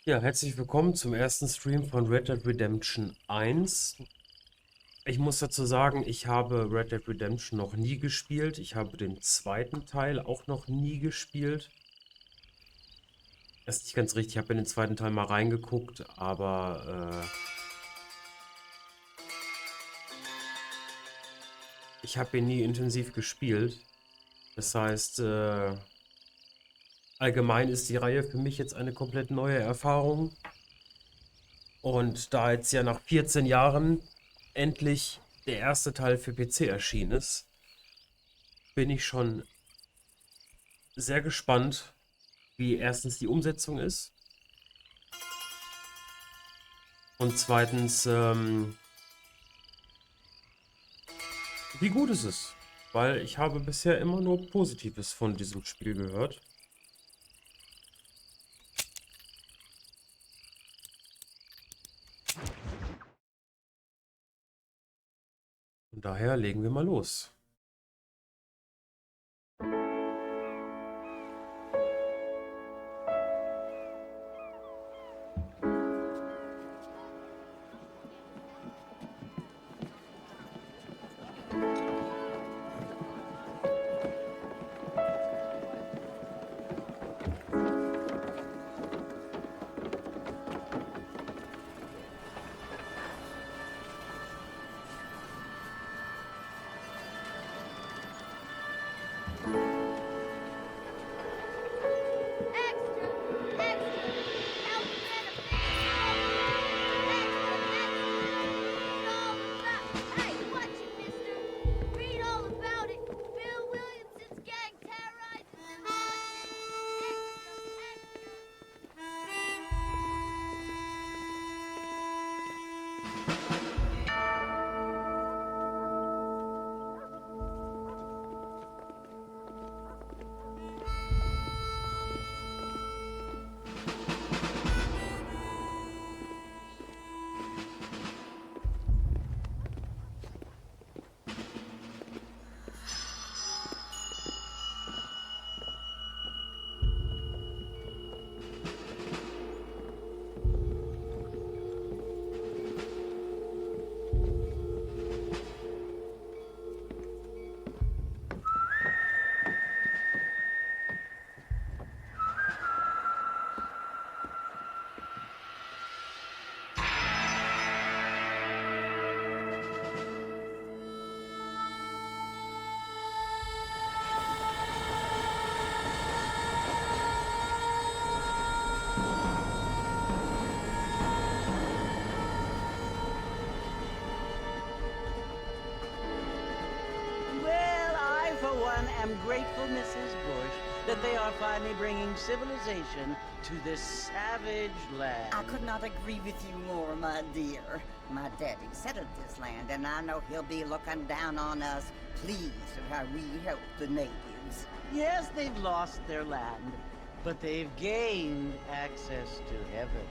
Ja, herzlich willkommen zum ersten Stream von Red Dead Redemption 1. Ich muss dazu sagen, ich habe Red Dead Redemption noch nie gespielt. Ich habe den zweiten Teil auch noch nie gespielt. Das ist nicht ganz richtig, ich habe in den zweiten Teil mal reingeguckt, aber ich habe ihn nie intensiv gespielt. Das heißt, allgemein ist die Reihe für mich jetzt eine komplett neue Erfahrung. Und da jetzt ja nach 14 Jahren endlich der erste Teil für PC erschienen ist, bin ich schon sehr gespannt, wie erstens die Umsetzung ist und zweitens, wie gut es ist. Weil ich habe bisher immer nur Positives von diesem Spiel gehört. Und daher legen wir mal los. Well, I, for one, am grateful, Mrs. Bush, that they are finally bringing civilization to this savage land. I could not agree with you more, my dear. My daddy settled this land, and I know he'll be looking down on us, pleased at how we help the natives. Yes, they've lost their land, but they've gained access to heaven.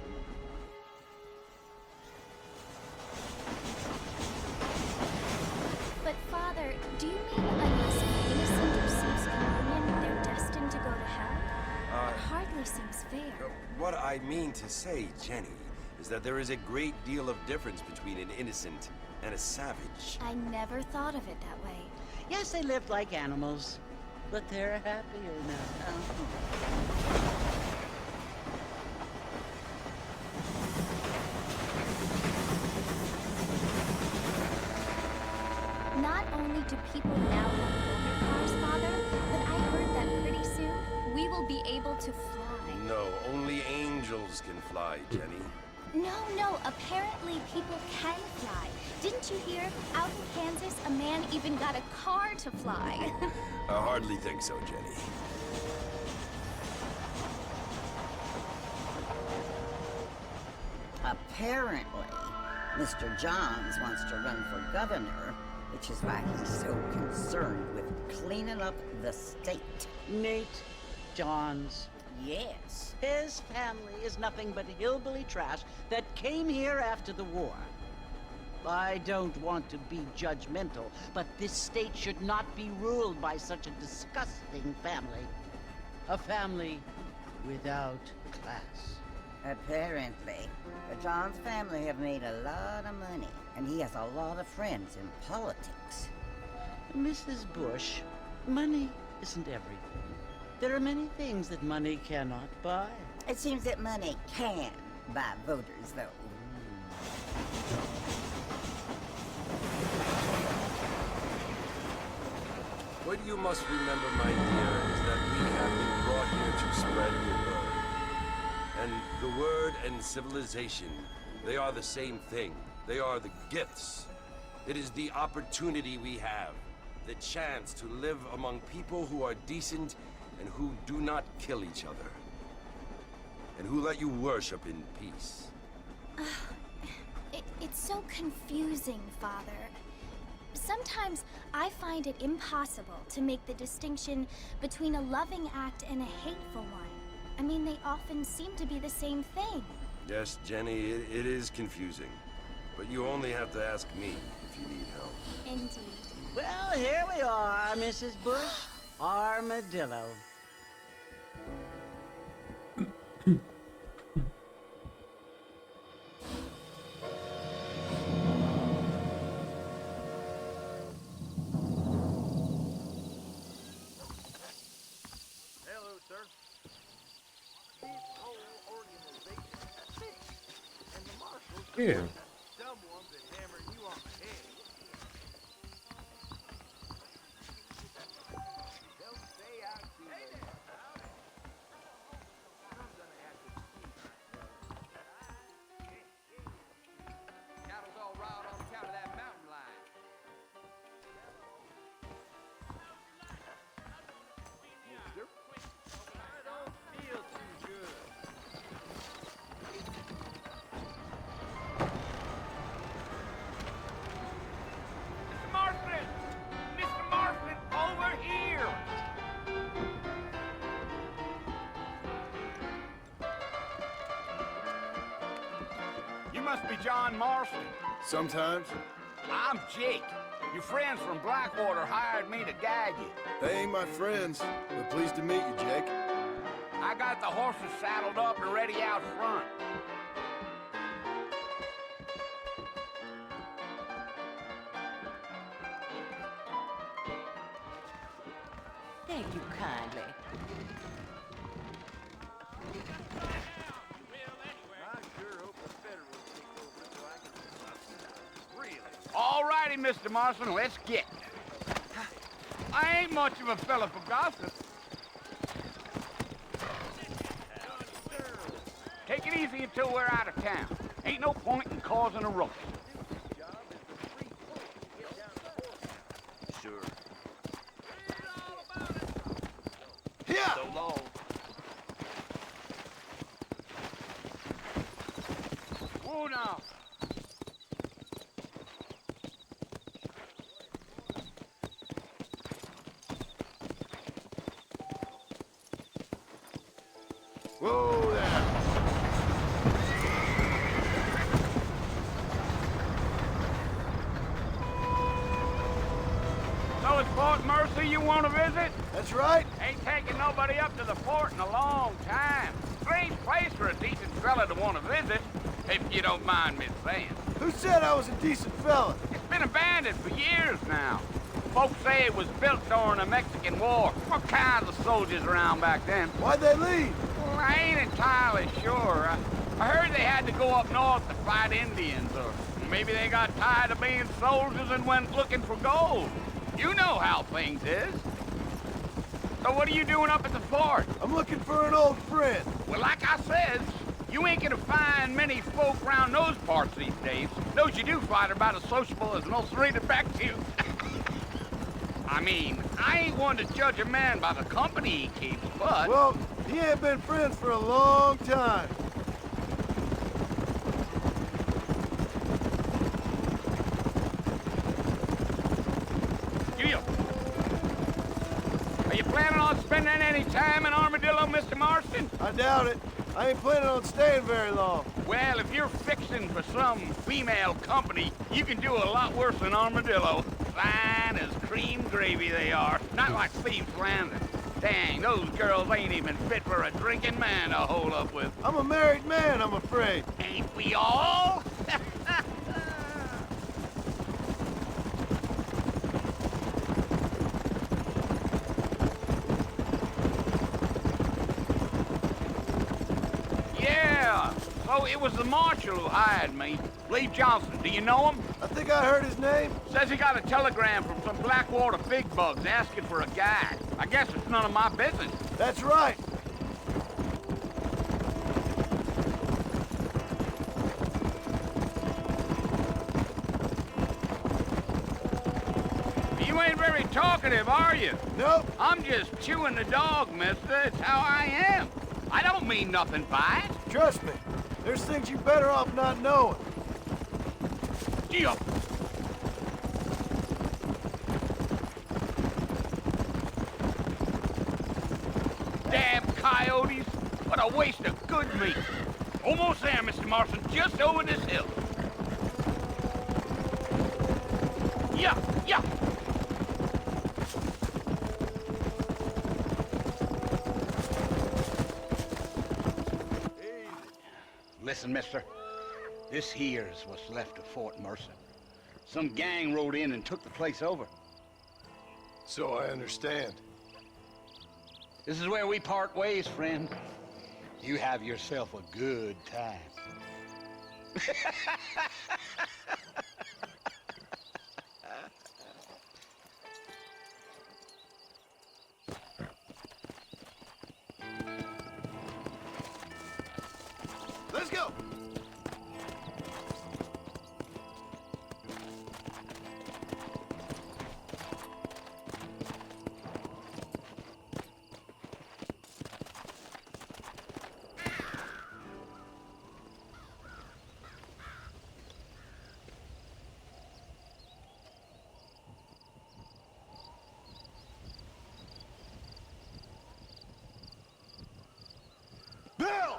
But Father, do you mean unless an innocent receives communion, they're destined to go to hell? That hardly seems fair. What I mean to say, Jenny, is that there is a great deal of difference between an innocent and a savage. I never thought of it that way. Yes, they lived like animals, but they're happier now. Not only do people now have motor cars, Father, but I heard that pretty soon we will be able to fly. No, only angels can fly, Jenny. No, apparently people can fly. Didn't you hear? Out in Kansas, a man even got a car to fly. I hardly think so, Jenny. Apparently, Mr. Johns wants to run for governor, which is why he's so concerned with cleaning up the state. Nate Johns. Yes. His family is nothing but hillbilly trash that came here after the war. I don't want to be judgmental, but this state should not be ruled by such a disgusting family. A family without class. Apparently. John's family have made a lot of money, and he has a lot of friends in politics. Mrs. Bush, money isn't everything. There are many things that money cannot buy. It seems that money can buy voters, though. What you must remember, my dear, is that we have been brought here to spread the word. And the word and civilization, they are the same thing. They are the gifts. It is the opportunity we have, the chance to live among people who are decent and who do not kill each other. And who let you worship in peace. It's so confusing, Father. Sometimes I find it impossible to make the distinction between a loving act and a hateful one. I mean, they often seem to be the same thing. Yes, Jenny, it is confusing. But you only have to ask me if you need help. Indeed. Well, here we are, Mrs. Bush. Armadillo. Hello, sir. This whole organization stinks, and the marshals Yeah. someone that hammering you on the head. Don't say I see you. I'm gonna have to cattle's all riled on account of that mountain lion. Mister? I don't feel too good. Mr. Marston! Mr. Marston, over here! You must be John Marston. Sometimes. I'm Jake. Your friends from Blackwater hired me to guide you. They ain't my friends, but pleased to meet you, Jake. I got the horses saddled up and ready out front. Thank you kindly. All righty, Mr. Marston, let's get. I ain't much of a fella for gossip. Take it easy until we're out of town. Ain't no point in causing a rush. Sure. Here! So long. Whoa now. Whoa there! So it's Fort Mercy you want to visit? That's right. Ain't taking nobody up to the fort in a long time. Strange place for a decent fella to want to visit, if you don't mind me saying. Who said I was a decent fella? It's been abandoned for years now. Folks say it was built during the Mexican War. What kinds of soldiers around back then? Why'd they leave? Well, I ain't entirely sure. I heard they had to go up north to fight Indians, or maybe they got tired of being soldiers and went looking for gold. You know how things is. So what are you doing up at the fort? I'm looking for an old friend. Well, like I said, you ain't gonna find many folk around those parts these days. Those you do find are about as sociable as an ulcerated back tooth. I mean, I ain't one to judge a man by the company he keeps, but... Well, he ain't been friends for a long time. Gil, are you planning on spending any time in Armadillo, Mr. Marston? I doubt it. I ain't planning on staying very long. Well, if you're fixing for some female company, you can do a lot worse than Armadillo. Fine as cream gravy they are. Not like Steve's Landing. Dang, those girls ain't even fit for a drinking man to hold up with. I'm a married man, I'm afraid. Ain't we all? Yeah, so it was the marshal who hired me. Lee Johnson, do you know him? I think I heard his name. Says he got a telegram from some Blackwater big bugs asking for a guide. I guess it's none of my business. That's right. You ain't very talkative, are you? Nope. I'm just chewing the dog, mister. It's how I am. I don't mean nothing by it. Trust me. There's things you better off not knowing. Yeah. Damn coyotes. What a waste of good meat. Almost there, Mr. Marston. Just over this hill. Yeah, yeah. Listen, mister. This here's what's left of Fort Mercer. Some gang rode in and took the place over. So I understand. This is where we part ways, friend. You have yourself a good time. Let's go. Bill!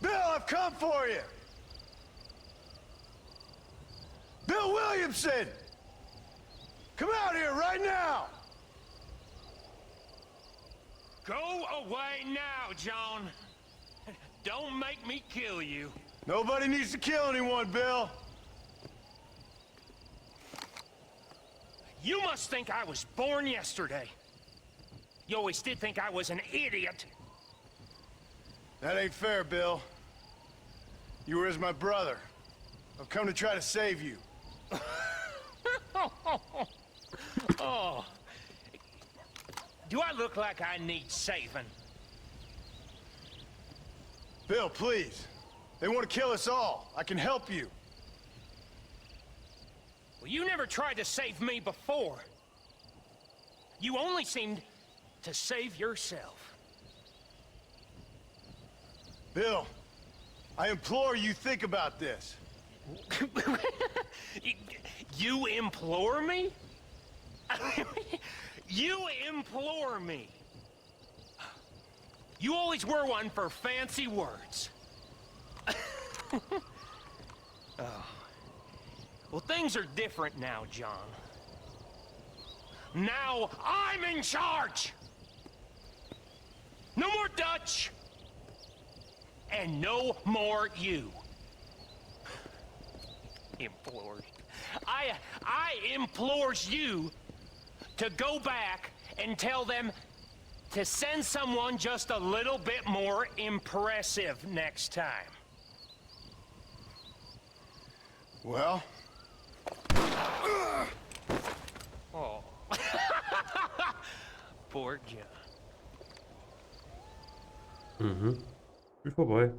Bill, I've come for you! Bill Williamson! Come out here right now! Go away now, John. Don't make me kill you. Nobody needs to kill anyone, Bill. You must think I was born yesterday. You always did think I was an idiot. That ain't fair, Bill. You were as my brother. I've come to try to save you. Oh. Do I look like I need saving? Bill, please. They want to kill us all. I can help you. Well, you never tried to save me before. You only seemed to save yourself. Bill, I implore you think about this. You implore me? You implore me. You always were one for fancy words. Oh. Well, things are different now, John. Now I'm in charge! No more Dutch! And no more you. Implores. I implores you to go back and tell them to send someone just a little bit more impressive next time. Well? Oh. Poor John. Spiel vorbei.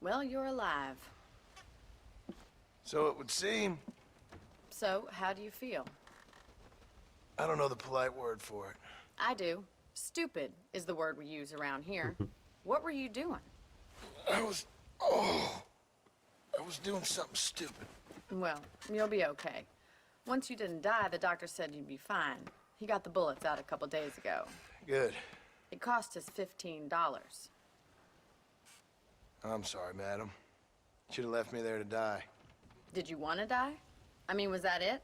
Well, you're alive. So it would seem. So, how do you feel? I don't know the polite word for it. I do. Stupid is the word we use around here. What were you doing? I was doing something stupid. Well, you'll be okay. Once you didn't die, the doctor said you'd be fine. He got the bullets out a couple days ago. Good. It cost us $15. I'm sorry, madam. Should have left me there to die. Did you want to die? I mean, was that it?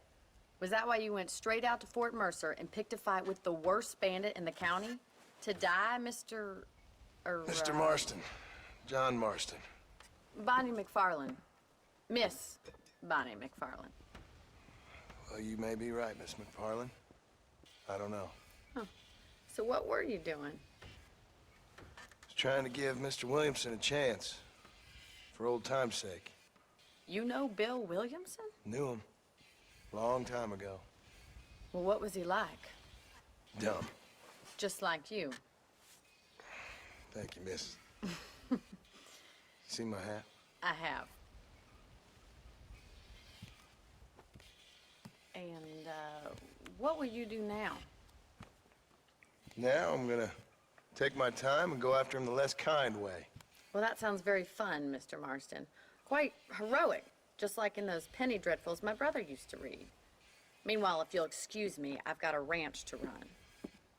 Was that why you went straight out to Fort Mercer and picked a fight with the worst bandit in the county? To die, Mr. Mr. Marston. John Marston. Bonnie McFarland. Miss Bonnie McFarland. Well, you may be right, Miss McFarland. I don't know. Huh. So what were you doing? Was trying to give Mr. Williamson a chance. For old time's sake. You know Bill Williamson? Knew him. Long time ago. Well, what was he like? Dumb. Just like you. Thank you, miss. See my hat? I have. And, what will you do now? Now I'm gonna take my time and go after him the less kind way. Well, that sounds very fun, Mr. Marston. Quite heroic, just like in those penny dreadfuls my brother used to read. Meanwhile, if you'll excuse me, I've got a ranch to run.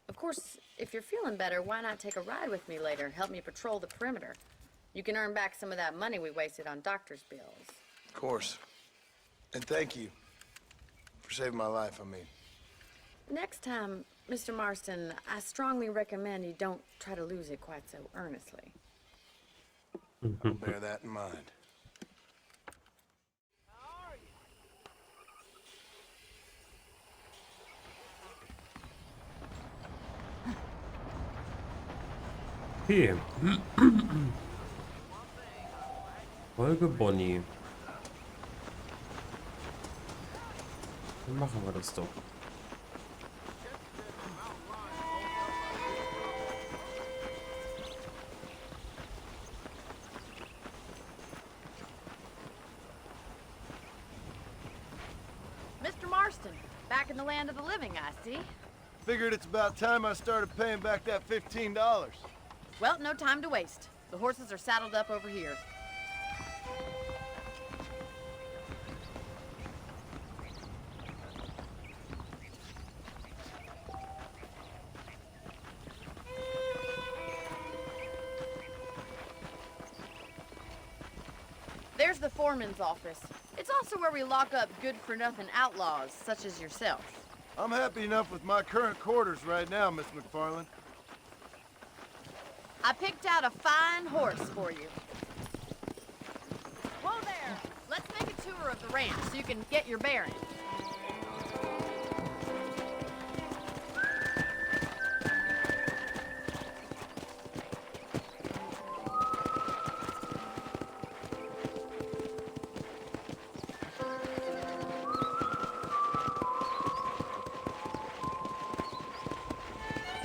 Of course, if you're feeling better, why not take a ride with me later? Help me patrol the perimeter. You can earn back some of that money we wasted on doctor's bills. Of course. And thank you for saving my life, I mean. Next time, Mr. Marston, I strongly recommend you don't try to lose it quite so earnestly. I'll bear that in mind. Okay. Folge Bonnie. Dann machen wir das doch. Mr. Marston, back in the land of the living, I see. Figured it's about time I started paying back that $15. Well, no time to waste. The horses are saddled up over here. There's the foreman's office. It's also where we lock up good-for-nothing outlaws, such as yourself. I'm happy enough with my current quarters right now, Miss McFarland. I picked out a fine horse for you. Whoa there! Let's make a tour of the ranch so you can get your bearings.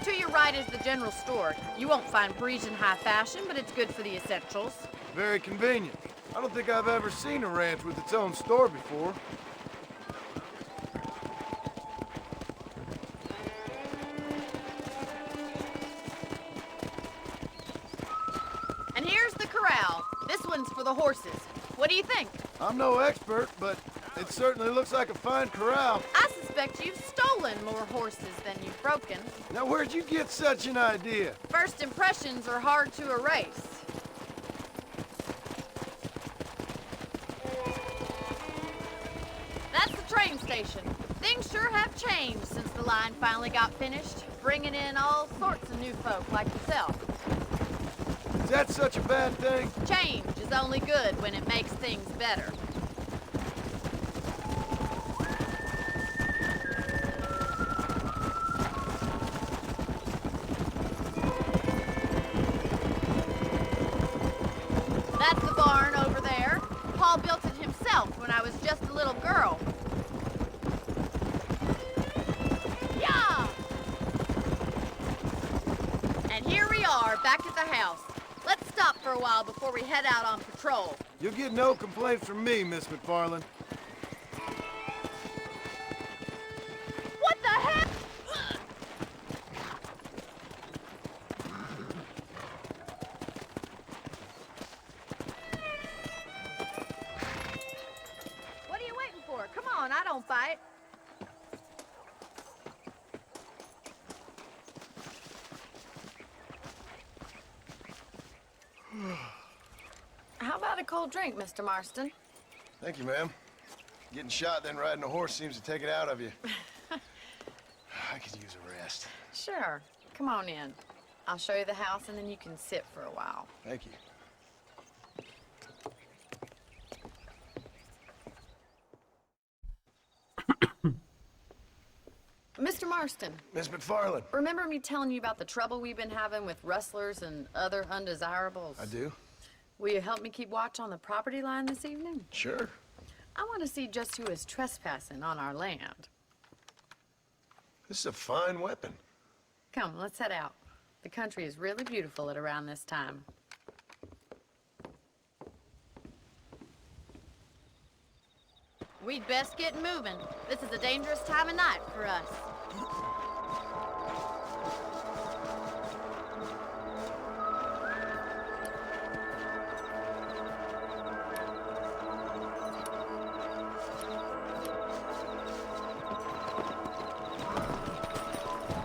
To your right is the general store. You won't find Parisian high fashion, but it's good for the essentials. Very convenient. I don't think I've ever seen a ranch with its own store before. And here's the corral. This one's for the horses. What do you think? I'm no expert, but it certainly looks like a fine corral. I suspect you've stolen more horses than you've broken. Now, where'd you get such an idea? First impressions are hard to erase. That's the train station. Things sure have changed since the line finally got finished, bringing in all sorts of new folk like yourself. Is that such a bad thing? Change is only good when it makes things better. That's the barn over there. Paul built it himself when I was just a little girl. Yeah! And here we are, back at the house. Let's stop for a while before we head out on patrol. You'll get no complaints from me, Miss McFarland. What the heck? What are you waiting for? Come on, I don't fight. How about a cold drink, Mr. Marston? Thank you, ma'am. Getting shot, then riding a horse seems to take it out of you. I could use a rest. Sure. Come on in. I'll show you the house, and then you can sit for a while. Thank you. Mr. Marston, Miss McFarland. remember me telling you about the trouble we've been having with rustlers and other undesirables? I do? Will you help me keep watch on the property line this evening? Sure. I want to see just who is trespassing on our land. This is a fine weapon. Come, let's head out. The country is really beautiful at around this time. We'd best get moving. This is a dangerous time of night for us.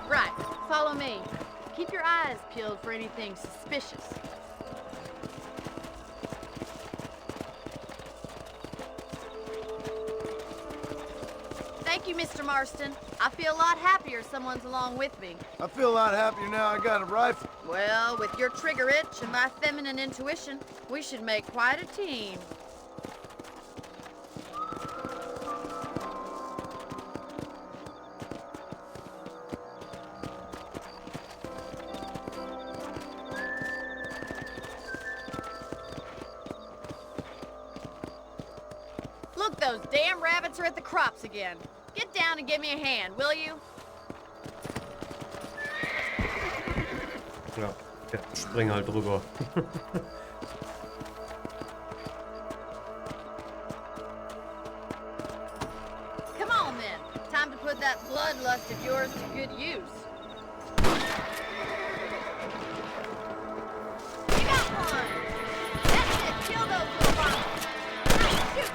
Right, follow me. Keep your eyes peeled for anything suspicious. Thank you, Mr. Marston. I feel a lot happier someone's along with me. I feel a lot happier now I got a rifle. Well, with your trigger itch and my feminine intuition, we should make quite a team. Look, those damn rabbits are at the crops again. Get down and give me a hand, will you? Ja, spring halt drüber. Come on, then. Time to put that bloodlust of yours to good use. You got one! That's it! Kill those little bombs! Shoot!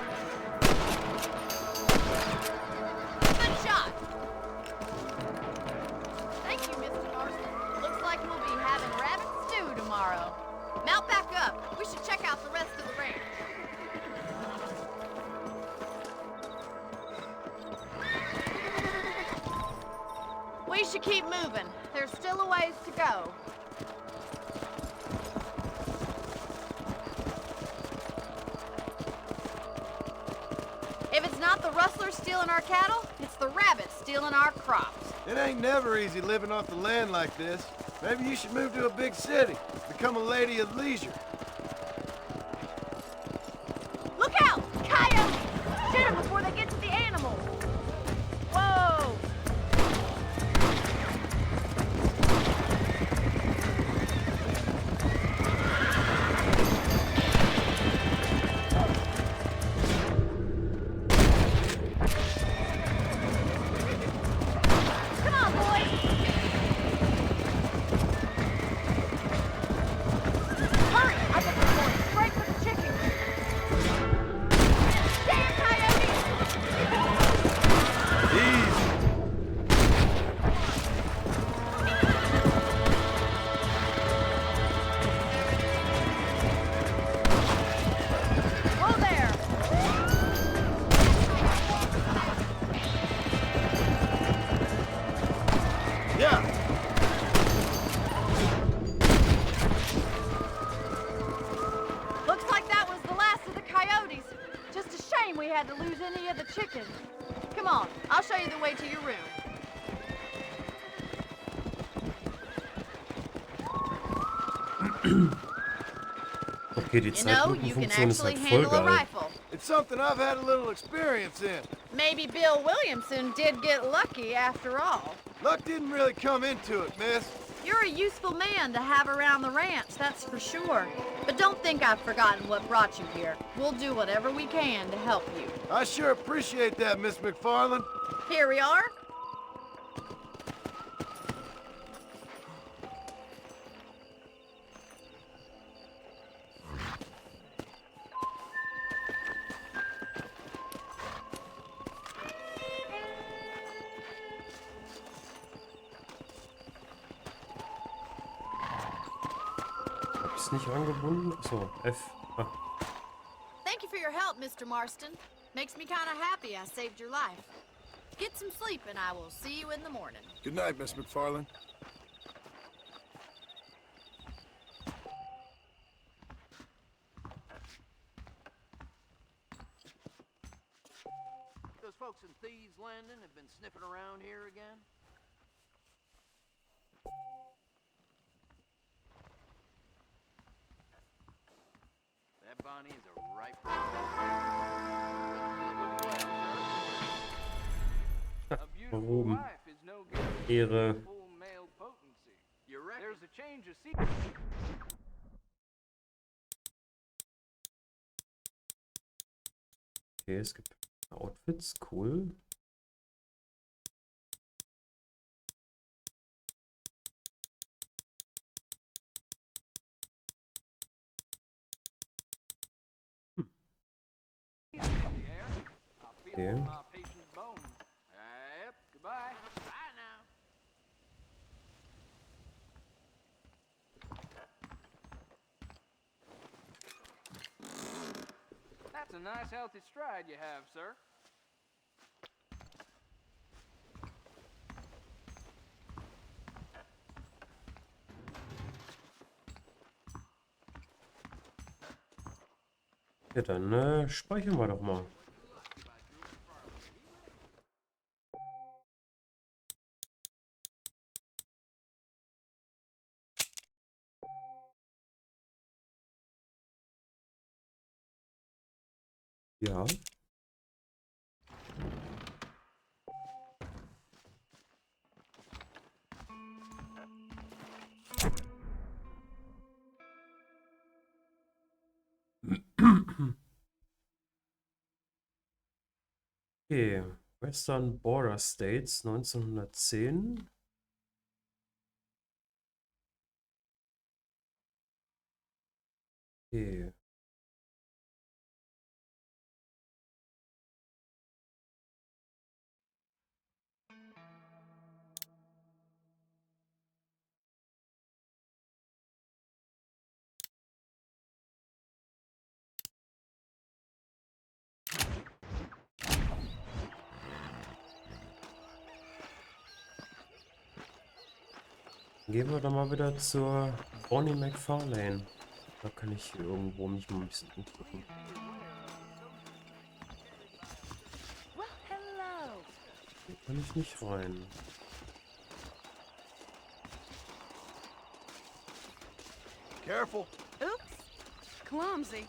Good shot! Thank you, Mr. Marston. Looks like we'll be having rabbit stew tomorrow. Mount back up. We should check out the rest of the ranch. We should keep moving. There's still a ways to go. If it's not the rustlers stealing our cattle, it's the rabbits stealing our crops. It ain't never easy living off the land like this. Maybe you should move to a big city. Become a lady of leisure. Look out! Coyotes! Shoot them before they get to the animals. Whoa! Come on, boys! Hurry! I got the boys straight for the chickens. Damn coyotes! Easy. Whoa there! Yeah. Looks like that was the last of the coyotes. Just a shame we had to lose any of the chickens. Come on, I'll show you the way to your room. Okay, die You know, you can Zeitlupenfunktion ist actually halt voll handle a geil. rifle. It's something I've had a little experience in. Maybe Bill Williamson did get lucky after all. Luck didn't really come into it, miss. You're a useful man to have around the ranch, that's for sure. But don't think I've forgotten what brought you here. We'll do whatever we can to help you. I sure appreciate that, Miss McFarland. Here we are. Ist nicht angebunden? Achso, F. Ah. Thank you for your help, Mr. Marston. Makes me kind of happy I saved your life. Get some sleep and I will see you in the morning. Good night, Miss McFarland. Those folks in Thieves Landing have been sniffing around here again? That Bonnie is a ripe A beautiful Warum? wife is no guarantee Ehre. of full male potency. You reckon? There's a change of season. Okay, es gibt Outfits, cool. Okay. My patient's bones. Yep. Goodbye. Bye now. That's a nice healthy stride you have, sir. Ja, dann speichern wir doch mal. Ja. Okay, Western Border States 1910. Okay. Gehen wir doch mal wieder zur Bonnie McFarlane. Da kann ich hier irgendwo mich mal ein bisschen umgucken. Hier kann ich nicht rein. Careful. Oops. Clumsy.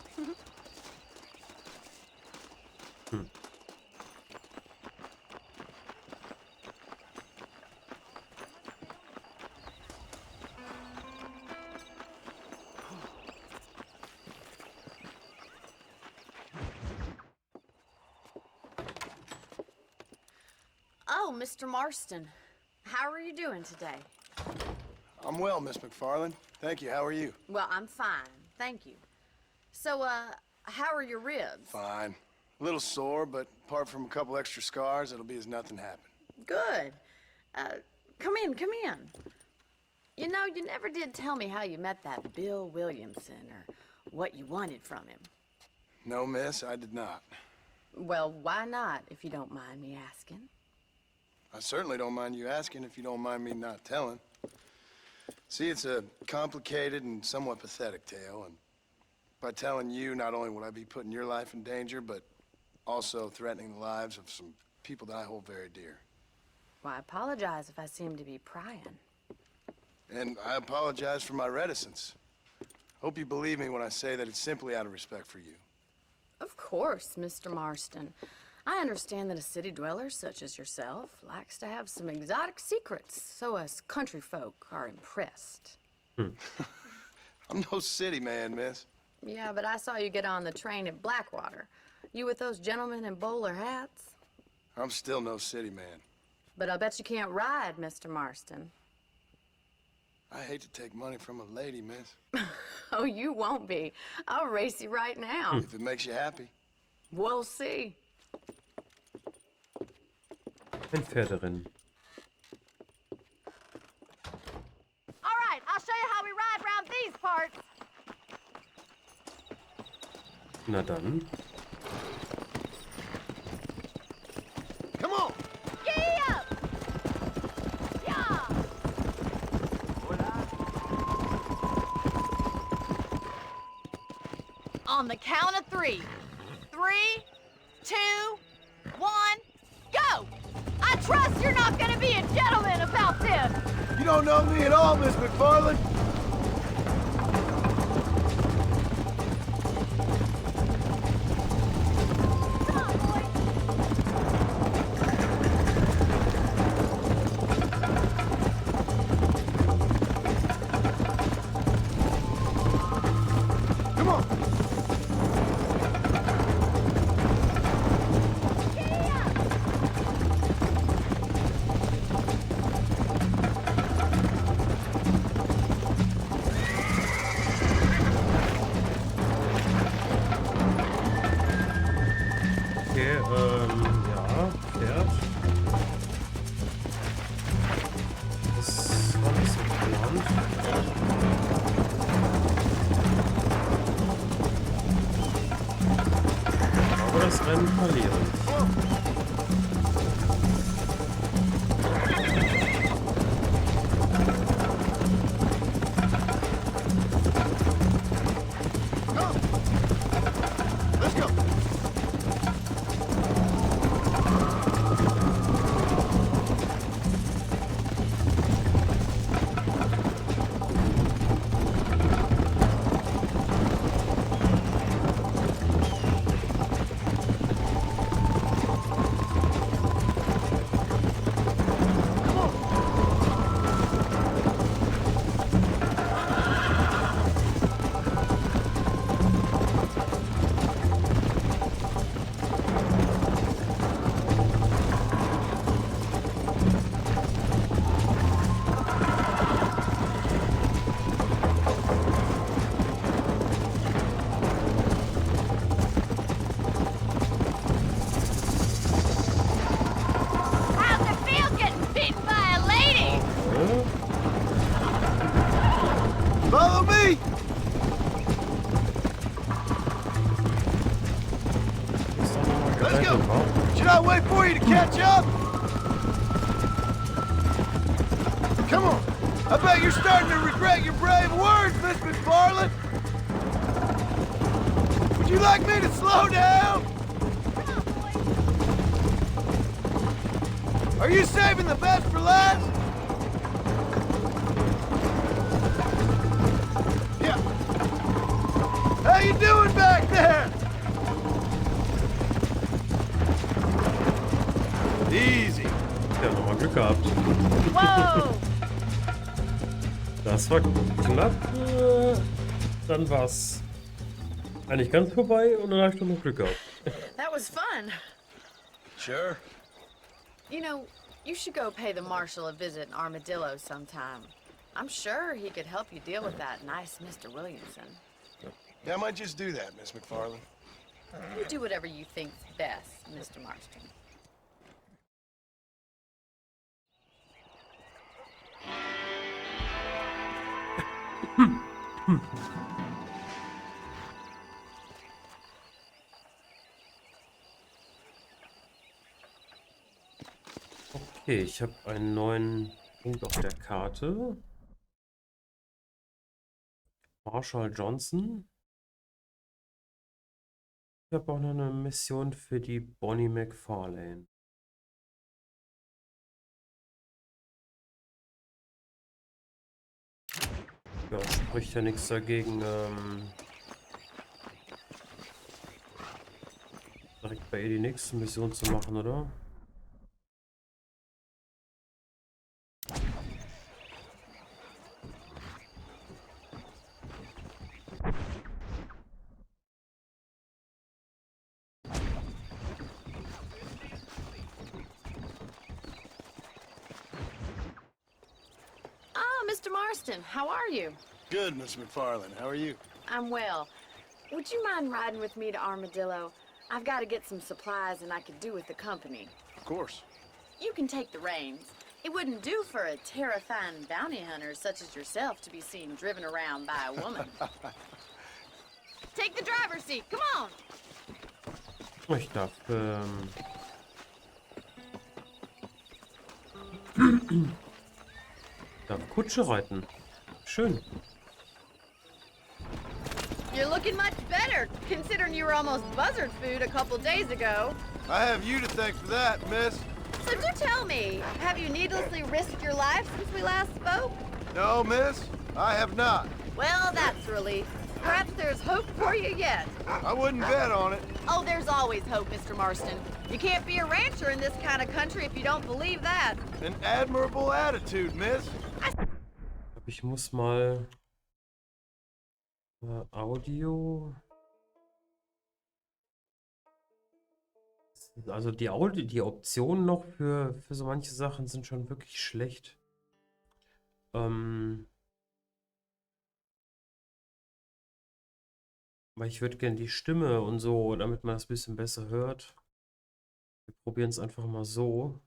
Oh, Mr. Marston. How are you doing today? I'm well, Miss McFarland. Thank you. How are you? Well, I'm fine. Thank you. So, how are your ribs? Fine. A little sore, but apart from a couple extra scars, it'll be as nothing happened. Good. Come in, come in. You know, you never did tell me how you met that Bill Williamson or what you wanted from him. No, miss, I did not. Well, why not, if you don't mind me asking? I certainly don't mind you asking if you don't mind me not telling. See, it's a complicated and somewhat pathetic tale, and by telling you, not only would I be putting your life in danger, but also threatening the lives of some people that I hold very dear. Well, I apologize if I seem to be prying. And I apologize for my reticence. Hope you believe me when I say that it's simply out of respect for you. Of course, Mr. Marston. I understand that a city dweller such as yourself likes to have some exotic secrets, so us country folk are impressed. I'm no city man, miss. Yeah, but I saw you get on the train at Blackwater. You with those gentlemen in bowler hats? I'm still no city man. But I bet you can't ride, Mr. Marston. I hate to take money from a lady, miss. Oh, you won't be. I'll race you right now. If it makes you happy. We'll see. Ein Pferderennen. All right, I'll show you how we ride around these parts. Na dann. Come on! Giddy up! Yeah! On the count of 3. 3, 2, 1, go! I trust you're not gonna be a gentleman about this. You don't know me at all, Miss McFarland. Come on, boy. Come on! Giddy up! Okay, ja, Pferd. Das war nicht so geplant. Aber das Rennen verlieren. Let's go! How's it feel getting beaten by a lady? Follow me! Let's go! Should I wait for you to catch up? Come on! I bet you're starting to regret your brave words, Miss McFarland! Would you like me to slow down? Are you saving the best for last? Yeah. How you doing back there? Easy. Ja, nochmal Glück gehabt. Whoa! Das war knapp. Dann war's eigentlich ganz vorbei und dann habe ich doch noch Glück gehabt. That was fun. Sure. You know, you should go pay the marshal a visit in Armadillo sometime. I'm sure he could help you deal with that nice Mr. Williamson. Yeah, I might just do that, Miss McFarland. You do whatever you think's best, Mr. Marston. Okay, ich habe einen neuen Punkt auf der Karte. Marshall Johnson. Ich habe auch noch eine Mission für die Bonnie McFarlane. Ja, spricht ja nichts dagegen, Direkt bei ihr die nächste Mission zu machen, oder? Ah, Mr. Marston, how are you? Good, Miss McFarland. How are you? I'm well. Would you mind riding with me to Armadillo? I've got to get some supplies and I could do with the company. Of course. You can take the reins. It wouldn't do for a terrifying bounty hunter such as yourself to be seen driven around by a woman. Take the driver's seat, come on! Ich darf, darf Kutsche reiten. Schön. You're looking much better, considering you were almost buzzard food a couple days ago. I have you to thank for that, miss. So do tell me, have you needlessly risked your life since we last spoke? No, miss, I have not. Well, that's a relief. Perhaps there's hope for you yet. I wouldn't bet on it. Oh, there's always hope, Mr. Marston. You can't be a rancher in this kind of country if you don't believe that. An admirable attitude, miss. Ich muss mal Audio. Also die Optionen noch für so manche Sachen sind schon wirklich schlecht. Weil ich würde gerne die Stimme und so, damit man das ein bisschen besser hört. Wir probieren es einfach mal so.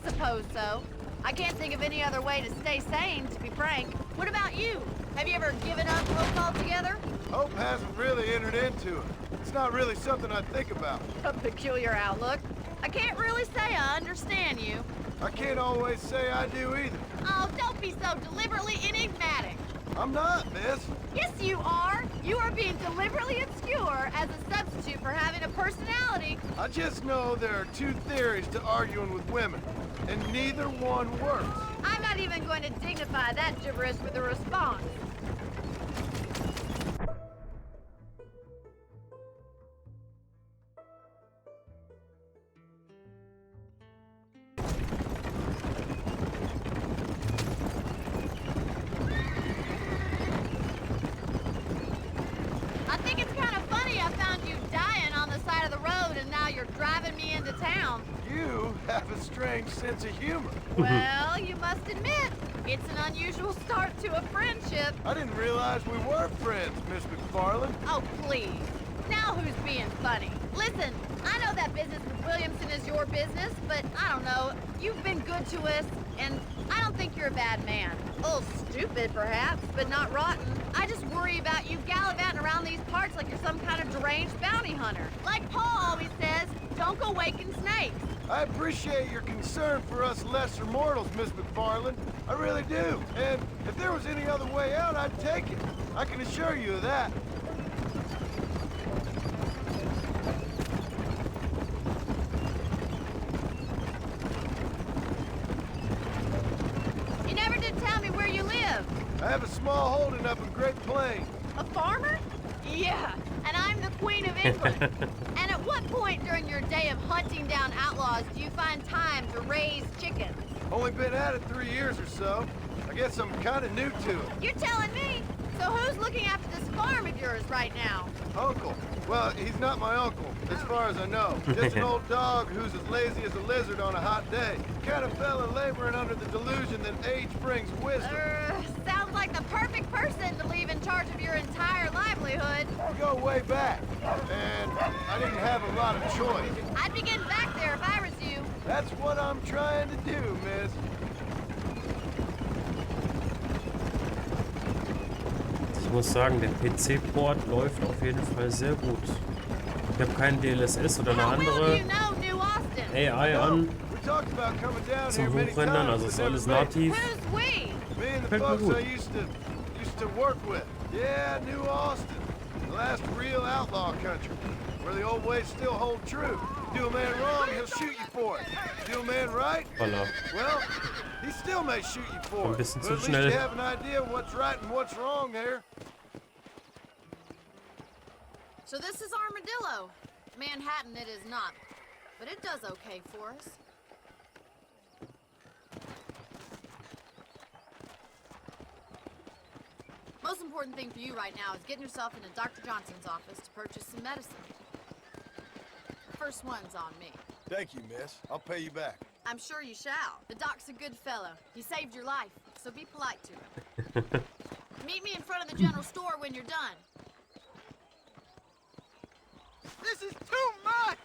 Suppose so. I can't think of any other way to stay sane, to be frank. What about you? Have you ever given up hope altogether? Hope hasn't really entered into it. It's not really something I think about. A peculiar outlook. I can't really say I understand you. I can't always say I do either. Oh, don't be so deliberately enigmatic. I'm not, miss. Yes, you are. You are being deliberately obscure as a substitute for having a personality. I just know there are two theories to arguing with women, and neither one works. I'm not even going to dignify that gibberish with a response. I think it's kind of funny I found you dying on the side of the road and now you're driving me into town. You have a strange sense of humor. Well, you must admit, it's an unusual start to a friendship. I didn't realize we were friends, Miss McFarland. Oh, please. Now who's being funny? Listen, I know that business with Williamson is your business, but I don't know. You've been good to us, and I don't think you're a bad man. A little stupid, perhaps, but not rotten. I just worry about you gallivanting around these parts like you're some kind of deranged bounty hunter. Like Paul always says, don't go waking snakes. I appreciate your concern for us lesser mortals, Miss McFarland. I really do. And if there was any other way out, I'd take it. I can assure you of that. You never did tell me where you live. I have a small holding up in Great Plains. A farmer? Yeah, and I'm the Queen of England. And at what point during your day of hunting down outlaws do you find time to raise chickens? Only been at it 3 years or so. I guess I'm kind of new to it. You're telling me? So who's looking after this farm of yours right now? Uncle. Well, he's not my uncle, as far as I know. Just an old dog who's as lazy as a lizard on a hot day. Kind of fella laboring under the delusion that age brings wisdom. Sounds like the perfect person to leave in charge of your entire livelihood. We go way back, and I didn't have a lot of choice. I'd be getting back there if I was you. That's what I'm trying to do, miss. Ich muss sagen, der PC-Port läuft auf jeden Fall sehr gut. Ich habe keinen DLSS oder eine How well do andere you know New Austin? AI an We talked about coming down zum here many Hochrendern, times, also but ist never alles made it. nativ. Who's we? Me and the Fällt mir folks gut. I used to work with. Yeah, New Austin. The last real outlaw country. Where the old ways still hold true. Do a man wrong, he'll shoot you for it. Do a man right, Voila. well, he still may shoot you for Ein it. bisschen But zu at least schnell. you have an idea of what's right and what's wrong there. So this is Armadillo. Manhattan it is not, but it does okay for us. Most important thing for you right now is getting yourself into Dr. Johnson's office to purchase some medicine. The first one's on me. Thank you, miss. I'll pay you back. I'm sure you shall. The doc's a good fellow. He saved your life, so be polite to him. Meet me in front of the general store when you're done. This is too much!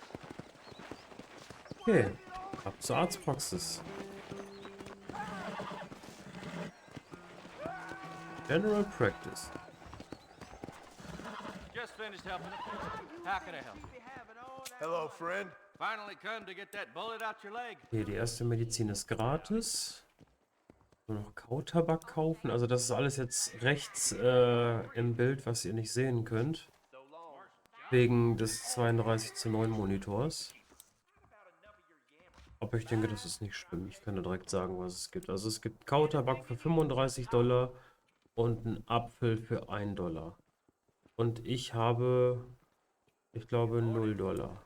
Okay, ab zur Arztpraxis. General Practice. Just finished helping him. How can I help? Hello, friend. Finally come to get that bullet out your leg. Okay, die erste Medizin ist gratis. Nur noch Kautabak kaufen. Also das ist alles jetzt rechts im Bild, was ihr nicht sehen könnt. Wegen des 32:9 Monitors. Aber ich denke, das ist nicht schlimm. Ich kann ja direkt sagen, was es gibt. Also es gibt Kautabak für $35 und einen Apfel für $1. Und ich habe, ich glaube, $0.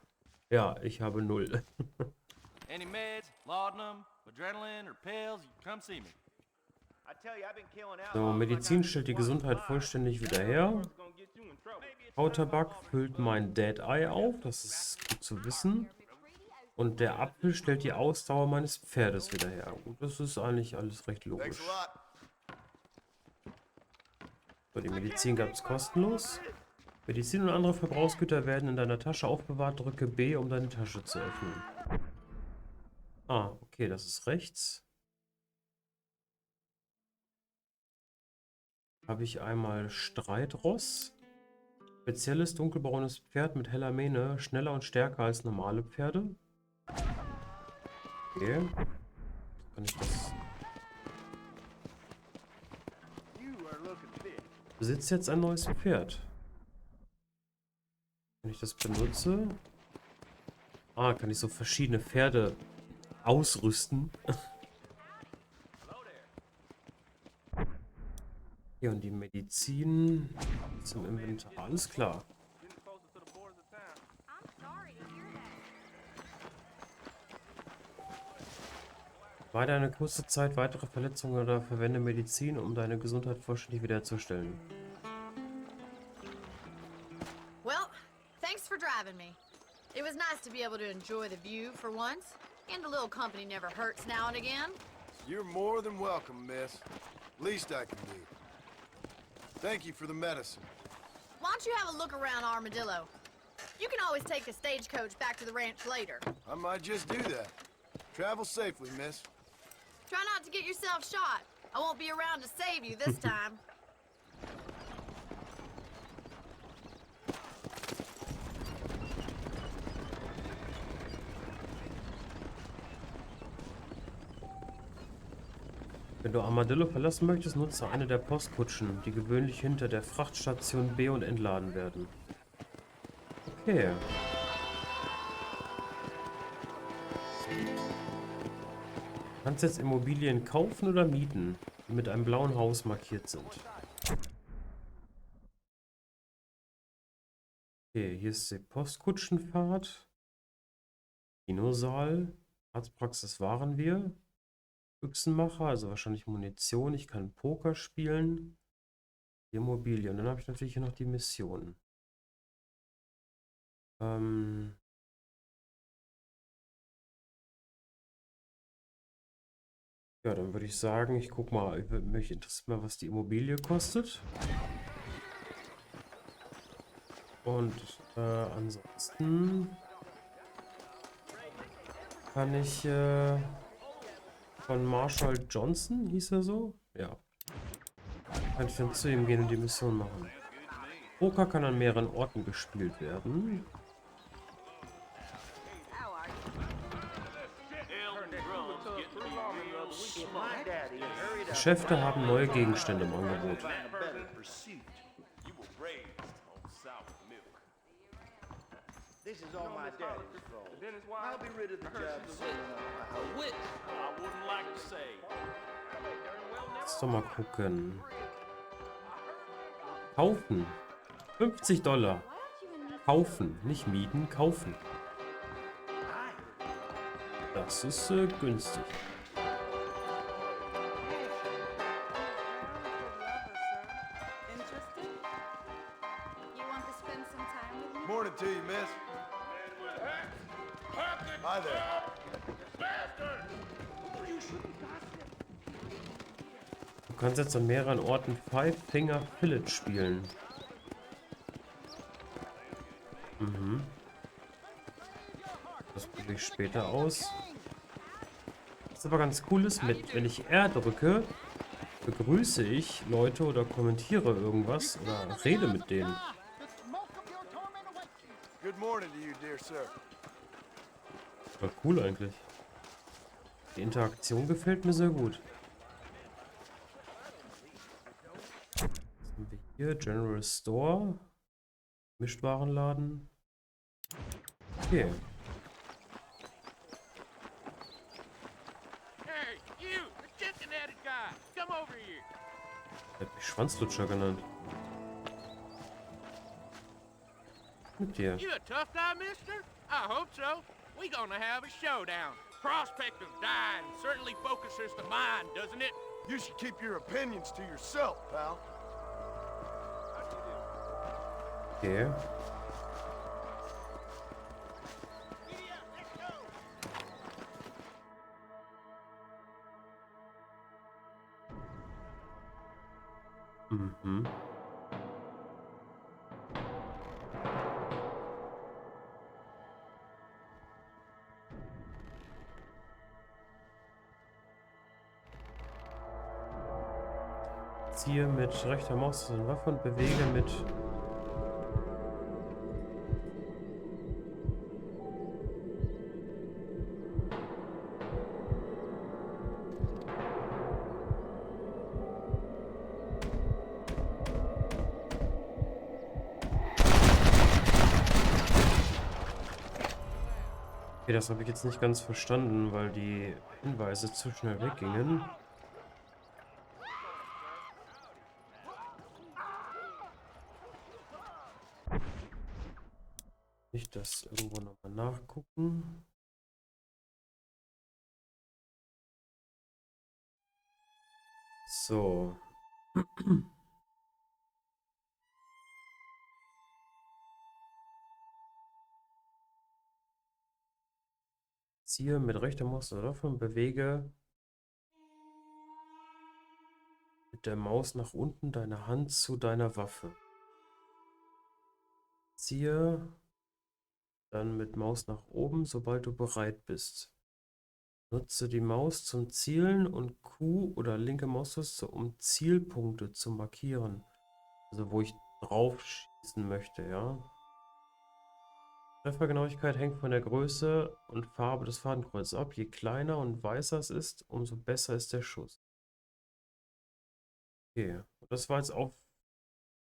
Ja, ich habe 0. Any meds, laudanum, adrenaline or pills, you come see me. So, Medizin stellt die Gesundheit vollständig wieder her. Kautabak füllt mein Dead Eye auf, das ist gut zu wissen. Und der Apfel stellt die Ausdauer meines Pferdes wieder her. Und das ist eigentlich alles recht logisch. So, die Medizin gab es kostenlos. Medizin und andere Verbrauchsgüter werden in deiner Tasche aufbewahrt. Drücke B, um deine Tasche zu öffnen. Ah, okay, das ist rechts. Habe ich einmal Streitross. Spezielles dunkelbraunes Pferd mit heller Mähne, schneller und stärker als normale Pferde. Okay. Kann ich das... Besitzt jetzt ein neues Pferd. Wenn ich das benutze... Ah, kann ich so verschiedene Pferde ausrüsten. Ja, und die Medizin zum Inventar. Alles klar. Weiter eine kurze Zeit weitere Verletzungen oder verwende Medizin, um deine Gesundheit vollständig wiederherzustellen. Well, thanks for driving me. It was nice to be able to enjoy the view for once, and a little company never hurts now and again. You're more than welcome, miss. Least I can do. Thank you for the medicine. Why don't you have a look around Armadillo? You can always take a stagecoach back to the ranch later. I might just do that. Travel safely, miss. Try not to get yourself shot. I won't be around to save you this time. Wenn du Armadillo verlassen möchtest, nutze eine der Postkutschen, die gewöhnlich hinter der Frachtstation B und entladen werden. Okay. Du kannst jetzt Immobilien kaufen oder mieten, die mit einem blauen Haus markiert sind. Okay, hier ist die Postkutschenfahrt. Kinosaal. Arztpraxis waren wir. Büchsenmacher, also wahrscheinlich Munition. Ich kann Poker spielen. Die Immobilien. Dann habe ich natürlich hier noch die Mission. Ja, dann würde ich sagen, ich gucke mal, mich interessiert mal, was die Immobilie kostet. Und ansonsten kann ich von Marshall Johnson, hieß er so? Ja. Kann ich dann zu ihm gehen und die Mission machen. Poker kann an mehreren Orten gespielt werden. Geschäfte haben neue Gegenstände im Angebot. This is all my daddy's fault. I'll be rid of the job soon. A witch, I wouldn't like to say. Lass doch mal gucken. Kaufen. $50. Kaufen, nicht mieten, kaufen. Das ist günstig. Morning to you, miss. Hi there. Du kannst jetzt an mehreren Orten Five Finger Fillet spielen. Mhm. Das probiere ich später aus. Was aber ganz cool ist, wenn ich R drücke, begrüße ich Leute oder kommentiere irgendwas oder rede mit denen. Good morning to you, dear sir. War cool eigentlich. Die Interaktion gefällt mir sehr gut. Was haben wir hier? General Store. Mischwarenladen. Okay. Hey, you, the chicken-headed guy, come over here. Der hat mich Schwanzlutscher genannt. Mit dir. You a tough guy, mister? I hope so. We gonna have a showdown. Prospect of dying certainly focuses the mind, doesn't it? You should keep your opinions to yourself, pal. Okay. Mhm. Ziehe mit rechter Maus eine Waffe und bewege mit Okay, das habe ich jetzt nicht ganz verstanden, weil die Hinweise zu schnell weggingen. Nicht das irgendwo nochmal nachgucken. So. Ziehe mit rechter Maus eine Waffe und bewege mit der Maus nach unten deine Hand zu deiner Waffe. Ziehe dann mit Maus nach oben, sobald du bereit bist. Nutze die Maus zum Zielen und Q oder linke Maustaste, um Zielpunkte zu markieren. Also wo ich drauf schießen möchte, ja. Treffergenauigkeit hängt von der Größe und Farbe des Fadenkreuzes ab. Je kleiner und weißer es ist, umso besser ist der Schuss. Okay, das war jetzt auch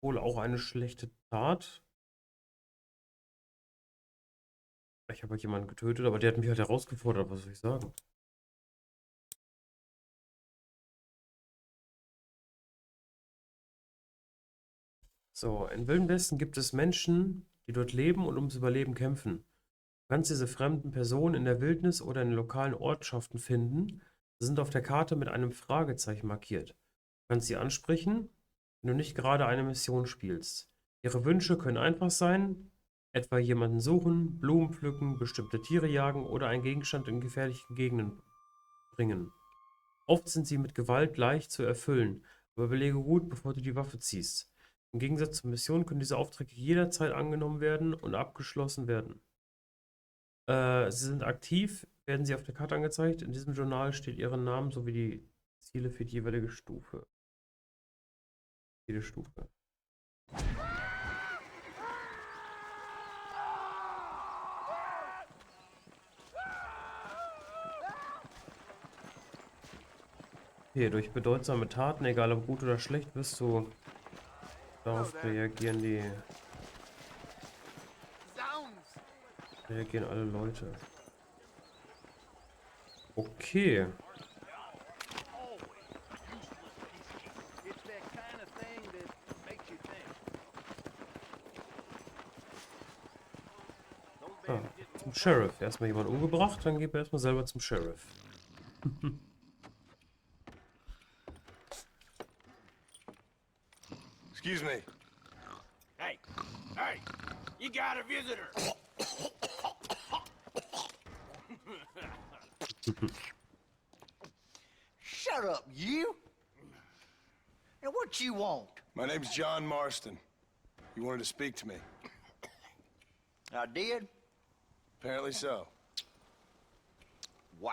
wohl auch eine schlechte Tat. Ich habe halt jemanden getötet, aber der hat mich halt herausgefordert, was soll ich sagen? So, in Wilden Westen gibt es Menschen, die dort leben und ums Überleben kämpfen. Du kannst diese fremden Personen in der Wildnis oder in den lokalen Ortschaften finden. Sie sind auf der Karte mit einem Fragezeichen markiert. Du kannst sie ansprechen, wenn du nicht gerade eine Mission spielst. Ihre Wünsche können einfach sein, etwa jemanden suchen, Blumen pflücken, bestimmte Tiere jagen oder einen Gegenstand in gefährlichen Gegenden bringen. Oft sind sie mit Gewalt leicht zu erfüllen, aber überlege gut, bevor du die Waffe ziehst. Im Gegensatz zur Mission können diese Aufträge jederzeit angenommen werden und abgeschlossen werden. Sie sind aktiv, werden sie auf der Karte angezeigt. In diesem Journal steht ihre Namen sowie die Ziele für die jeweilige Stufe. Jede Stufe. Okay, durch bedeutsame Taten, egal ob gut oder schlecht, wirst du darauf reagieren alle Leute. Okay. Ah, zum Sheriff. Erstmal jemand umgebracht, dann geht er erstmal selber zum Sheriff. Excuse me. Hey, hey, you got a visitor. Shut up, you! And what you want? My name's John Marston. You wanted to speak to me. I did? Apparently so. Why?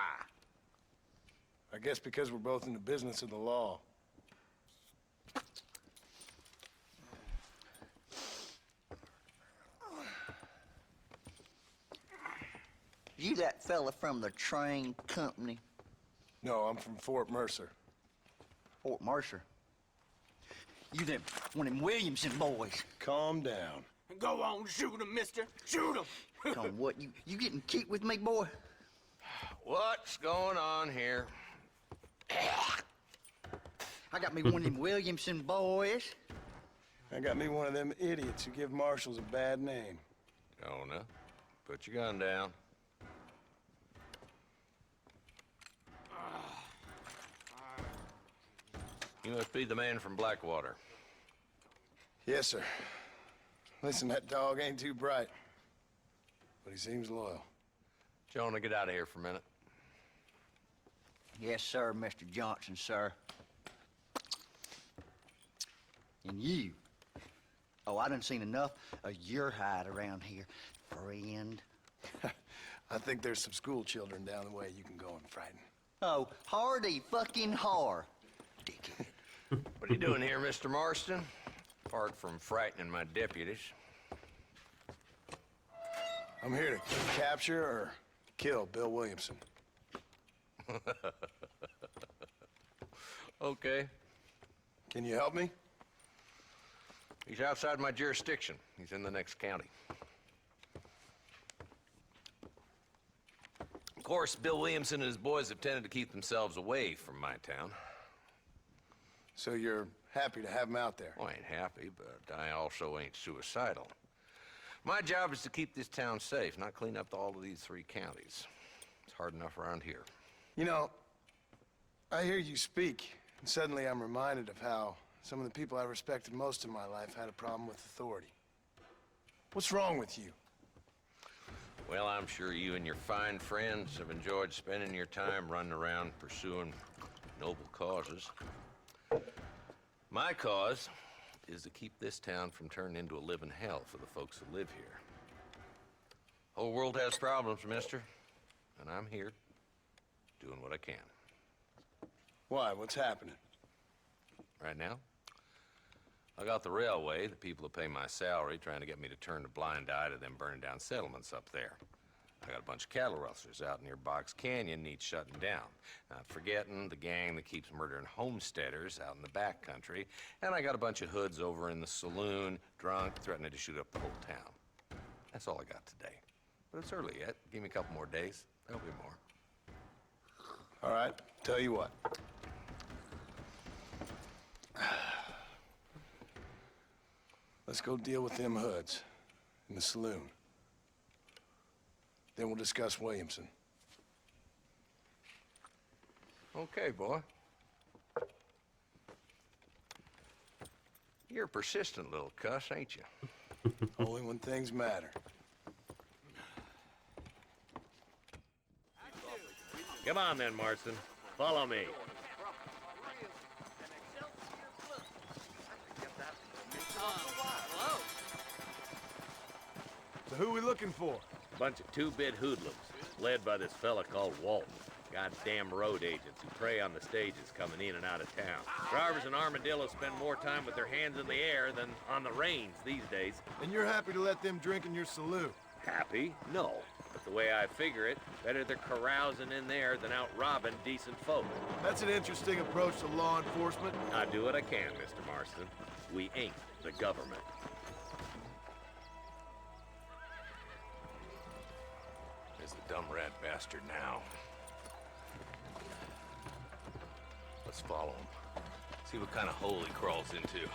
I guess because we're both in the business of the law. You that fella from the train company? No, I'm from Fort Mercer. Fort Mercer? You them, one of them Williamson boys. Calm down. Go on, shoot him, mister. Shoot him. On what, you getting cute with me, boy? What's going on here? I got me one of them Williamson boys. I got me one of them idiots who give marshals a bad name. Jonah, put your gun down. You must be the man from Blackwater. Yes, sir. Listen, that dog ain't too bright, but he seems loyal. Jonah, get out of here for a minute. Yes, sir, Mr. Johnson, sir. And you. Oh, I done seen enough of your hide around here, friend. I think there's some school children down the way you can go and frighten. Oh, hardy fucking har. Dickhead. What are you doing here, Mr. Marston? Apart from frightening my deputies. I'm here to capture or kill Bill Williamson. Okay. Can you help me? He's outside my jurisdiction. He's in the next county. Of course, Bill Williamson and his boys have tended to keep themselves away from my town. So you're happy to have him out there? Well, I ain't happy, but I also ain't suicidal. My job is to keep this town safe, not clean up all of these 3 counties. It's hard enough around here. You know, I hear you speak, and suddenly I'm reminded of how some of the people I respected most in my life had a problem with authority. What's wrong with you? Well, I'm sure you and your fine friends have enjoyed spending your time running around pursuing noble causes. My cause is to keep this town from turning into a living hell for the folks who live here. Whole world has problems, mister, and I'm here doing what I can. Why? What's happening? Right now, I got the railway, the people who pay my salary, trying to get me to turn a blind eye to them burning down settlements up there. I got a bunch of cattle rustlers out near Box Canyon needs shutting down. Not forgetting the gang that keeps murdering homesteaders out in the back country. And I got a bunch of hoods over in the saloon, drunk, threatening to shoot up the whole town. That's all I got today. But it's early yet. Give me a couple more days. There'll be more. All right, tell you what. Let's go deal with them hoods in the saloon. Then we'll discuss Williamson. Okay, boy. You're a persistent little cuss, ain't you? Only when things matter. Come on then, Marston. Follow me. So who we looking for? Bunch of 2-bit hoodlums, led by this fella called Walton. Goddamn road agents who prey on the stages coming in and out of town. Drivers and armadillos spend more time with their hands in the air than on the reins these days. And you're happy to let them drink in your saloon? Happy? No. But the way I figure it, better they're carousing in there than out robbing decent folk. That's an interesting approach to law enforcement. I do what I can, Mr. Marston. We ain't the government. There's the dumb rat bastard now. Let's follow him. See what kind of hole he crawls into.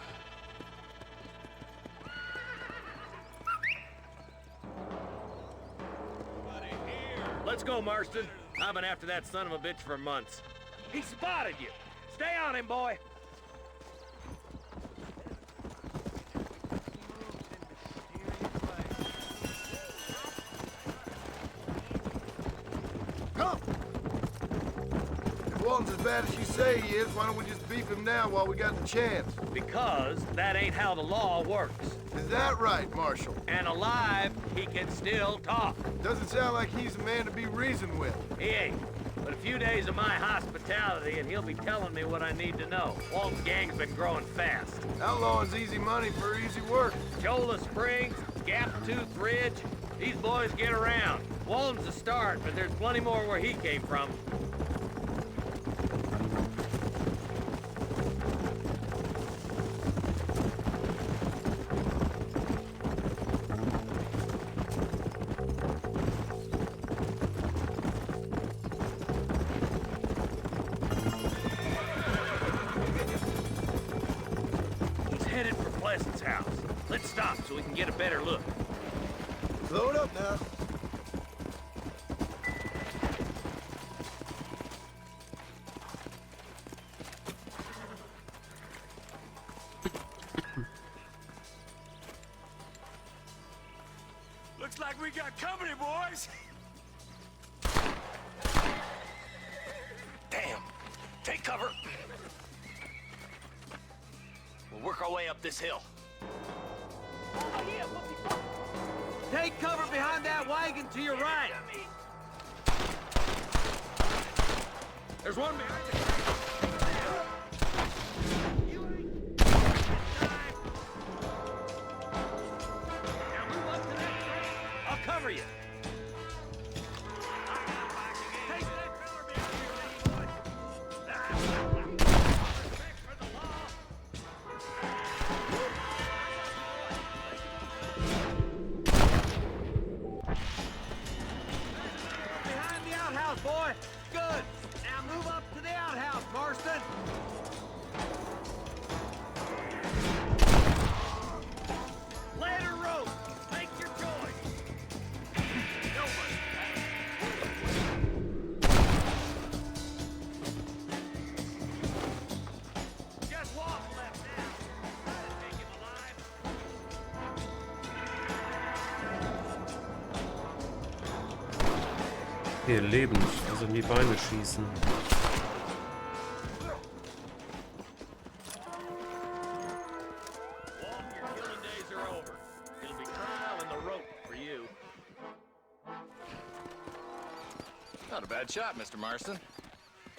Let's go, Marston. I've been after that son of a bitch for months. He spotted you. Stay on him, boy. Come! If Walton's as bad as you say he is, why don't we just beef him now while we got the chance? Because that ain't how the law works. Is that right, Marshal? And alive, he can still talk. Doesn't sound like he's a man to be reasoned with. He ain't. But a few days of my hospitality and he'll be telling me what I need to know. Walton's gang's been growing fast. Outlawing's easy money for easy work. Cholla Springs, Gap Tooth Ridge, these boys get around. Walton's the start, but there's plenty more where he came from. Let's stop so we can get a better look. Blow it up now. Looks like we got company, boys. Damn. Take cover. We'll work our way up this hill. Take cover behind that wagon to your right. There's one behind you. Now move up to that train. I'll cover you. Take that fella behind you, boy. Respect for the law. Behind the outhouse, boy. Good. Now move up to the outhouse, Marston. Let her rope. Make your choice. Just walk left now. Take him alive. Hier lebend, also in die Beine schießen. Walton, your killing days are over. It'll be trial and the rope for you. Not a bad shot, Mr. Marston. Why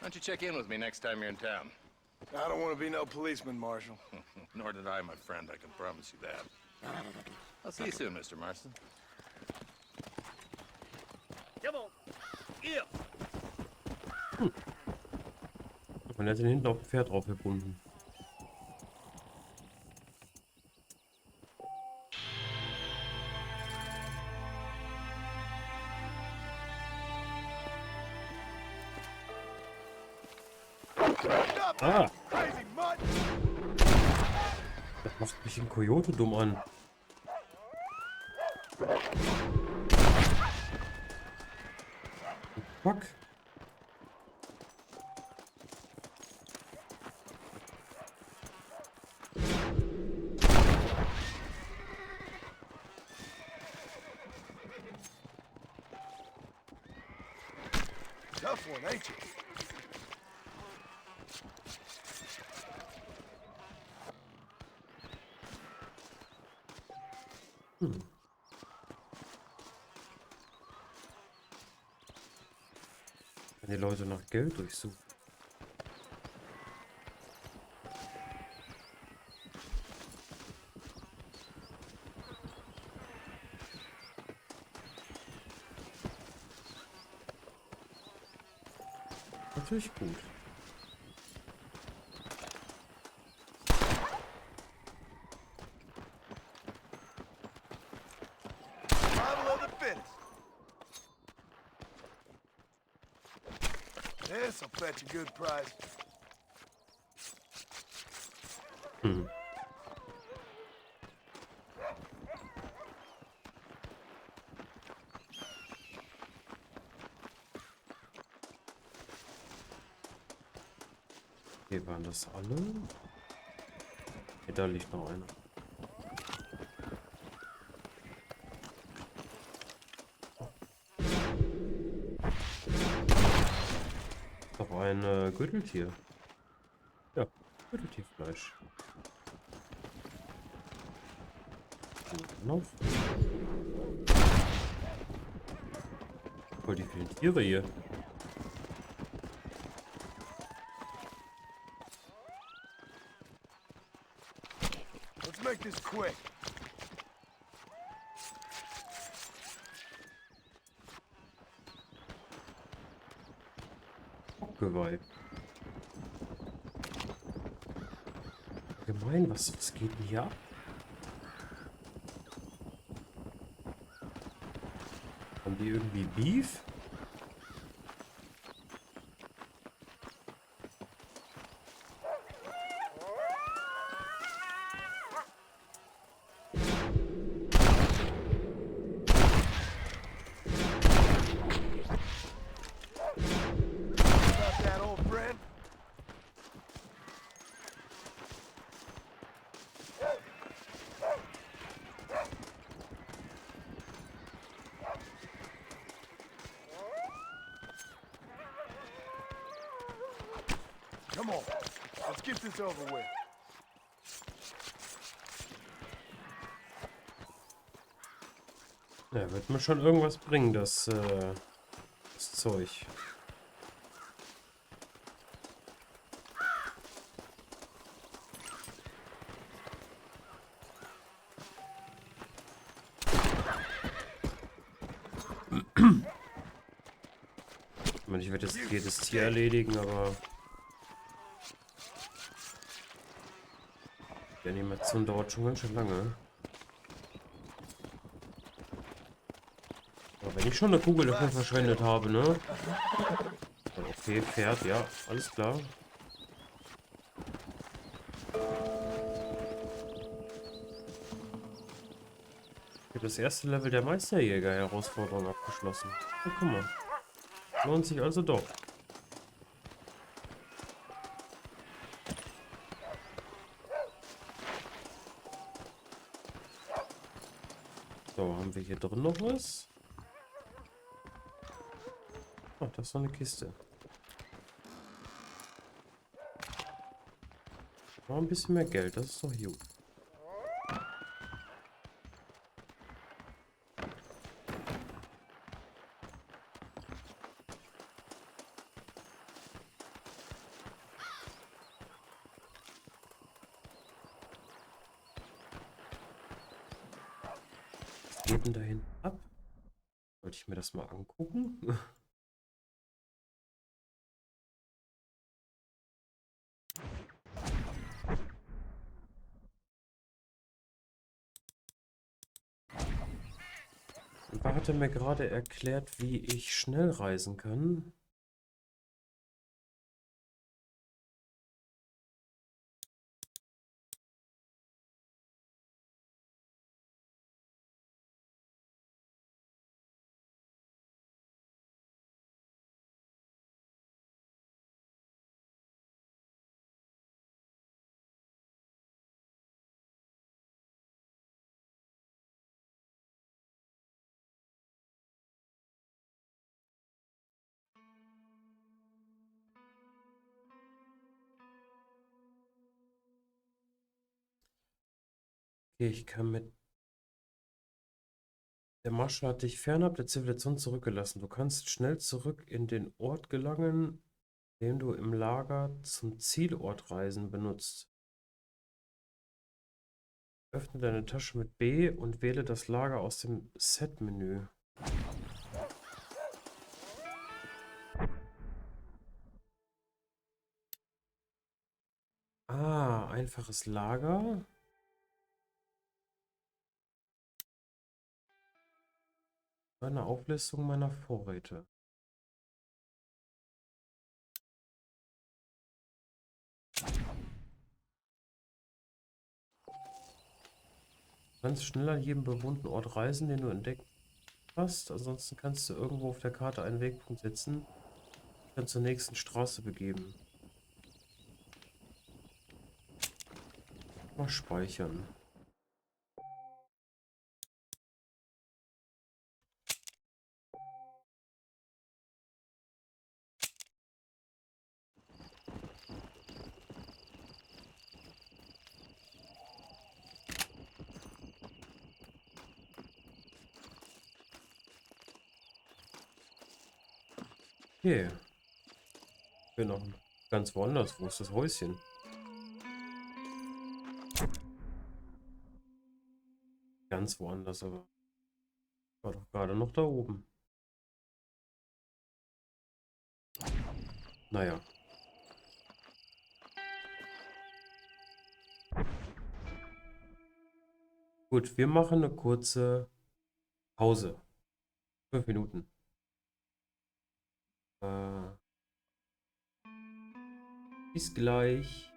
don't you check in with me next time you're in town? I don't want to be no policeman, Marshal. Nor did I, my friend. I can promise you that. I'll see you soon, Mr. Marston. Come on. Yeah. Und er hat ihn hinten auf dem Pferd draufgebunden. Ah! Das macht mich ein Kojote dumm an. Fuck. Tough one, ain't you? Wenn die Leute nach Geld durchsuchen. Natürlich gut. Survival of the fittest. This'll fetch a good price. Okay, waren das alle? Hier, da liegt noch einer. Doch ein Gürteltier. Ja, Gürteltierfleisch. Noch. Voll die vielen Tiere hier. Let's make this quick. Geweih. Gemein, was geht denn hier ab? Haben die irgendwie Beef? About that, old friend? Come on, let's get this over with. Ja, wird mir schon irgendwas bringen, das Zeug. Ich meine, ich werde jetzt jedes Tier erledigen, aber die Animation dauert schon ganz schön lange. Aber wenn ich schon eine Kugel dafür verschwendet habe, ne? Okay, Pferd, ja, alles klar. Ich habe das erste Level der Meisterjäger-Herausforderung abgeschlossen. Ja, guck mal. Lohnt sich also doch. So, haben wir hier drin noch was? Ach, das ist noch eine Kiste. Noch ein bisschen mehr Geld, das ist doch gut. Was geht denn da hinten ab? Wollte ich mir das mal angucken? Und da hat er mir gerade erklärt, wie ich schnell reisen kann. Okay, ich kann mit... Der Marschall hat dich fernab der Zivilisation zurückgelassen. Du kannst schnell zurück in den Ort gelangen, den du im Lager zum Zielort reisen benutzt. Öffne deine Tasche mit B und wähle das Lager aus dem Set-Menü. Ah, einfaches Lager. Eine Auflistung meiner Vorräte. Du kannst schnell an jedem bewohnten Ort reisen, den du entdeckt hast. Ansonsten kannst du irgendwo auf der Karte einen Wegpunkt setzen und dann zur nächsten Straße begeben. Mal speichern. Okay. Ich bin noch ganz woanders. Wo ist das Häuschen? Ganz woanders, aber war doch gerade noch da oben. Naja. Gut, wir machen eine kurze Pause. 5 Minuten. Bis gleich.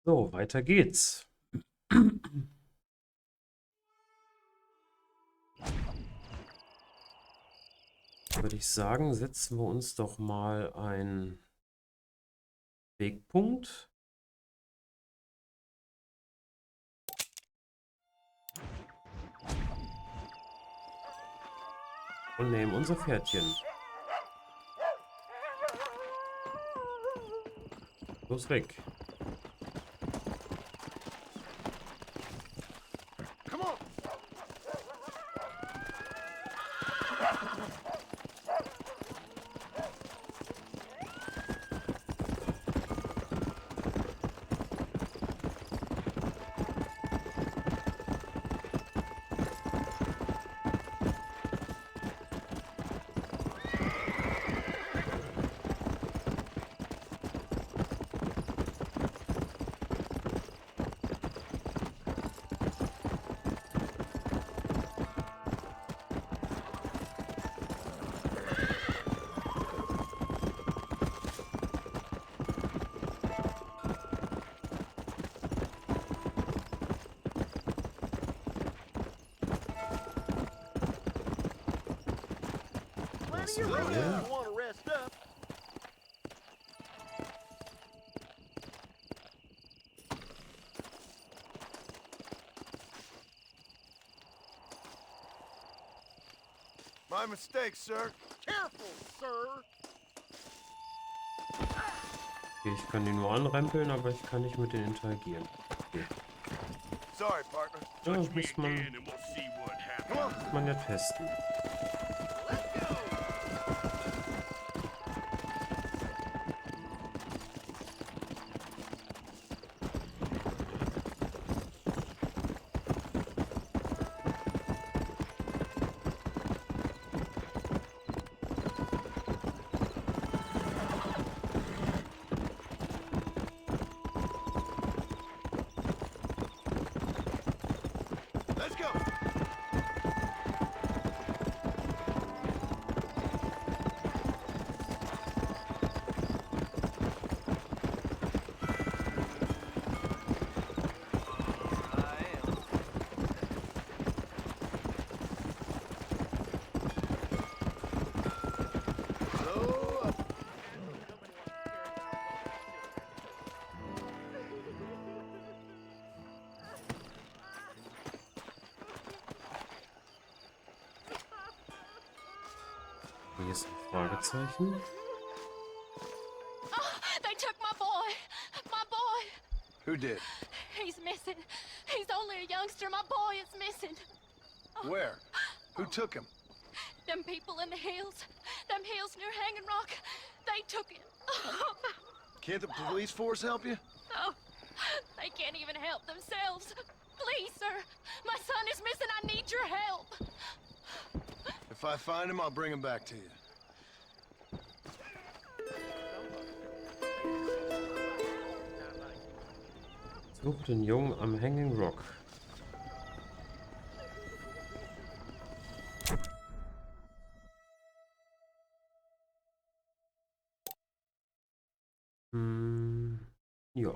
So, weiter geht's. Würde ich sagen, setzen wir uns doch mal einen Wegpunkt. Und nehmen unser Pferdchen. Los weg. Was haben wir hier? My mistake, sir. Careful, sir. Okay, ich kann die nur anrempeln, aber ich kann nicht mit denen interagieren. Okay. Sorry, partner. Ja, das muss man ja testen. Let's go. Hier ist ein Fragezeichen. Oh, they took my boy. My boy. Who did? He's missing. He's only a youngster. My boy is missing. Where? Who took him? Them people in the hills. Them hills near Hanging Rock. They took him. Can't the police force help you? Oh, they can't even help themselves. Please, sir. My son is missing. I need your help. If I find him, I'll bring him back to you. Such den Jungen am Hanging Rock. Ja.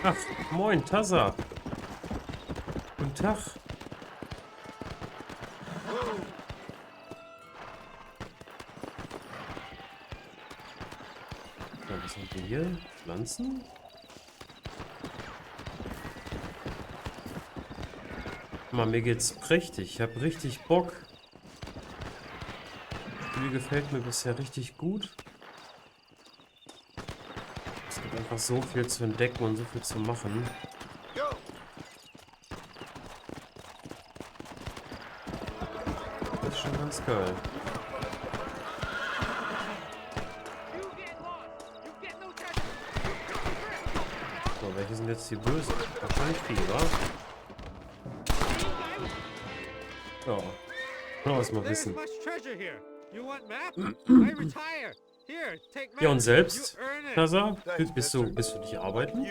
Ach, moin, Tassa. Guten Tag. So, was haben wir hier? Pflanzen? Mal, mir geht's prächtig. Ich habe richtig Bock. Das Spiel gefällt mir bisher richtig gut. Es gibt einfach so viel zu entdecken und so viel zu machen. Das ist schon ganz geil. So, welche sind jetzt die Bösen? Wahrscheinlich die, wa? Ja. Kann man mal wissen. Ja, und selbst? Kasa, bist du nicht arbeiten?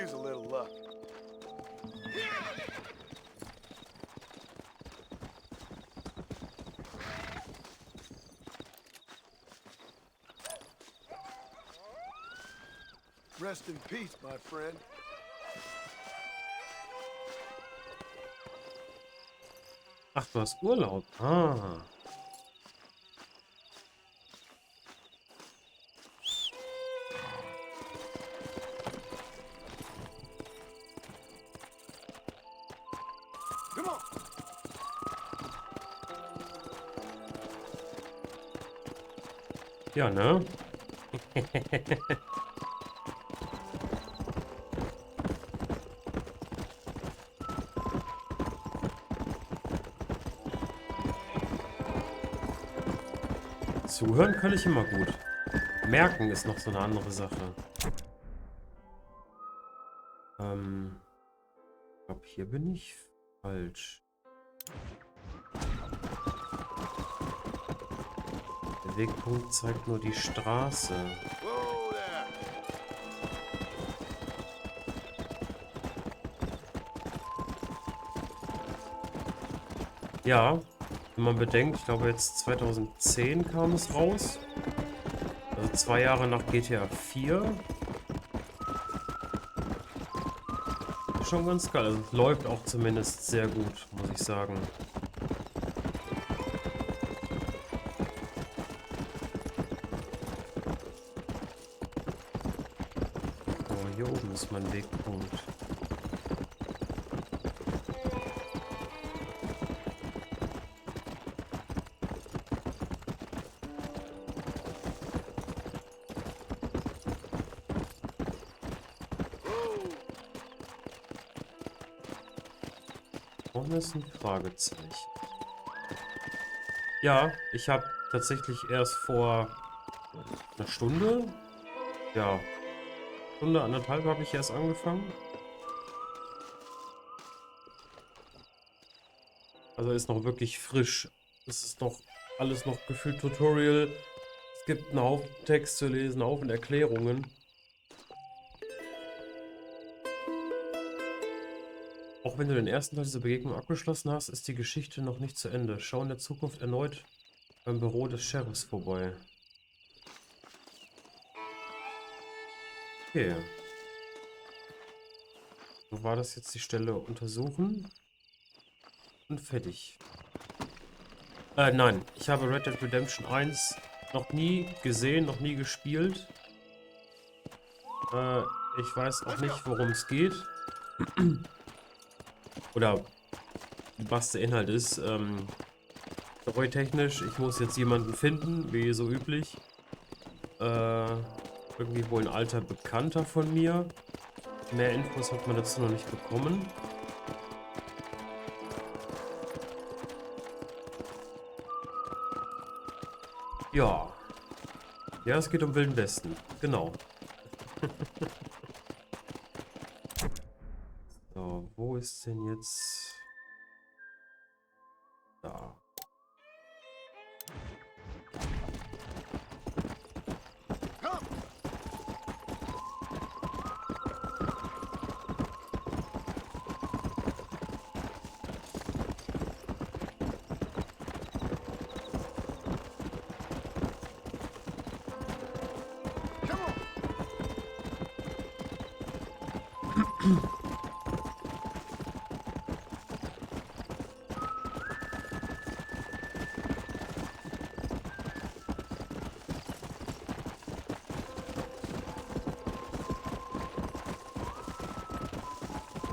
Rest in peace, my friend. Ach, du hast Urlaub. Ah. Come on. Ja, ne? Zuhören kann ich immer gut. Merken ist noch so eine andere Sache. Ich glaube, hier bin ich falsch. Der Wegpunkt zeigt nur die Straße. Ja, wenn man bedenkt, ich glaube jetzt 2010 kam es raus. Also 2 Jahre nach GTA 4. Ist schon ganz geil. Also es läuft auch zumindest sehr gut, muss ich sagen. So, hier oben ist mein Wegpunkt. Das ist ein Fragezeichen. Ja, ich habe tatsächlich erst vor einer Stunde, ja, Stunde, anderthalb habe ich erst angefangen. Also ist noch wirklich frisch. Es ist noch alles noch gefühlt Tutorial. Es gibt einen Haufen Text zu lesen, einen Haufen Erklärungen. Auch wenn du den ersten Teil dieser Begegnung abgeschlossen hast, ist die Geschichte noch nicht zu Ende. Schau in der Zukunft erneut beim Büro des Sheriffs vorbei. Okay. So war das jetzt die Stelle untersuchen. Und fertig. Nein, ich habe Red Dead Redemption 1 noch nie gesehen, noch nie gespielt. Ich weiß auch nicht, worum es geht. Oder was der Inhalt ist. Storytechnisch, ich muss jetzt jemanden finden, wie so üblich. Irgendwie wohl ein alter Bekannter von mir. Mehr Infos hat man dazu noch nicht bekommen. Ja. Ja, es geht um Wilden Westen. Genau. So, wo ist denn jetzt... Da.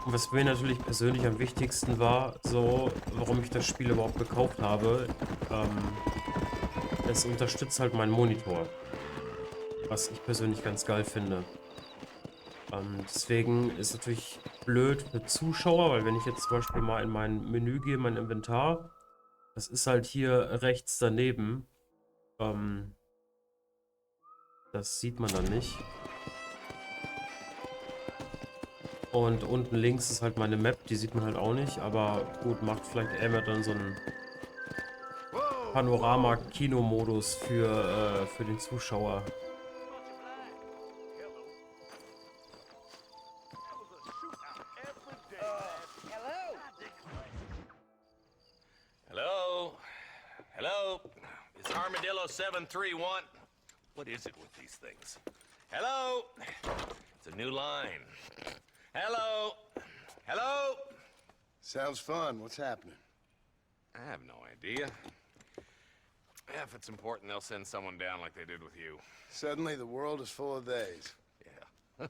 Und was mir natürlich persönlich am wichtigsten war, so, warum ich das Spiel überhaupt gekauft habe, es unterstützt halt meinen Monitor. Was ich persönlich ganz geil finde. Deswegen ist natürlich blöd für Zuschauer, weil wenn ich jetzt zum Beispiel mal in mein Menü gehe, mein Inventar, das ist halt hier rechts daneben. Das sieht man dann nicht. Und unten links ist halt meine Map, die sieht man halt auch nicht, aber gut, macht vielleicht eher dann so einen Panorama-Kino-Modus für den Zuschauer. Hello? Hello? It's Armadillo 731. What is it with these things? Hello? It's a new line. Hello? Hello? Sounds fun. What's happening? I have no idea. If it's important, they'll send someone down like they did with you. Suddenly, the world is full of theys. Yeah.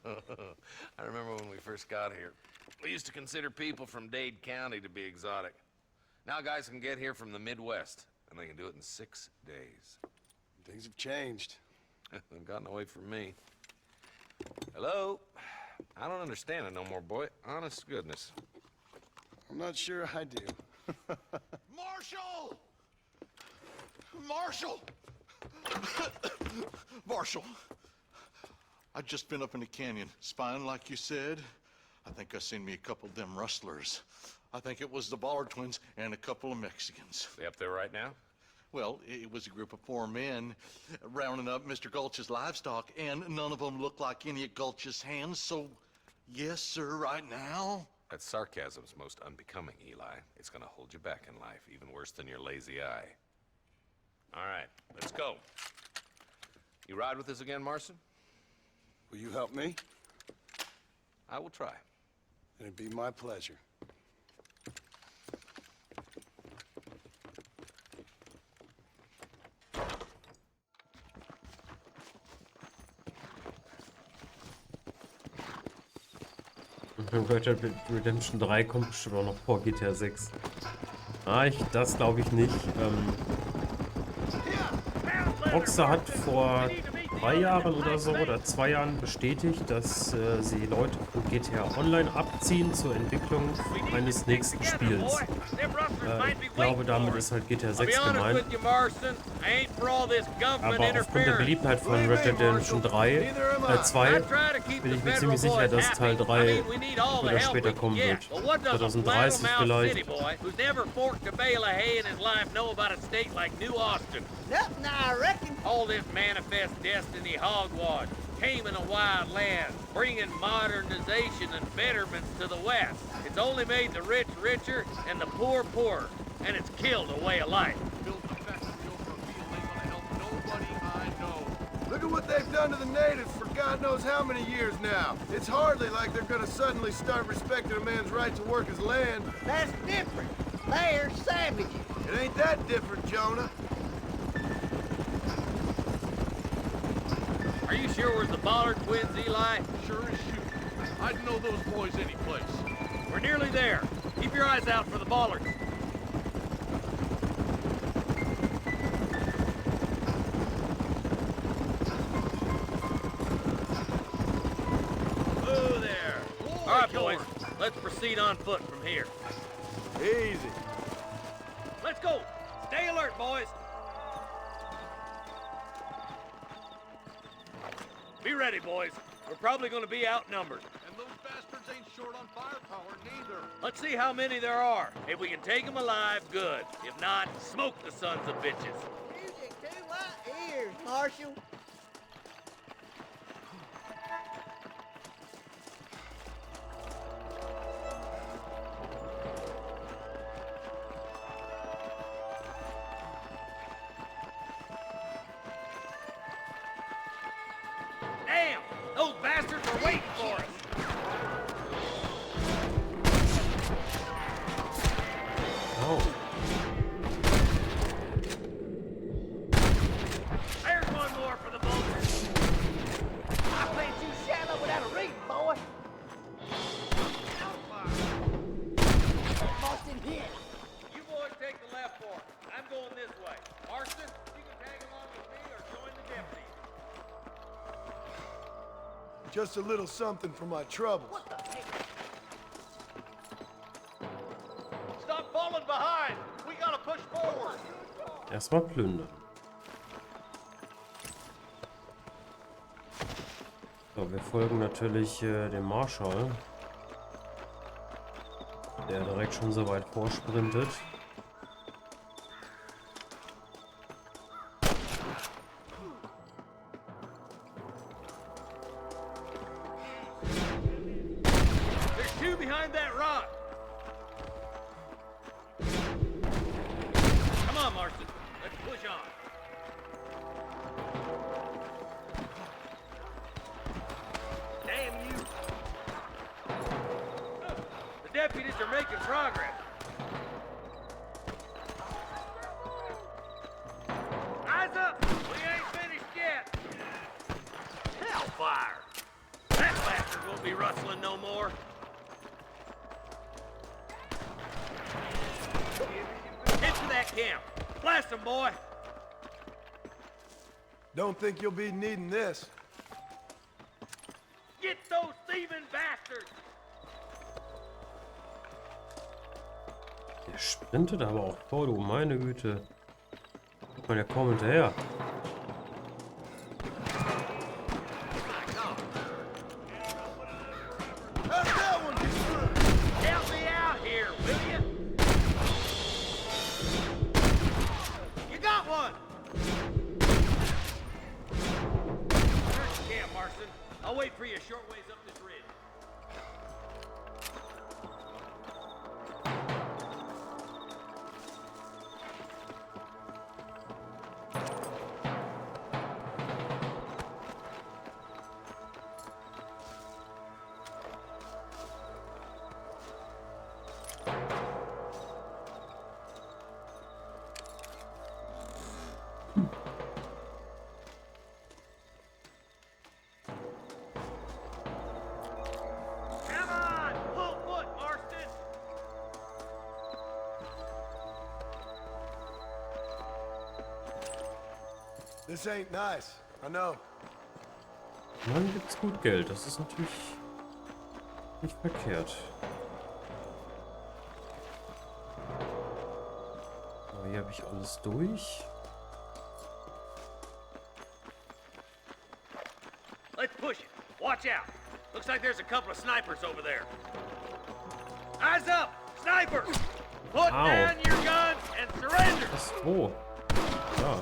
I remember when we first got here. We used to consider people from Dade County to be exotic. Now guys can get here from the Midwest, and they can do it in 6 days. Things have changed. They've gotten away from me. Hello? I don't understand it no more, boy. Honest to goodness. I'm not sure I do. Marshall! Marshall! Marshall! I just been up in the canyon, spying like you said. I think I seen me a couple of them rustlers. I think it was the Ballard twins and a couple of Mexicans. They up there right now? Well, it was a group of 4 men rounding up Mr. Gulch's livestock, and none of them looked like any of Gulch's hands, so yes, sir, right now. That sarcasm's most unbecoming, Eli. It's gonna hold you back in life, even worse than your lazy eye. All right, let's go. You ride with us again, Marston? Will you help me? I will try. It'd be my pleasure. Red Dead Redemption 3 kommt bestimmt auch noch vor GTA 6. Das glaube ich nicht. Rockstar hat vor 3 Jahren oder so oder 2 Jahren bestätigt, dass sie Leute von GTA Online abziehen zur Entwicklung eines nächsten Spiels. Ich glaube, damit ist halt GTA 6 gemeint. Aber aufgrund der Beliebtheit von Red Dead Redemption 2 bin ich mir ziemlich sicher, dass Teil 3 oder später kommen wird. 2030 vielleicht. All this manifest destiny hogwash came in a wild land, bringing modernization and betterments to the West. It's only made the rich richer and the poor poorer, and it's killed a way of life. Look at what they've done to the natives for God knows how many years now. It's hardly like they're gonna suddenly start respecting a man's right to work his land. That's different. They're savages. It ain't that different, Jonah. Are you sure we're the Ballard twins, Eli? Sure as shoot. I'd know those boys any place. We're nearly there. Keep your eyes out for the Ballards. Oh, there. All right, boys. Let's proceed on foot from here. Easy. Let's go. Stay alert, boys. Be ready, boys. We're probably going to be outnumbered. And those bastards ain't short on firepower, neither. Let's see how many there are. If we can take them alive, good. If not, smoke the sons of bitches. Music to my ears, Marshal. Damn! Those bastards are waiting for us! Oh. There's one more for the vultures! I played too shallow without a reading, boy. Marston here. You boys take the left fork. I'm going this way. Marston, you can tag along with me or join the deputy. Just a little something for my troubles. Stop falling behind! We gotta push forward! Erstmal plündern. So, wir folgen natürlich dem Marschall, der direkt schon so weit vorsprintet. There's two behind that rock. Come on, Marston. Let's push on. Damn you. The deputies are making progress. Eyes up! We ain't finished yet. Hellfire! That bastard won't be rustling no more. Head to that camp. Blast him, boy. Don't think you'll be needing this. Get those thieving bastards! Der sprintet aber auch vor, du meine Güte. Kommt man ja kaum hinterher. Help me out here, will you? You got one! Search the camp, Marston. I'll wait for you a short ways up this ridge. Come on! Full foot, Marston! This ain't nice. I know. Dann gibt's gut Geld. Das ist natürlich nicht verkehrt. So, hier habe ich alles durch. Let's push it. Watch out. Looks like there's a couple of snipers over there. Eyes up! Sniper! Put Ow. down your guns and surrender! Was? Wo? Ja.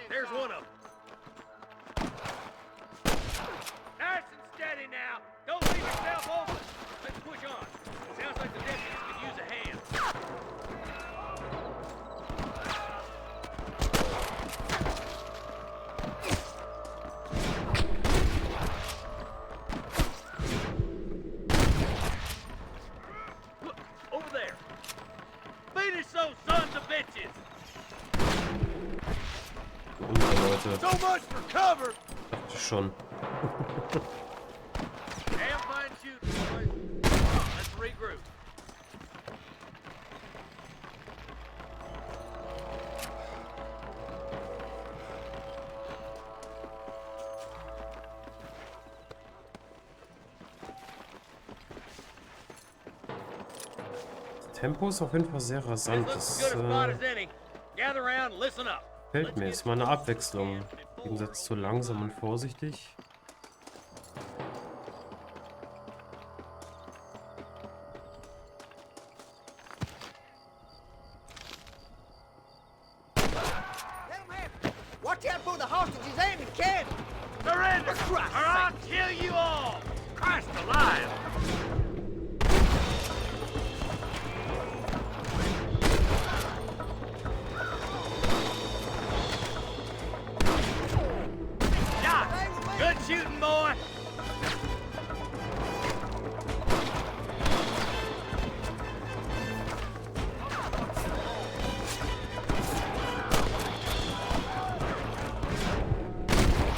There's one of them. Nice and steady now. Don't leave yourself open. Let's push on. Sounds like the deputies could use a hand. Look, over there. Finish those sons of bitches. Unsere Leute. So much for cover! Dachte schon. Damn fine shooting, boys. Let's regroup. Das Tempo ist auf jeden Fall sehr rasant. This Das looks as good a spot as any. Gather around and listen up. gefällt mir. Ist mal eine Abwechslung. Im Gegensatz zu langsam und vorsichtig. Watch out for the hostages and the cannon! Surrender, or I'll kill you all! Christ alive! Shot! Good shooting, boy!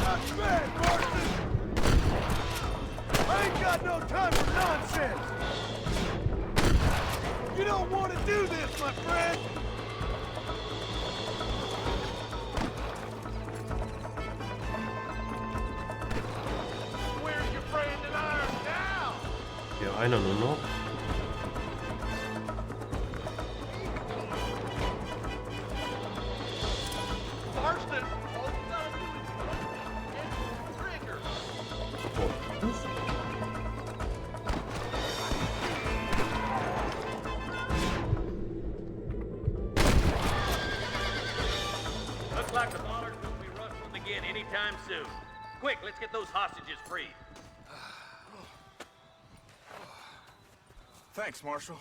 Not bad, Marston! I ain't got no time for nonsense! You don't want to do this, my friend! einer nur noch. Marston, all you gotta do is pull the trigger. Oh, das? Looks like the Bollards will be rustling again anytime soon. Quick, let's get those hostages freed. Thanks, Marshal.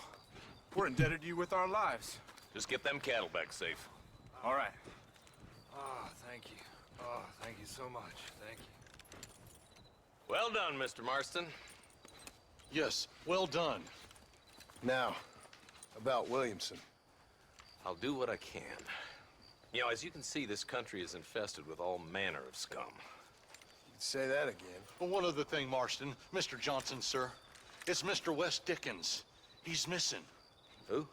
We're indebted to you with our lives. Just get them cattle back safe. All right. Oh, thank you. Oh, thank you so much. Thank you. Well done, Mr. Marston. Yes, well done. Now, about Williamson. I'll do what I can. You know, as you can see, this country is infested with all manner of scum. You'd say that again. Well, one other thing, Marston. Mr. Johnson, sir. It's Mr. Wes Dickens. He's missing. Who?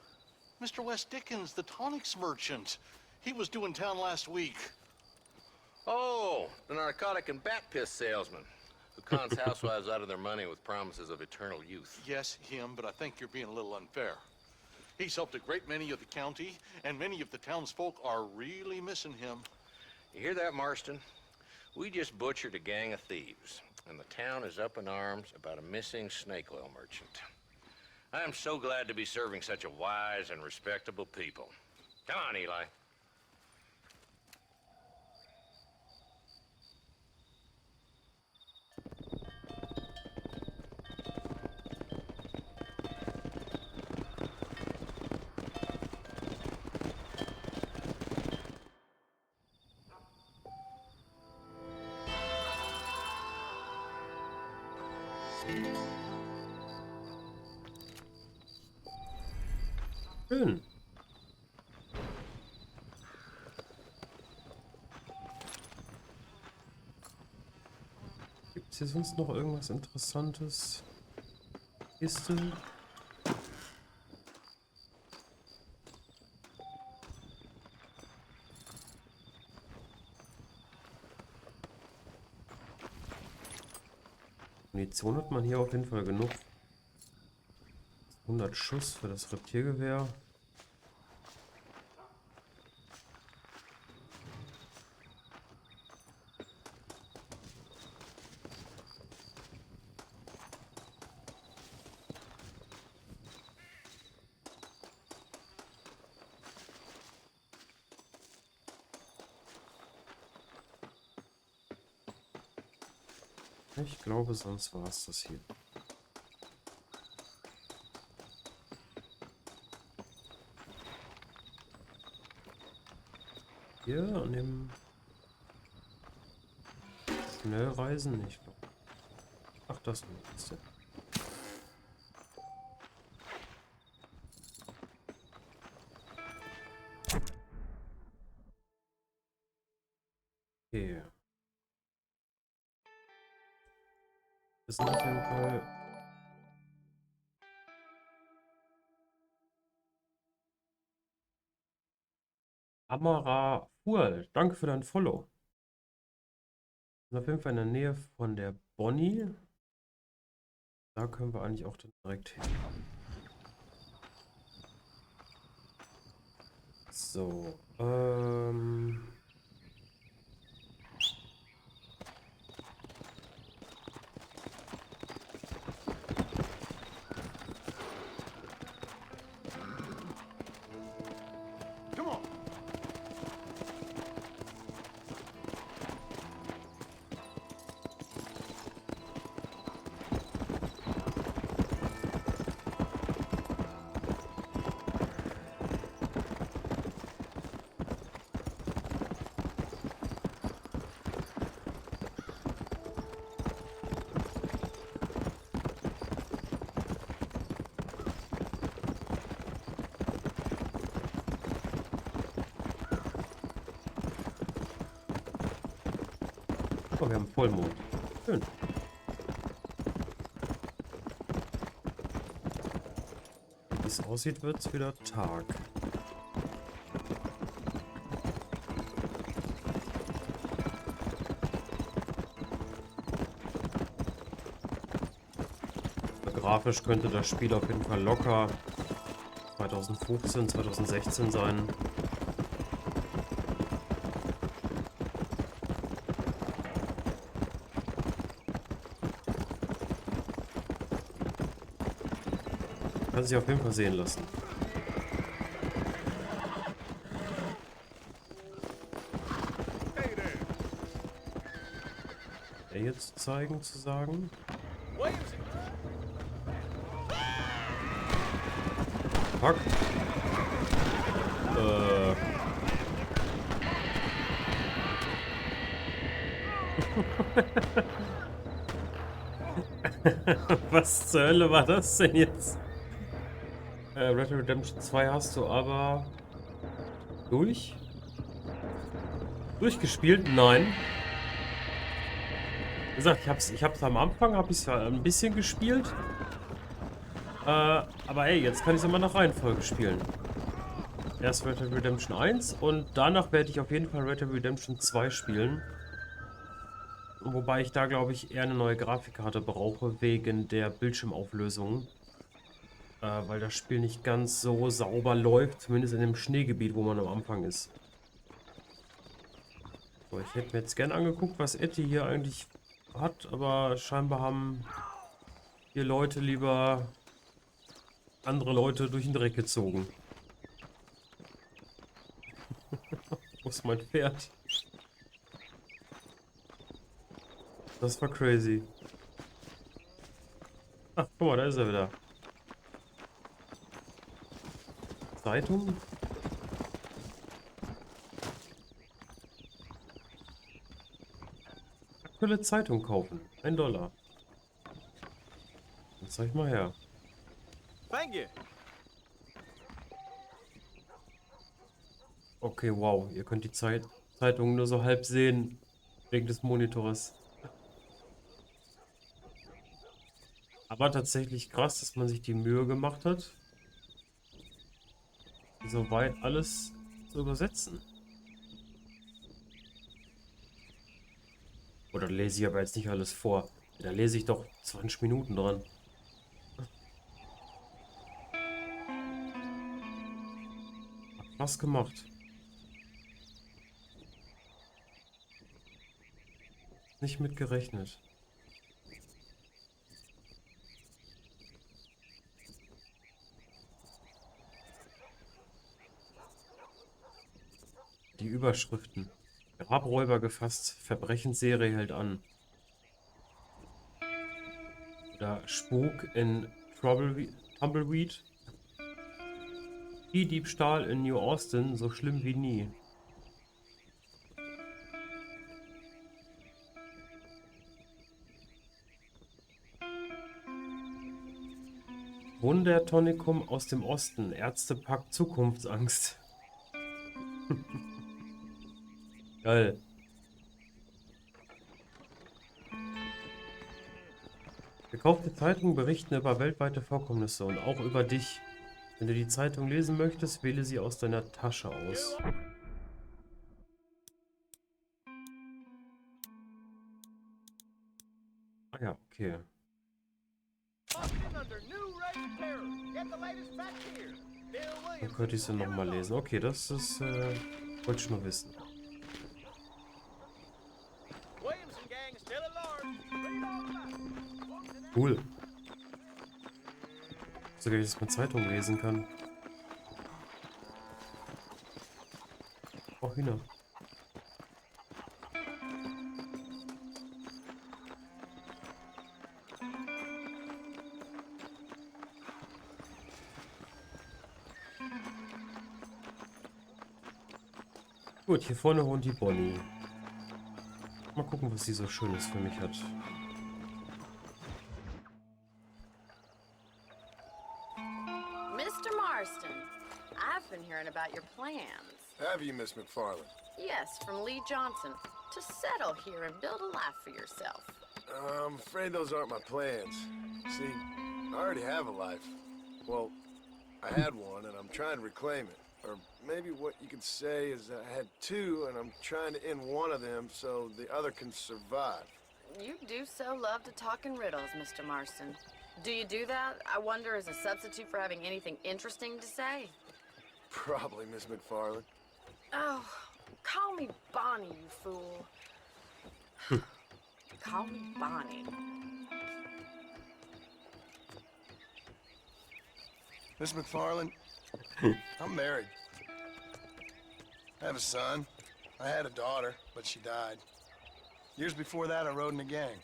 Mr. Wes Dickens, the tonics merchant. He was due in town last week. Oh, the narcotic and bat piss salesman who cons housewives out of their money with promises of eternal youth. Yes, him, but I think you're being a little unfair. He's helped a great many of the county, and many of the townsfolk are really missing him. You hear that, Marston? We just butchered a gang of thieves, and the town is up in arms about a missing snake oil merchant. I am so glad to be serving such a wise and respectable people. Come on, Eli. Schön. Gibt es hier sonst noch irgendwas Interessantes? Kiste? Munition hat man hier auf jeden Fall genug. 100 Schuss für das Reptiergewehr. Ich glaube, sonst war es das hier. Hier an dem Schnellreisen nicht. Ach, das ist der. Okay. Das sind auf jeden Fall Amara Fuhl. Danke für dein Follow. Wir sind auf jeden Fall in der Nähe von der Bonnie. Da können wir eigentlich auch dann direkt hin. So, Come on. oh, wir haben Vollmond. Schön. Wie es aussieht, wird es wieder Tag. Grafisch könnte das Spiel auf jeden Fall locker 2015, 2016 sein. Kann sich auf jeden Fall sehen lassen. Jetzt zeigen, zu sagen. Fuck. Was zur Hölle war das denn jetzt? Red Dead Redemption 2 hast du aber durchgespielt? Nein. Wie gesagt, ich hab's am Anfang, habe ich es ein bisschen gespielt. Aber ey, jetzt kann ich es immer nach Reihenfolge spielen. Erst Red Dead Redemption 1 und danach werde ich auf jeden Fall Red Dead Redemption 2 spielen. Wobei ich da, glaube ich, eher eine neue Grafikkarte brauche, wegen der Bildschirmauflösung. Weil das Spiel nicht ganz so sauber läuft, zumindest in dem Schneegebiet, wo man am Anfang ist. So, ich hätte mir jetzt gern angeguckt, was Etty hier eigentlich hat, aber scheinbar haben hier Leute lieber andere Leute durch den Dreck gezogen. Wo ist mein Pferd? Das war crazy. Ach, guck mal, da ist er wieder. Zeitung? Aktuelle Zeitung kaufen. $1. Das zeig ich mal her. Thank you. Okay, wow. Ihr könnt die Zeitung nur so halb sehen. Wegen des Monitors. Aber tatsächlich krass, dass man sich die Mühe gemacht hat, soweit alles zu übersetzen. Oder lese ich aber jetzt nicht alles vor. Da lese ich doch 20 Minuten dran. Hat was gemacht. Nicht mit gerechnet. Die Überschriften. Grabräuber gefasst, Verbrechensserie hält an. Oder Spuk in Tumbleweed. Diebstahl in New Austin, so schlimm wie nie. Wundertonikum aus dem Osten. Ärztepakt Zukunftsangst. Geil. Gekaufte Zeitungen berichten über weltweite Vorkommnisse und auch über dich. Wenn du die Zeitung lesen möchtest, wähle sie aus deiner Tasche aus. Ah ja, okay. Dann könnte ich sie nochmal lesen. Okay, das ist, wollte ich nur wissen. Cool. Sogar, dass man Zeitung lesen kann. Auch Hühner. Gut, hier vorne wohnt die Bonnie. Mal gucken, was sie so Schönes für mich hat. Mr. Marston, I've been hearing about your plans. Have you, Miss McFarland? Yes, from Lee Johnson. To settle here and build a life for yourself. I'm afraid those aren't my plans. See, I already have a life. Well, I had one, and I'm trying to reclaim it. Or maybe what you could say is I had two, and I'm trying to end one of them so the other can survive. You do so love to talk in riddles, Mr. Marston. Do you do that? I wonder, as a substitute for having anything interesting to say? Probably, Miss McFarland. Oh, call me Bonnie, you fool. Call me Bonnie. Miss McFarland, I'm married. I have a son. I had a daughter, but she died. Years before that, I rode in a gang.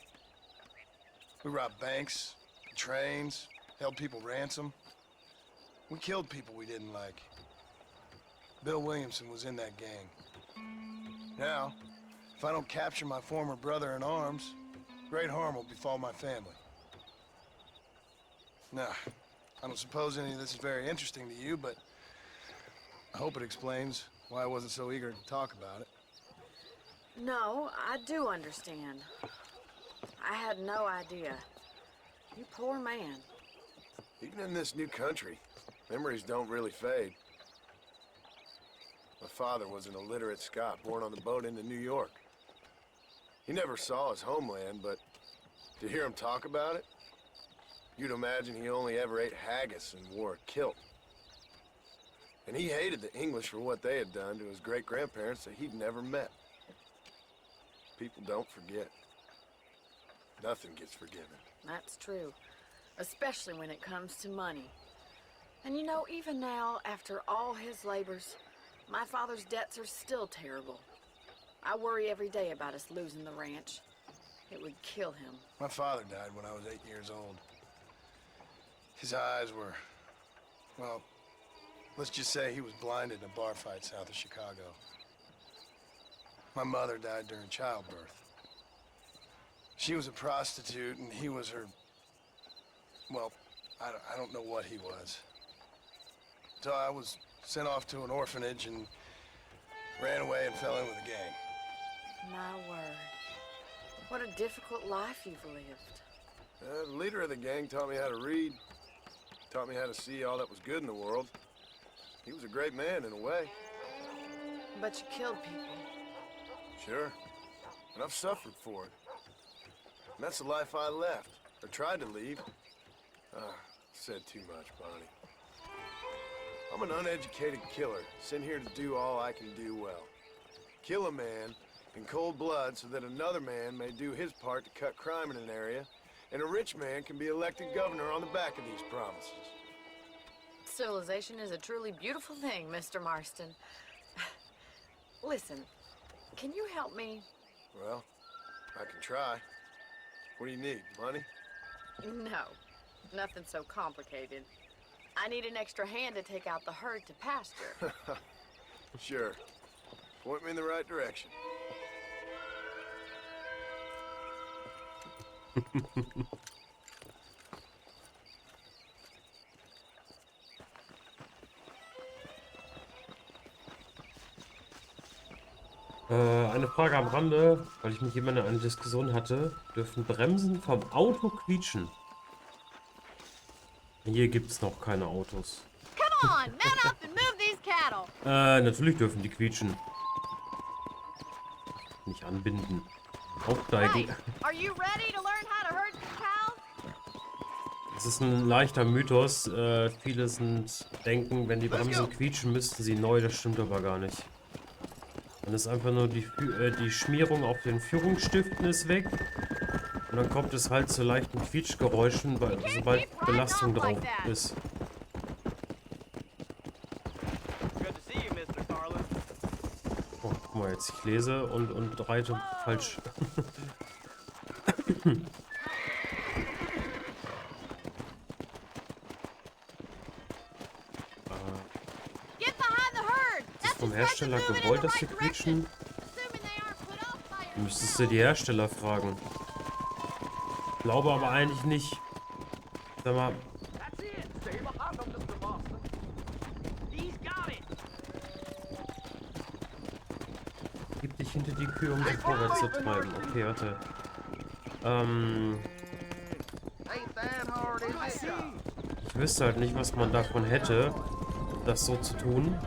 We robbed banks, trains, held people ransom. We killed people we didn't like. Bill Williamson was in that gang. Now, if I don't capture my former brother in arms, great harm will befall my family. Now, I don't suppose any of this is very interesting to you, but I hope it explains why I wasn't so eager to talk about it. No, I do understand. I had no idea. You poor man. Even in this new country, memories don't really fade. My father was an illiterate Scot born on the boat into New York. He never saw his homeland, but to hear him talk about it, you'd imagine he only ever ate haggis and wore a kilt. And he hated the English for what they had done to his great-grandparents that he'd never met. People don't forget. Nothing gets forgiven. That's true. Especially when it comes to money. And you know, even now, after all his labors, my father's debts are still terrible. I worry every day about us losing the ranch. It would kill him. My father died when I was 8 years old. His eyes were, well, let's just say he was blinded in a bar fight south of Chicago. My mother died during childbirth. She was a prostitute and he was her, well, I don't know what he was. So I was sent off to an orphanage and ran away and fell in with a gang. My word. What a difficult life you've lived. The leader of the gang taught me how to read. Taught me how to see all that was good in the world. He was a great man in a way. But you killed people. Sure. And I've suffered for it. And that's the life I left, or tried to leave. Said too much, Bonnie. I'm an uneducated killer, sent here to do all I can do well. Kill a man in cold blood so that another man may do his part to cut crime in an area, and a rich man can be elected governor on the back of these promises. Civilization is a truly beautiful thing, Mr. Marston. Listen, can you help me? Well, I can try. What do you need, money? No, nothing so complicated. I need an extra hand to take out the herd to pasture. Sure. Point me in the right direction. Eine Frage am Rande, weil ich mit jemandem eine Diskussion hatte. Dürfen Bremsen vom Auto quietschen? Hier gibt es noch keine Autos. Come on, mount up and move these cattle. Natürlich dürfen die quietschen. Nicht anbinden. Aufsteigen. Right. Are you ready to learn how to herd some cows? Das ist ein leichter Mythos. Viele denken, wenn die Bremsen quietschen, müssten sie neu. Das stimmt aber gar nicht. Dann ist einfach nur die Schmierung auf den Führungsstiften ist weg. Und dann kommt es halt zu leichten Quietschgeräuschen, sobald Belastung drauf ist. Oh, guck mal jetzt, ich lese und reite falsch. Ist vom Hersteller gewollt, dass sie quietschen? Müsstest du die Hersteller fragen. Glaube aber eigentlich nicht. Sag mal. Gib dich hinter die Kühe, um sie vorwärts zu treiben. Okay, warte. Ich wüsste halt nicht, was man davon hätte, das so zu tun.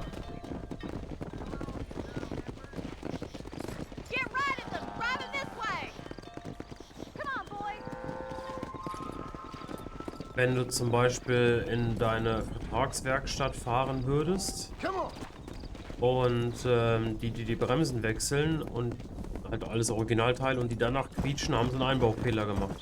wenn du zum Beispiel in deine Vertragswerkstatt fahren würdest und die Bremsen wechseln und halt alles Originalteil und die danach quietschen, haben sie einen Einbaufehler gemacht.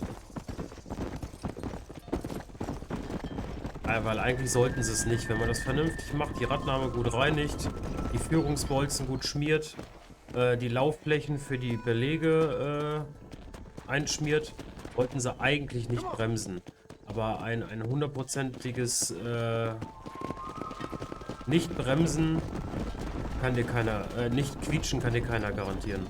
Weil eigentlich sollten sie es nicht, wenn man das vernünftig macht, die Radnabe gut reinigt, die Führungsbolzen gut schmiert, die Laufflächen für die Belege einschmiert, wollten sie eigentlich nicht bremsen. Aber ein hundertprozentiges Nicht-Bremsen kann dir keiner, nicht quietschen kann dir keiner garantieren.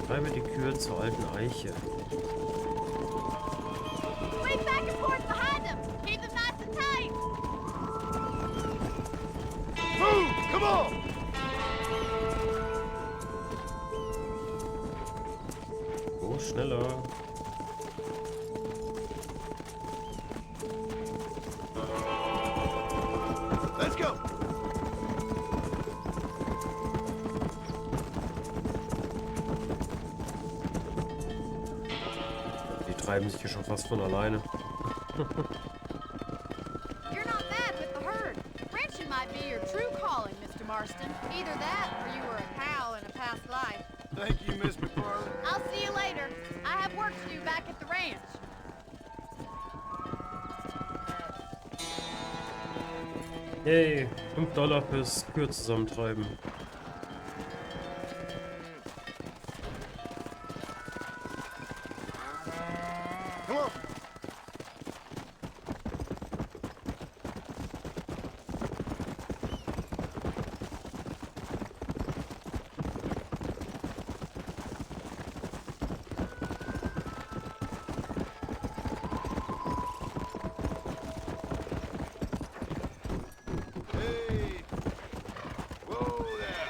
Treibe die Kühe zur alten Eiche. Swing back and forth behind them. Keep them nice and tight. Move! Come on! Oh, schneller. Let's go! Die treiben sich hier schon fast von alleine. You're not bad with the herd. Ranching might be your true calling, Mr. Marston. Either that or you were a cow in a past life. Thank you, Miss McFarland. I'll see you later. I have work to do back at the ranch. Yay, $5 fürs Kühe zusammentreiben. Come on! Hey! Whoa there!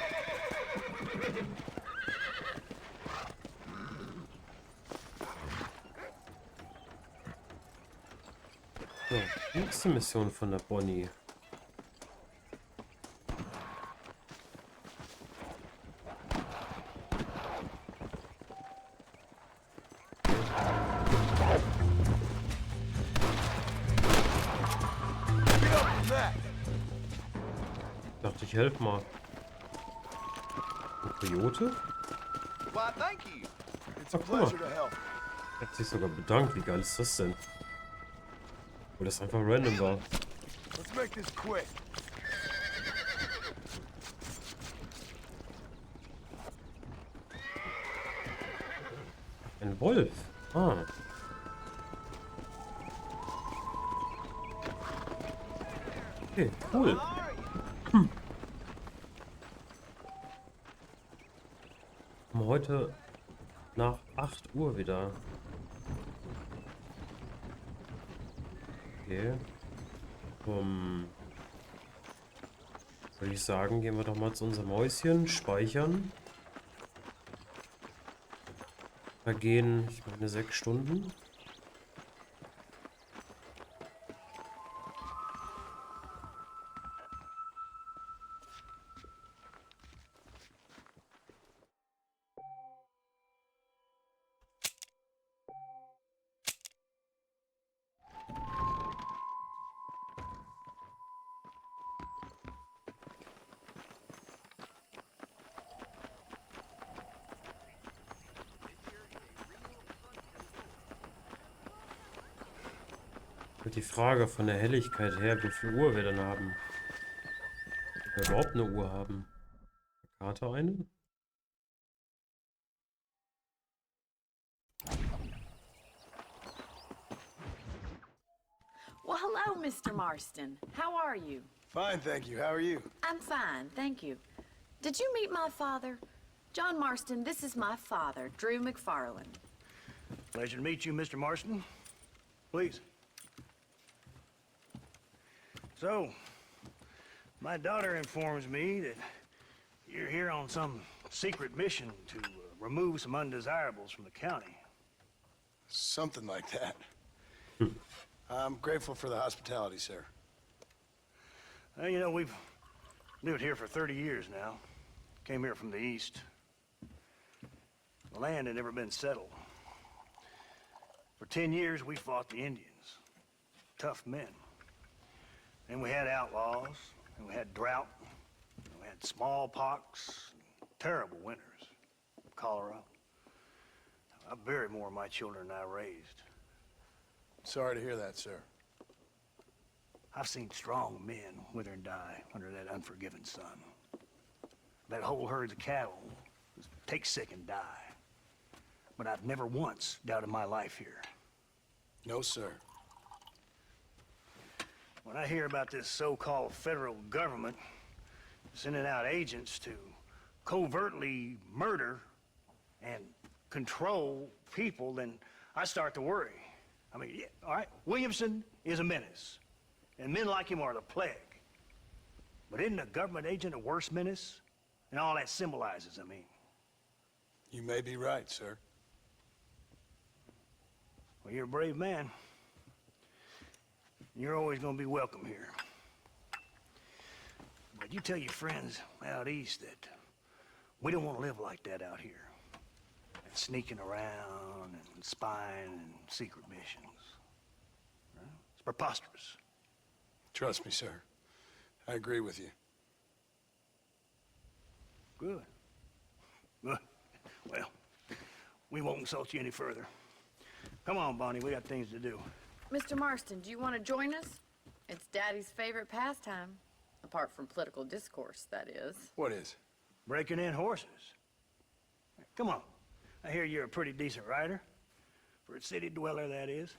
So, nächste Mission von der Bonnie. Get up from that! Ich dachte, ich helfe mal. Ein Coyote? Why, thank you. It's a Ach, guck mal. pleasure to help. Er hat sich sogar bedankt. Wie geil ist das denn? Obwohl das einfach random war. Let's make this quick. Ein Wolf. Ah. Okay, cool. Heute nach 8 Uhr wieder. Okay. Würde ich sagen, gehen wir doch mal zu unserem Häuschen, speichern. Vergehen, ich meine, 6 Stunden. Die Frage von der Helligkeit her, wie viel Uhr wir dann haben. Ob wir überhaupt eine Uhr haben. Karte eine? Well, hello, Mr. Marston. How are you? Fine, thank you. How are you? I'm fine, thank you. Did you meet my father? John Marston, this is my father, Drew McFarland. Pleasure to meet you, Mr. Marston. Please. So, my daughter informs me that you're here on some secret mission to remove some undesirables from the county. Something like that. I'm grateful for the hospitality, sir. You know, we've lived here for 30 years now. Came here from the east. The land had never been settled. For 10 years, we fought the Indians. Tough men. Then we had outlaws, and we had drought, and we had smallpox, and terrible winters, cholera. I buried more of my children than I raised. Sorry to hear that, sir. I've seen strong men wither and die under that unforgiving sun. That whole herds of cattle just take sick and die. But I've never once doubted my life here. No, sir. When I hear about this so-called federal government sending out agents to covertly murder and control people, then I start to worry. I mean, yeah, all right, Williamson is a menace, and men like him are the plague. But isn't a government agent a worse menace? And all that symbolizes, I mean. You may be right, sir. Well, you're a brave man. You're always gonna be welcome here. But you tell your friends out east that we don't want to live like that out here. And sneaking around and spying and secret missions. Right? It's preposterous. Trust me, sir. I agree with you. Good. Good. Well, we won't insult you any further. Come on, Bonnie, we got things to do. Mr. Marston, do you want to join us? It's Daddy's favorite pastime. Apart from political discourse, that is. What is? Breaking in horses. Come on. I hear you're a pretty decent rider. For a city dweller, that is.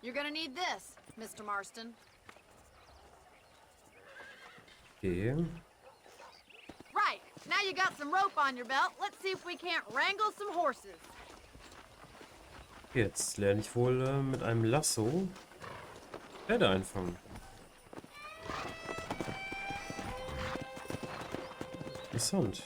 You're gonna need this, Mr. Marston. Okay. Right, now you got some rope on your belt. Let's see if we can't wrangle some horses. Jetzt lerne ich wohl mit einem Lasso Pferde einfangen. Interessant.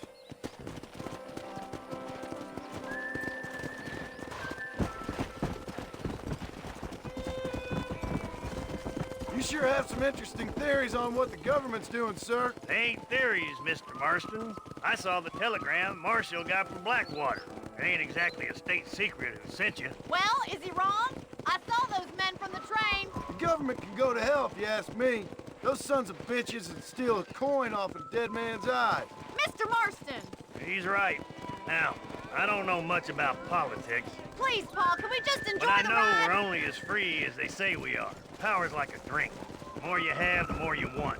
You sure have some interesting theories on what the government's doing, sir. They ain't theories, Mr. Marston. I saw the telegram Marshall got from Blackwater. It ain't exactly a state secret who sent you. Well, is he wrong? I saw those men from the train. The government can go to hell if you ask me. Those sons of bitches would steal a coin off a dead man's eye. Mr. Marston! He's right. Now, I don't know much about politics. Please, Paul, can we just enjoy But I the know ride? we're only as free as they say we are. Power's like a drink. The more you have, the more you want.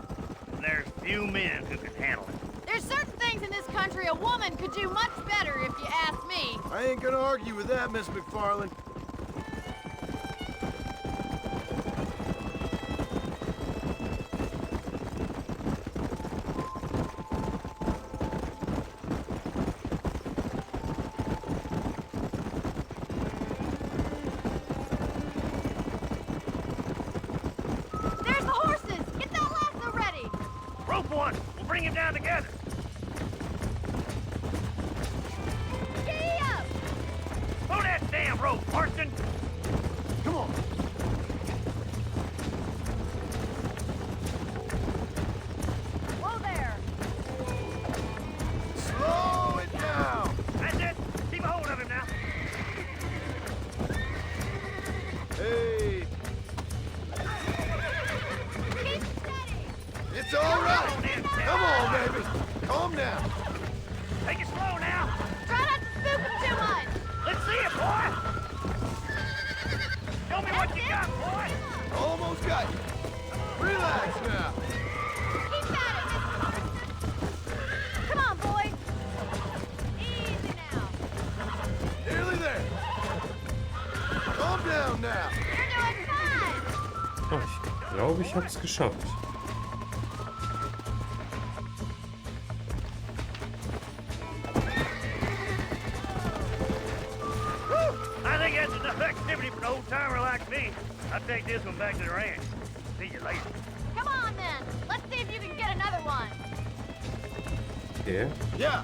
And there's few men who can handle it. There's certain things in this country a woman could do much better if you ask me. I ain't gonna argue with that, Miss McFarland. There's the horses! Get that lasso ready! Rope one! We'll bring him down together. Giddy up! Pull that damn rope, Marston! Come on. Whoa there! Slow it down. That's it! Keep a hold of him now. Hey, Keep steady! it's all right. Come on, baby. Calm down. Take it slow now. Try not to spook him too much! Let's see it, boy! Show me what you got, boy! Almost got you. Relax now. Keep at it, Mr. Marston! Come on, boy! Easy now! Nearly there. Calm down now. You're doing fine! Oh, ich glaube, ich habe es geschafft. Even if an old-timer like me, I'll take this one back to the ranch. See you later. Come on, then. Let's see if you can get another one. Okay. Yeah.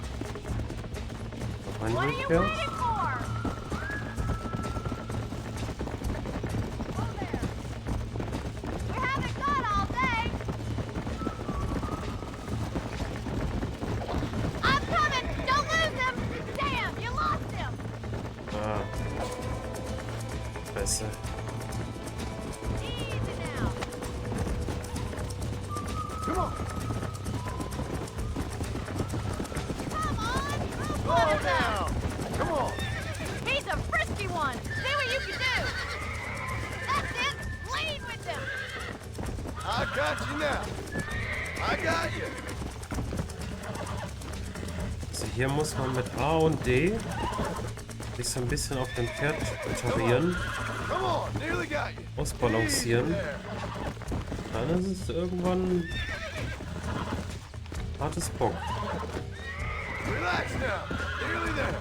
What are 100 you kills. waiting for? We haven't got all day. I'm coming. Don't lose him. Damn, you lost him. Ah. Scheiße. Easy now. Come on. Come on. Move Slow one of them. down. Come on. He's a frisky one. See what you can do. That's it. Lead with him. I got you now. I got you. Also hier muss man mit A und D sich so ein bisschen auf dem Pferd tarieren, Come on. Nearly got you. ausbalancieren. Dann ist es irgendwann hartes Bock. Relax now. Nearly there.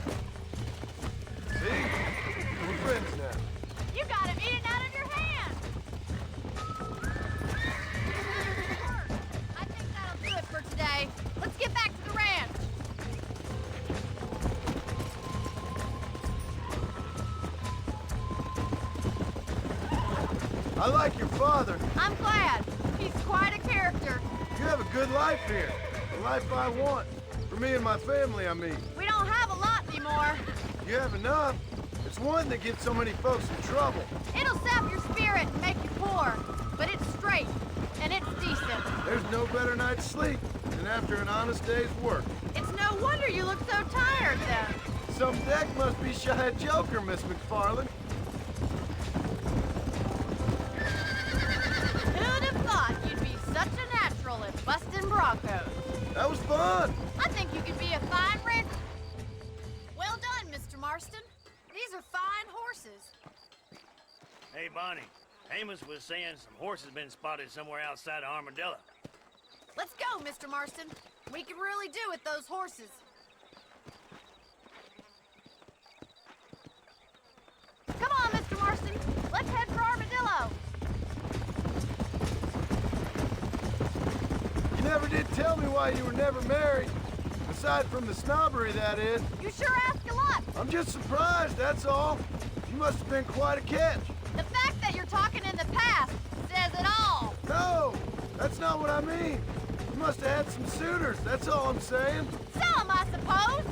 See? We're friends now. You got him eating out of your hand. I think that'll do it for today. Let's get back to the ranch. I like your father. I'm glad. He's quite a character. You have a good life here. The life I want. For me and my family, I mean. We don't have a lot anymore. You have enough. It's one that gets so many folks in trouble. It'll sap your spirit and make you poor. But it's straight. And it's decent. There's no better night's sleep than after an honest day's work. It's no wonder you look so tired then. Some deck must be shy of Joker, Miss McFarland. Who'd have thought you'd be such a natural at busting Broncos? That was fun. I think you could be a fine rancher. Well done, Mr. Marston. These are fine horses. Hey, Bonnie. Amos was saying some horses been spotted somewhere outside of Armadillo. Let's go, Mr. Marston. We can really do with those horses. Come on, Mr. Marston. Let's head for Armadillo. You never did tell me why you were never married. Aside from the snobbery, that is. You sure ask a lot. I'm just surprised, that's all. You must have been quite a catch. The fact that you're talking in the past says it all. No, that's not what I mean. You must have had some suitors, that's all I'm saying. Some, I suppose.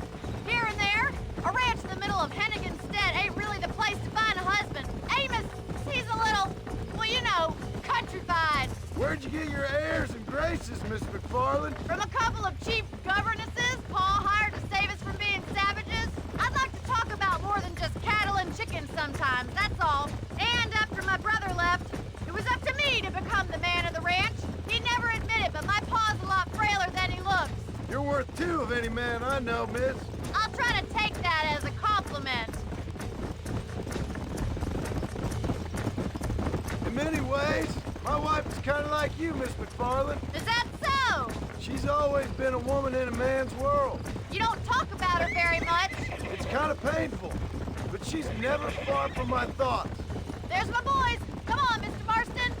Here and there. A ranch in the middle of Hennigan's Stead ain't really the place to find a husband. Amos, he's a little, well, you know, countrified. Where'd you get your airs and graces, Miss McFarland? From a couple of cheap governesses Paul hired to save us from being savages. I'd like to talk about more than just cattle and chickens sometimes, that's all. And after my brother left, it was up to me to become the man of the ranch. He'd never admit it, but my pa's a lot frailer than he looks. You're worth two of any man I know, miss. I'll try to take that as a compliment. In many ways, my wife is kind of like you, Miss McFarland. Is that so? She's always been a woman in a man's world. You don't talk about her very much. It's kind of painful, but she's never far from my thoughts. There's my boys. Come on, Mr. Marston.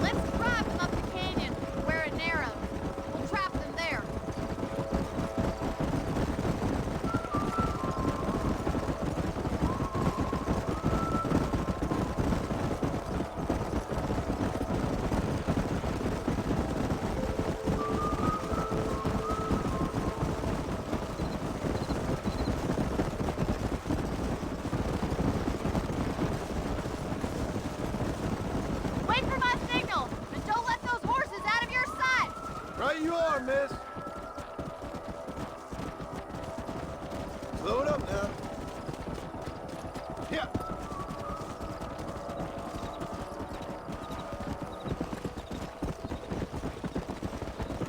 Let's drive them up the canyon where it narrows. We'll trap them there. Wait for my signal, and don't let those horses out of your sight. Right you are, miss. Slow it up now. Yeah.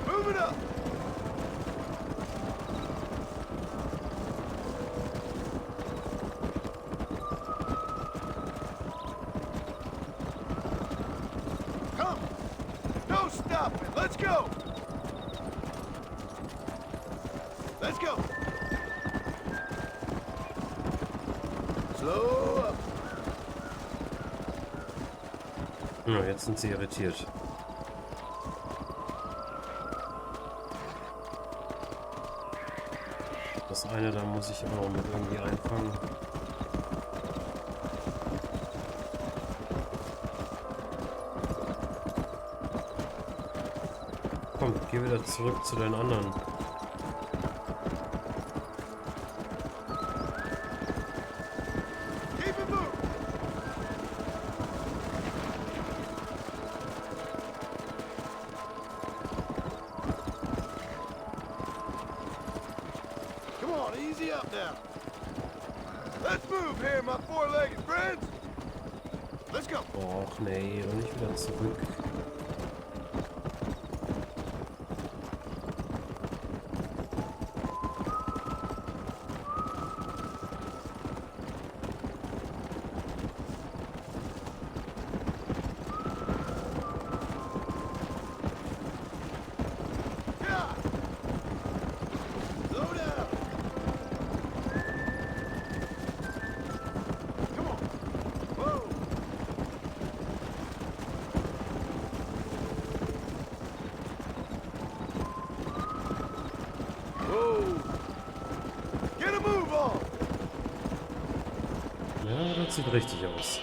Move it up. up and let's go! Let's go! Slow up. Ja, jetzt sind sie irritiert. Das eine, da muss ich auch noch mit irgendwie einfangen. Komm, geh wieder zurück zu den anderen. Come on, easy up now. Let's move here, my four-legged friends. Let's go. Och nee, und nicht wieder zurück. Ja, das sieht richtig aus.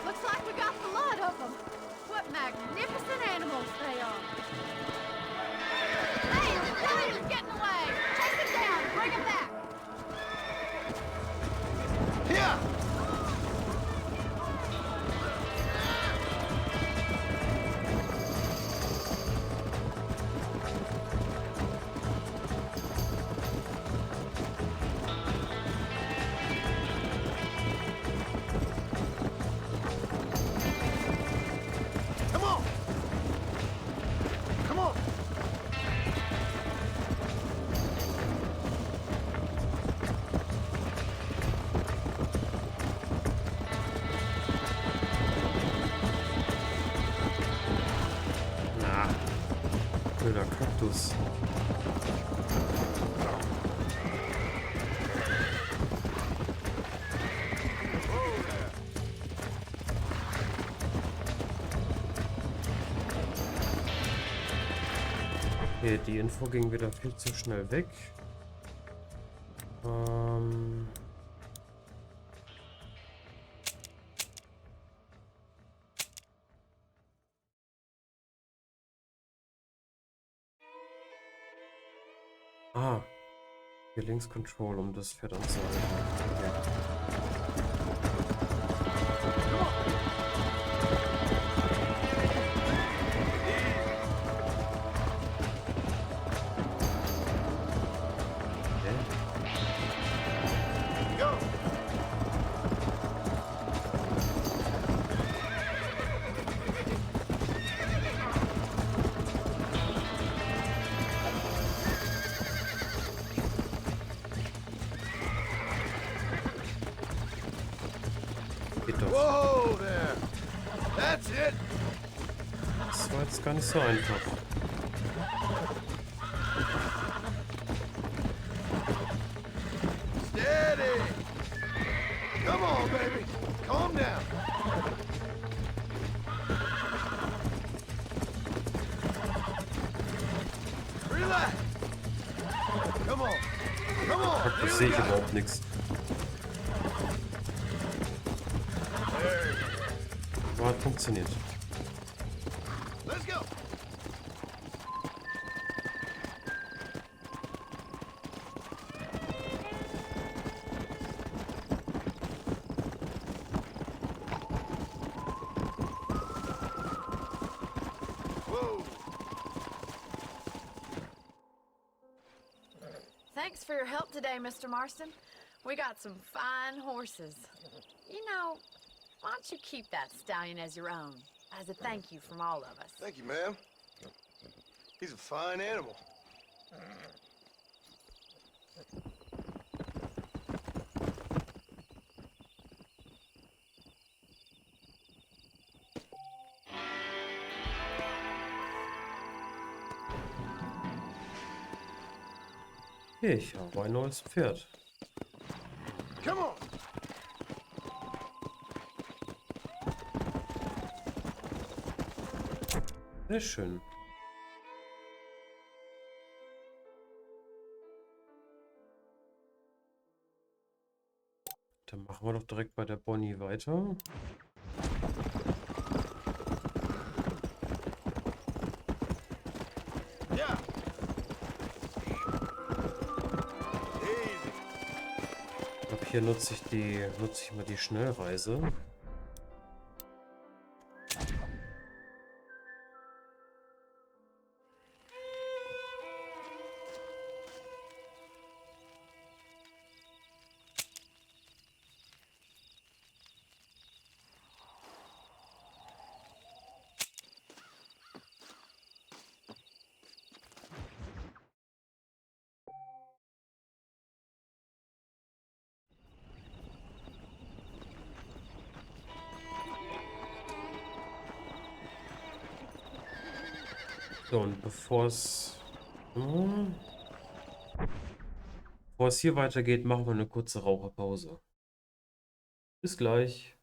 Looks like we got the lot of them. What magnificent animals they are. Hey, the giant is getting away. Chase him down. Bring him back. Here! Come on! Come on! Na, blöder Kaktus. Okay, die Info ging wieder viel zu schnell weg. Hier links Control, um das Pferd anzuhalten. Okay. Whoa there! That's it! Das war jetzt gar nicht so einfach. Steady! Come on, baby! Calm down! Relax! Come on! Come on! Das sehe ich überhaupt nichts. Aber hat funktioniert. Let's go! Whoa! Thanks for your help today, Mr. Marston. We got some fine horses. You know, why don't you keep that stallion as your own, as a thank you from all of us? Thank you, ma'am. He's a fine animal. Okay, ich habe ein neues Pferd. Come on. Sehr schön. Dann machen wir doch direkt bei der Bonnie weiter. Ja. Ich glaube, hier nutze ich mal die Schnellreise. So, und bevor es hier weitergeht, machen wir eine kurze Raucherpause. Bis gleich.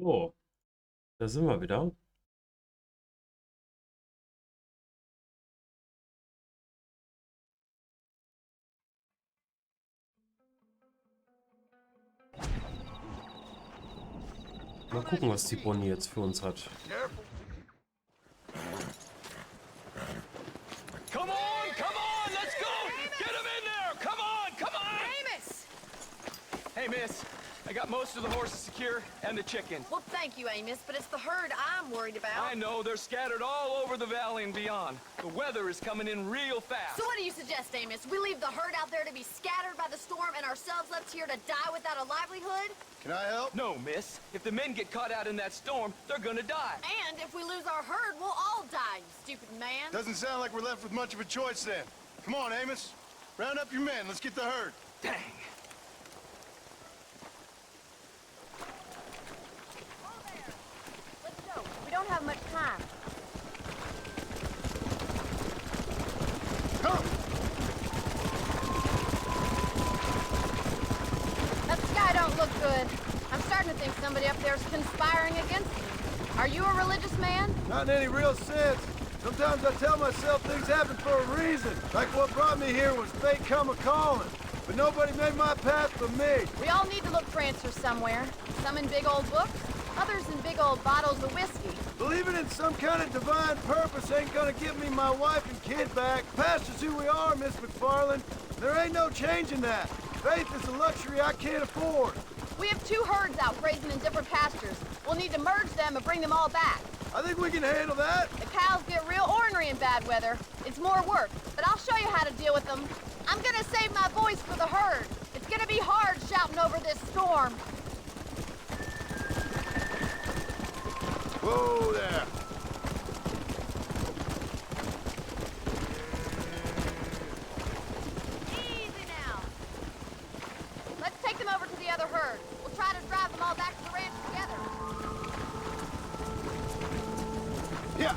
So, da sind wir wieder. Mal gucken, was die Bonnie jetzt für uns hat. Come on, let's go! Get him in there! Come on! Amos! Hey, miss, I got most of the horses secure and the chicken. Well, thank you, Amos, but it's the herd I'm worried about. I know, they're scattered all over the valley and beyond. The weather is coming in real fast. So what do you suggest, Amos? We leave the herd out there to be scattered by the storm and ourselves left here to die without a livelihood? Can I help? No, miss. If the men get caught out in that storm, they're gonna die. And if we lose our herd, we'll all die, you stupid man. Doesn't sound like we're left with much of a choice then. Come on, Amos. Round up your men. Let's get the herd. Dang. Let's go. We don't have much time. Come! That sky don't look good. I'm starting to think somebody up there is conspiring against me. Are you a religious man? Not in any real sense. Sometimes I tell myself things happen for a reason. Like what brought me here was fate come a-calling. But nobody made my path for me. We all need to look for answers somewhere. Some in big old books, others in big old bottles of whiskey. Believing in some kind of divine purpose ain't gonna give me my wife and kid back. Past is who we are, Miss McFarland. There ain't no changing that. Faith is a luxury I can't afford. We have 2 herds out grazing in different pastures. We'll need to merge them and bring them all back. I think we can handle that. The cows get real ornery in bad weather. It's more work, but I'll show you how to deal with them. I'm gonna save my voice for the herd. It's gonna be hard shouting over this storm. Whoa there. Easy now. Let's take them over to the other herd. We'll try to drive them all back to the ranch together. Yeah.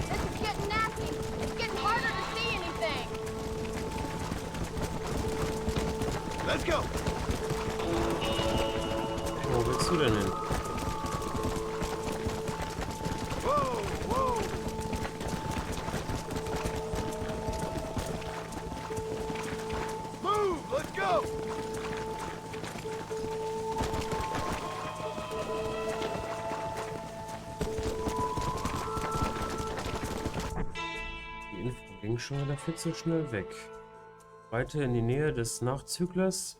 This is getting nasty. It's getting harder to see anything. Let's go. Wo willst du denn hin? Whoa, whoa. Move, let's go. Die Info ging schon wieder viel zu schnell weg. Reite in die Nähe des Nachzüglers,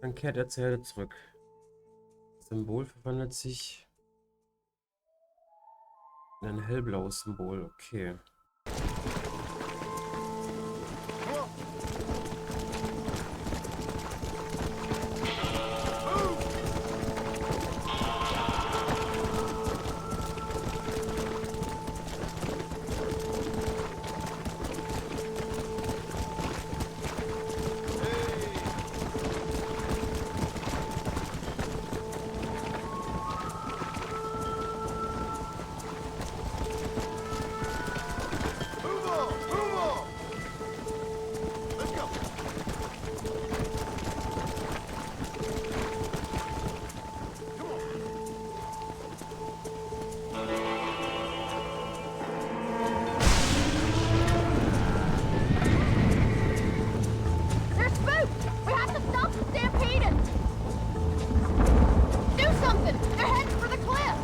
dann kehrt er zur Herde zurück. Das Symbol verwandelt sich in ein hellblaues Symbol. Okay. They're spooked! We have to stop the stampeding! Do something! They're heading for the cliff!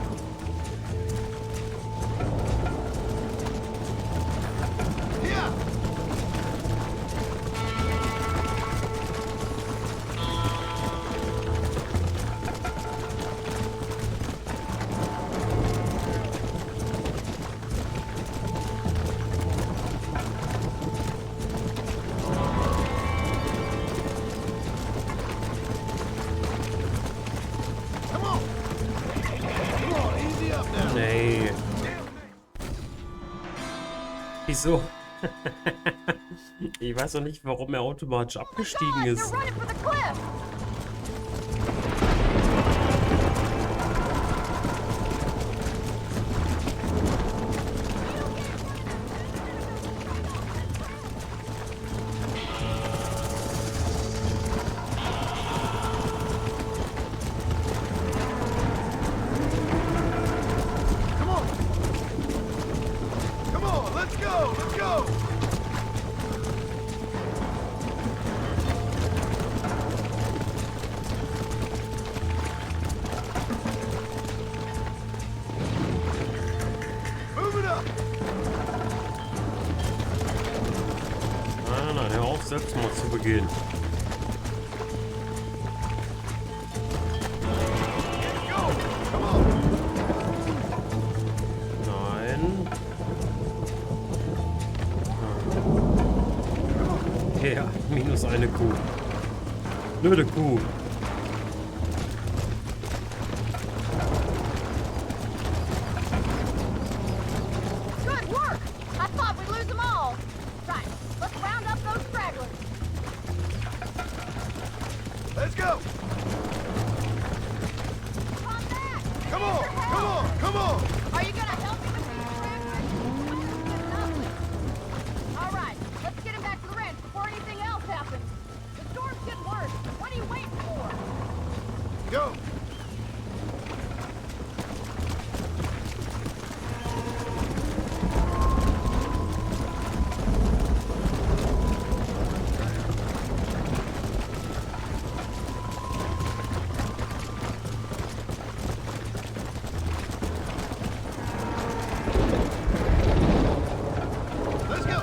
Yeah. Come on. Come on, easy up now. Nee. Wieso? Ich weiß noch nicht, warum er automatisch abgestiegen They're ist. running for the cliff! Dann hör auf, Selbstmord zu begehen. Nein. Ja, minus eine Kuh. Blöde Kuh. Good work! I thought we'd lose them all. Right, let's round up those stragglers. Let's go! Come back! Come on! Come on! Come on! Are you gonna help me with these fragments? All right, let's get him back to the ranch before anything else happens. The storm's getting worse. What are you waiting for? Go! Let's go!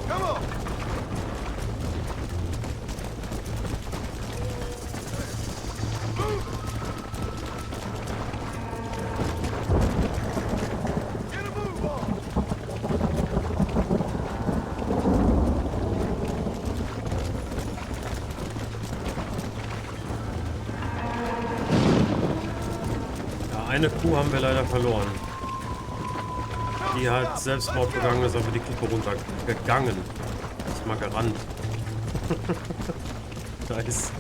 Come on! Move! Get a move on! Ja, eine Kuh haben wir leider verloren. Die hat Selbstmord begangen, ist aber die Klippe runtergegangen. Ist mal gerannt. Nice.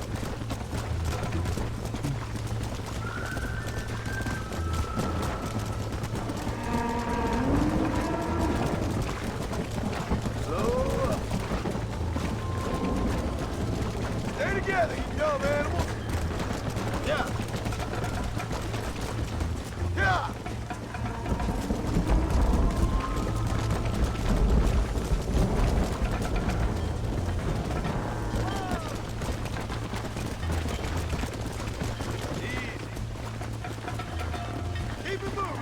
Stay together, you dumb animals! Yeah! Yeah! Keep it moving!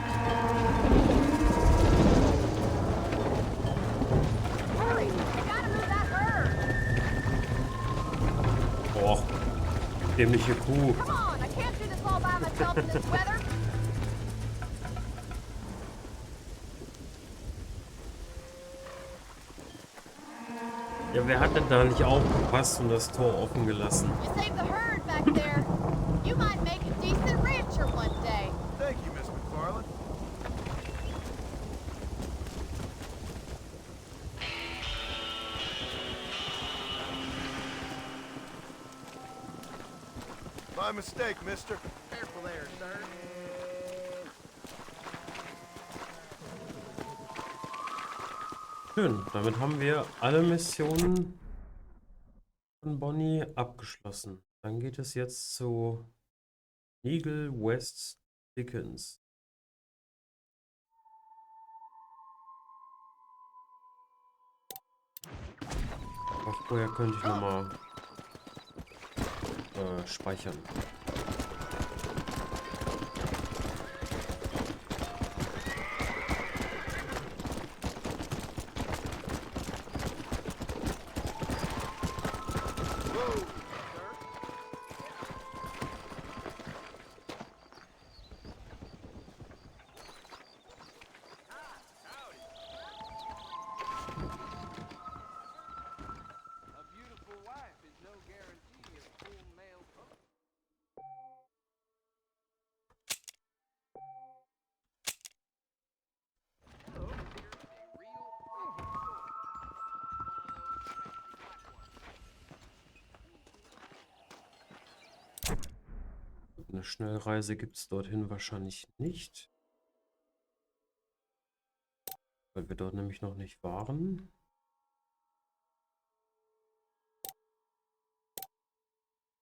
Hurry! We gotta move that herd! Boah. Dämliche Kuh. Come on! I can't do this all by myself in this weather! Ja, wer hat denn da nicht aufgepasst und das Tor offen gelassen? You saved the herd back there. You might make a decent rancher one day. Thank you, Miss McFarland. My mistake, mister. Careful there, sir. Schön, damit haben wir alle Missionen von Bonnie abgeschlossen. Dann geht es jetzt zu Eagle West Dickens. Aber vorher könnte ich nochmal speichern. Eine Schnellreise gibt es dorthin wahrscheinlich nicht. Weil wir dort nämlich noch nicht waren.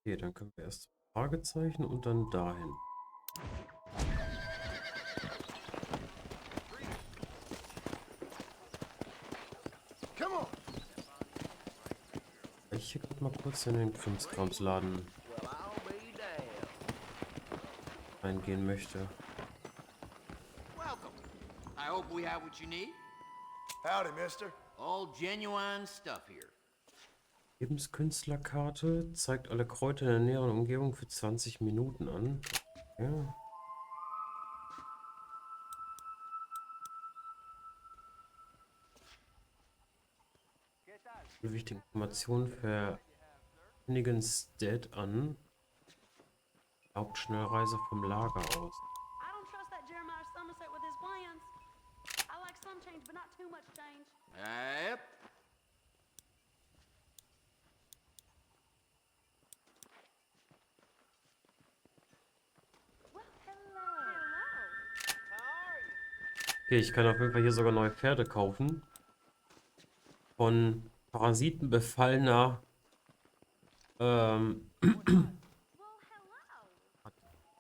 Okay, dann können wir erst Fragezeichen und dann dahin. Ich hier gerade mal kurz in den Krimskramsladen reingehen möchte. hope we have what you need. Howdy, mister. All genuine stuff here. Lebenskünstlerkarte zeigt alle Kräuter in der näheren Umgebung für 20 Minuten an. Ja. Wichtige Informationen für Finnegan's Dead an. Hauptschnellreise vom Lager aus. I don't trust that Jeremiah Somerset with his plans. I like some change, but not too much change. Yep. Okay, ich kann auf jeden Fall hier sogar neue Pferde kaufen. Von Parasiten befallener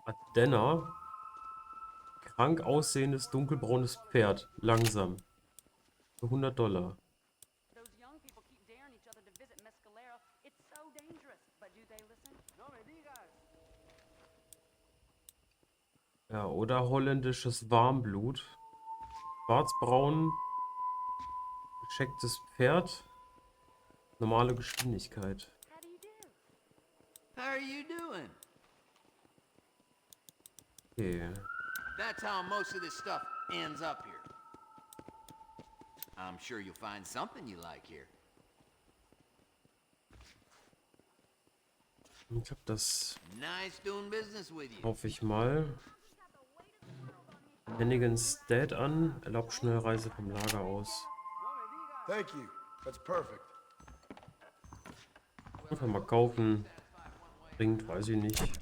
Adenna. Krank aussehendes dunkelbraunes Pferd. Langsam. Für $100. Those young people keep daring each other to visit Mescalero. It's so dangerous. But do they listen? No me digas. Ja, oder holländisches Warmblut. Schwarzbraun. Geschecktes Pferd. Normale Geschwindigkeit. How are you doing? Okay. That's how most of this stuff ends up here. I'm sure you'll find something you like here. Ich glaube, das Nice doing business with you. kaufe ich mal. Finnegan's Dead an. Erlaubt Schnellreise vom Lager aus. Thank you. That's perfect. Einfach mal kaufen. Bringt, weiß ich nicht.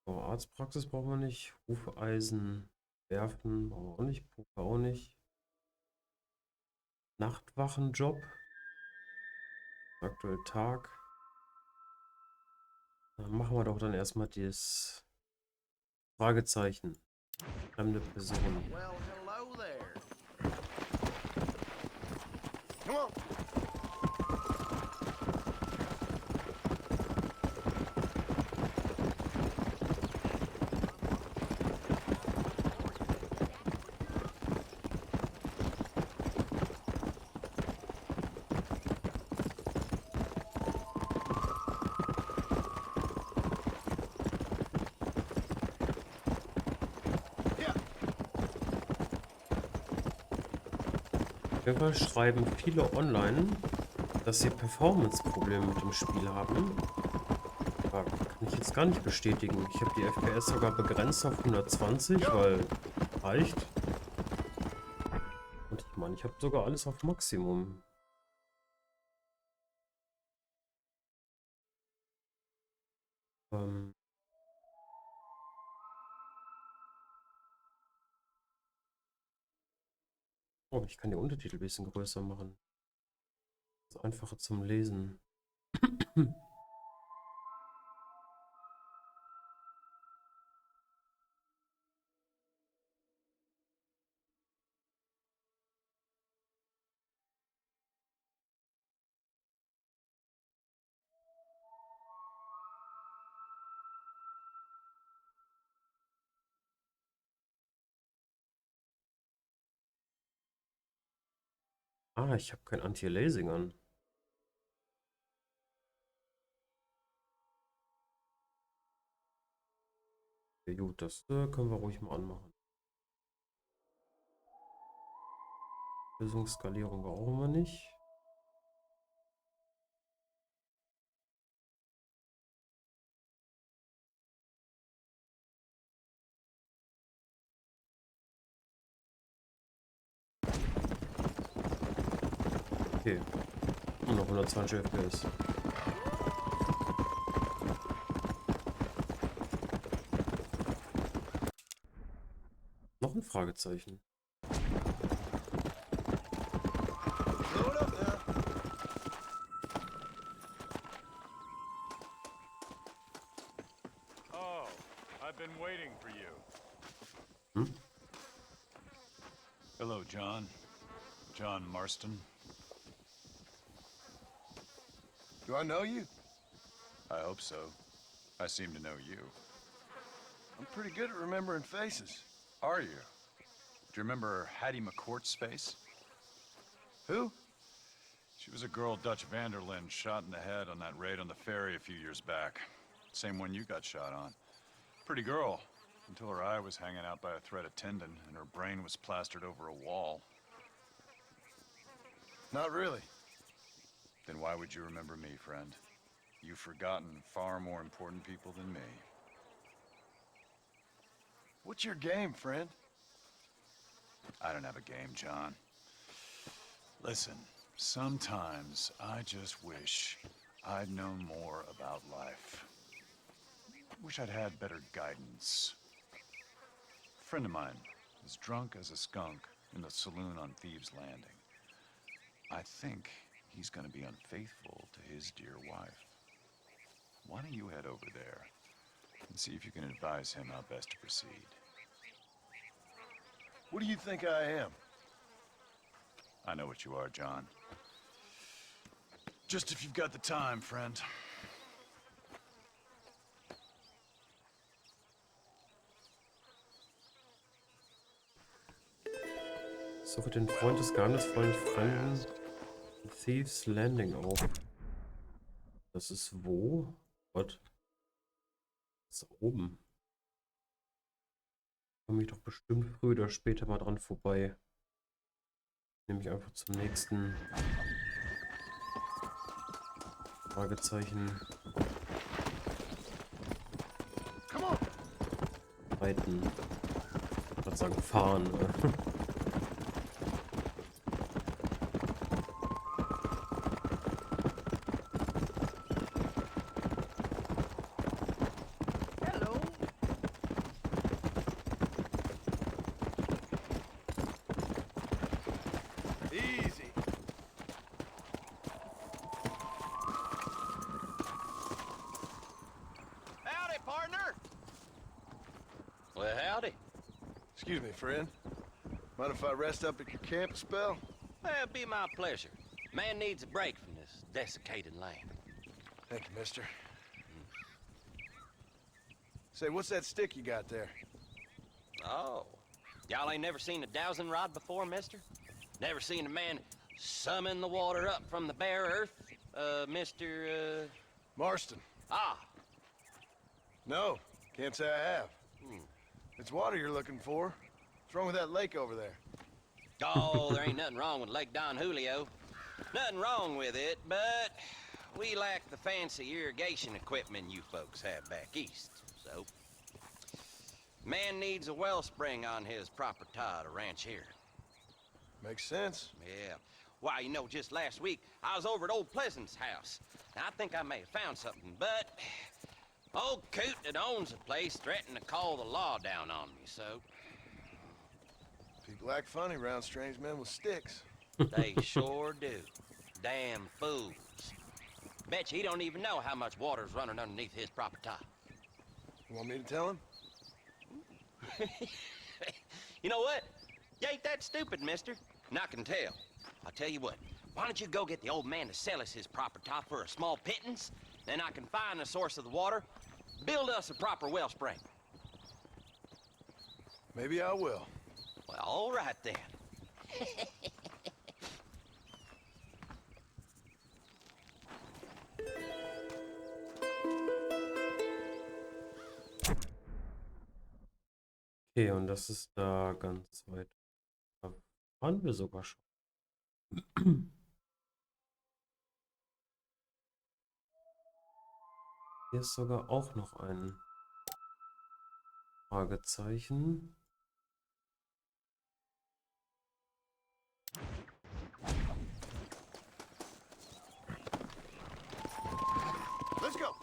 Oh, Arztpraxis brauchen wir nicht. Hufeisen. Werfen brauchen wir auch nicht. Poker auch nicht. Nachtwachenjob. Aktuell Tag. Dann machen wir doch dann erstmal das Fragezeichen. Fremde Person. Well, hello there. Come on. Auf jeden Fall schreiben viele online, dass sie Performance-Probleme mit dem Spiel haben. Aber kann ich jetzt gar nicht bestätigen. Ich habe die FPS sogar begrenzt auf 120, weil reicht. Und ich meine, ich habe sogar alles auf Maximum. Oh, ich kann die Untertitel ein bisschen größer machen. Das ist einfacher zum Lesen. Ah, ich habe kein Anti-Aliasing an. Ja, gut, das können wir ruhig mal anmachen. Lösungsskalierung brauchen wir nicht. Okay. Und noch 120 FPS. Noch ein Fragezeichen. Oh, I've been waiting for you. Hm? Hello, John. John Marston. Do I know you? I hope so. I seem to know you. I'm pretty good at remembering faces. Are you? Do you remember Hattie McCourt's face? Who? She was a girl Dutch Vanderlyn shot in the head on that raid on the ferry a few years back. Same one you got shot on. Pretty girl, until her eye was hanging out by a thread of tendon and her brain was plastered over a wall. Not really. Then why would you remember me, friend? You've forgotten far more important people than me. What's your game, friend? I don't have a game, John. Listen, sometimes I just wish I'd known more about life. Wish I'd had better guidance. A friend of mine is drunk as a skunk in the saloon on Thieves' Landing. I think he's gonna be unfaithful to his dear wife. Why don't you head over there and see if you can advise him how best to proceed? What do you think I am? I know what you are, John. Just if you've got the time, friend. Suche den Freund des geheimnisvollen Fremden Thieves Landing auf. Das ist wo? Gott. Das ist oben. Komme ich doch bestimmt früher oder später mal dran vorbei. Nehme ich einfach zum nächsten Fragezeichen. Reiten. Ich würde sagen fahren. Easy. Howdy, partner. Well, howdy. Excuse me, friend. Mind if I rest up at your camp a spell? Well, it'd be my pleasure. Man needs a break from this desiccated land. Thank you, mister. Say, what's that stick you got there? Oh. Y'all ain't never seen a dowsing rod before, mister? Never seen a man summon the water up from the bare earth? Mr. Marston. Ah. No, can't say I have. It's water you're looking for. What's wrong with that lake over there? Oh, there ain't nothing wrong with Lake Don Julio. Nothing wrong with it, but we lack the fancy irrigation equipment you folks have back east, so... Man needs a wellspring on his property to ranch here. Makes sense. Yeah. Why, you know, just last week, I was over at old Pleasant's house. Now, I think I may have found something, but... Old coot that owns the place threatened to call the law down on me, so... People act funny around strange men with sticks. They sure do. Damn fools. Bet you he don't even know how much water's running underneath his property. You want me to tell him? You know what? You ain't that stupid, mister. And I can tell. I'll tell you what. Why don't you go get the old man to sell us his property for a small pittance? Then I can find the source of the water, build us a proper wellspring. Maybe I will. Well, all right then. Okay, und das ist da ganz weit. Da waren wir sogar schon. Hier ist sogar auch noch ein Fragezeichen. Let's go.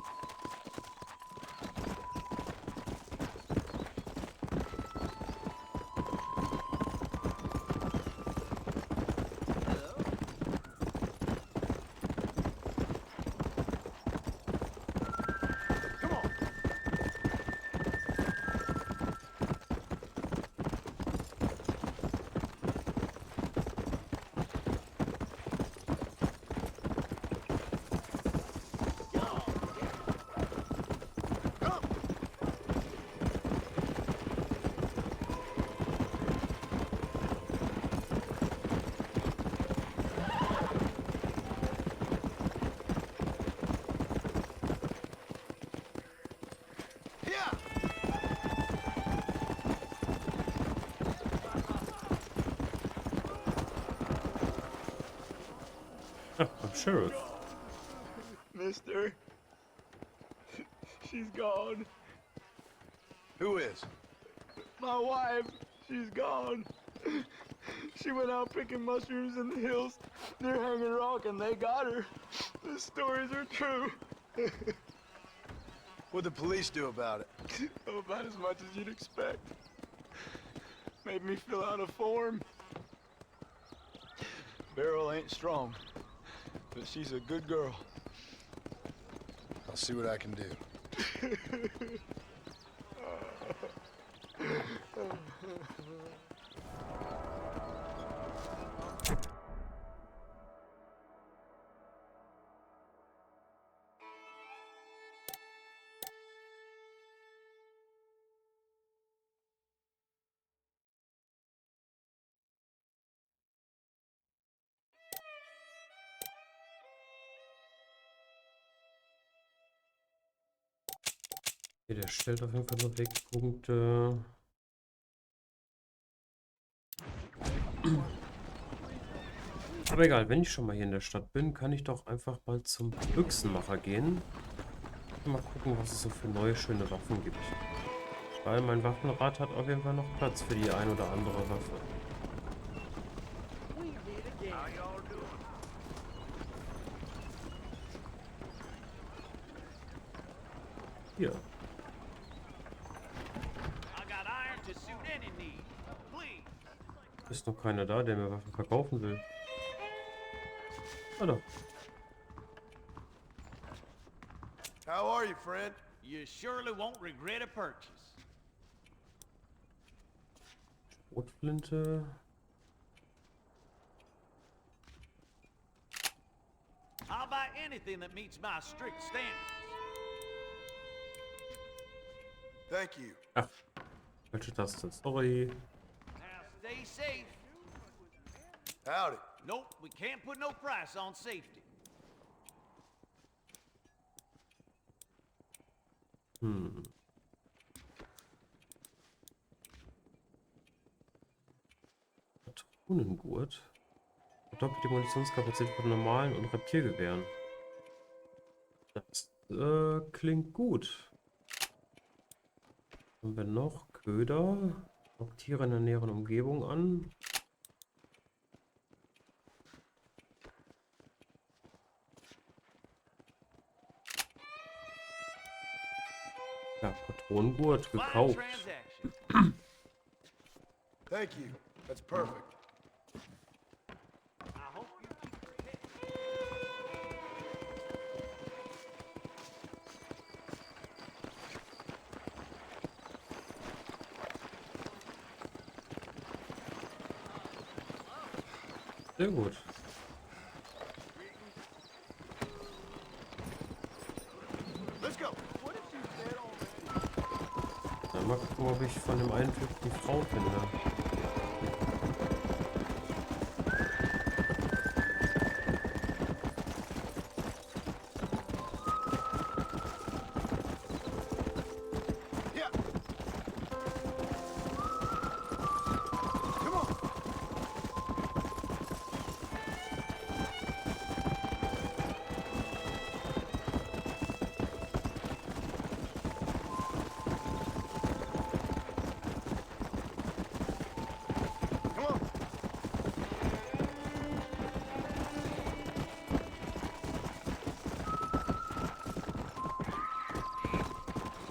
Ach, beim Sheriff. Mister, she's gone. Who is? My wife. She's gone. She went out picking mushrooms in the hills near Hanging Rock, and they got her. The stories are true. What'd the police do about it? Oh, about as much as you'd expect. Made me fill out a form. Beryl ain't strong, but she's a good girl. I'll see what I can do. Okay, der stellt auf jeden Fall so Wegpunkte. Aber egal, wenn ich schon mal hier in der Stadt bin, kann ich doch einfach mal zum Büchsenmacher gehen. Und mal gucken, was es so für neue, schöne Waffen gibt. Weil mein Waffenrad hat auf jeden Fall noch Platz für die ein oder andere Waffe. Hier. Ist noch keiner da, der mir Waffen verkaufen will. Ah, doch. How are you, friend? You surely won't regret a purchase. Rotflinte. I'll buy anything that meets my strict standards. Thank you. Ach, falsche Taste. Sorry. Now stay safe. Howdy. Nope, we can't put no price on safety. Patronengurt. Verdoppelt die Munitionskapazität von normalen und Repetiergewehren. Das klingt gut. Haben wir noch Köder? Lockt Tiere in der näheren Umgebung an. Ja, Patronengurt gekauft. Thank you. That's perfect. Sehr gut. Ja, mal gucken, ob ich von dem einen Typ die Frau finde.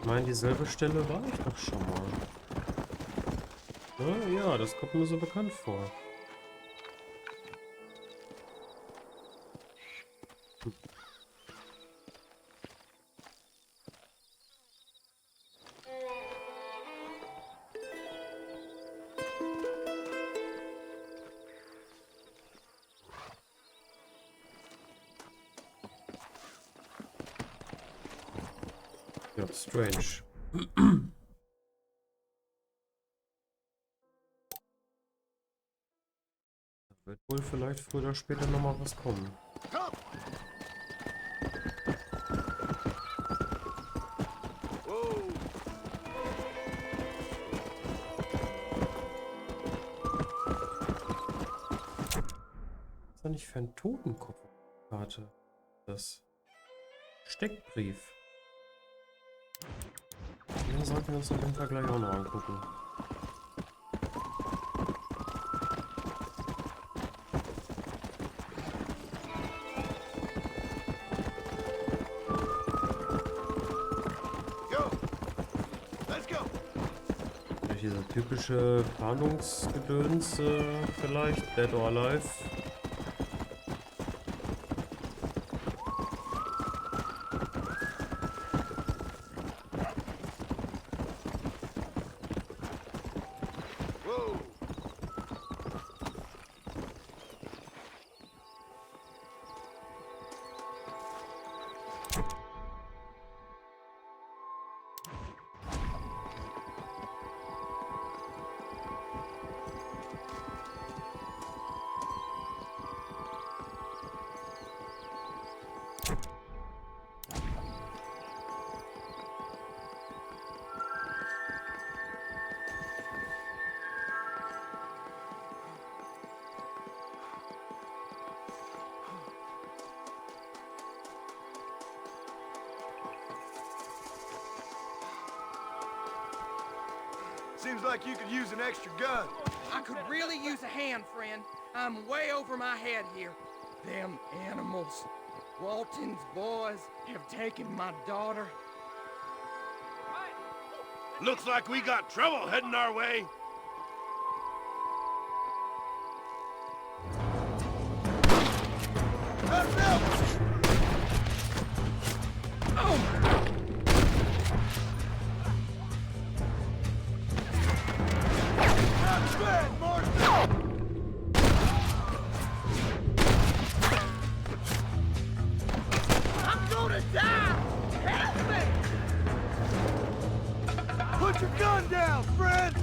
Ich meine, dieselbe Stelle war ich doch schon mal. Ja, das kommt mir so bekannt vor. Ja, strange. Da wird wohl vielleicht früher oder später nochmal was kommen. Whoa, eigentlich für ein Totenkopfkarte? Das Steckbrief. Den sollten wir uns auf jeden Fall gleich auch noch angucken. Dieser typische Fahndungsgedöns vielleicht, Dead or Alive. Seems like you could use an extra gun. I could really use a hand, friend. I'm way over my head here. Them animals. Walton's boys have taken my daughter. Looks like we got trouble heading our way. I'm gonna die! Help me! Put your gun down, friend!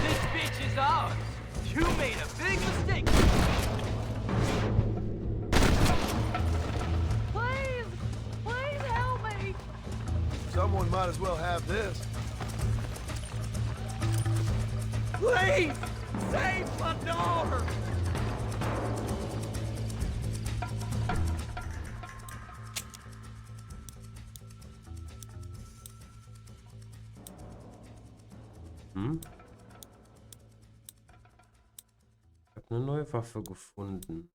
This bitch is ours. You made a big mistake. Please! Please help me! Someone might as well have this. Please! Save my daughter! Hm? Ich habe eine neue Waffe gefunden.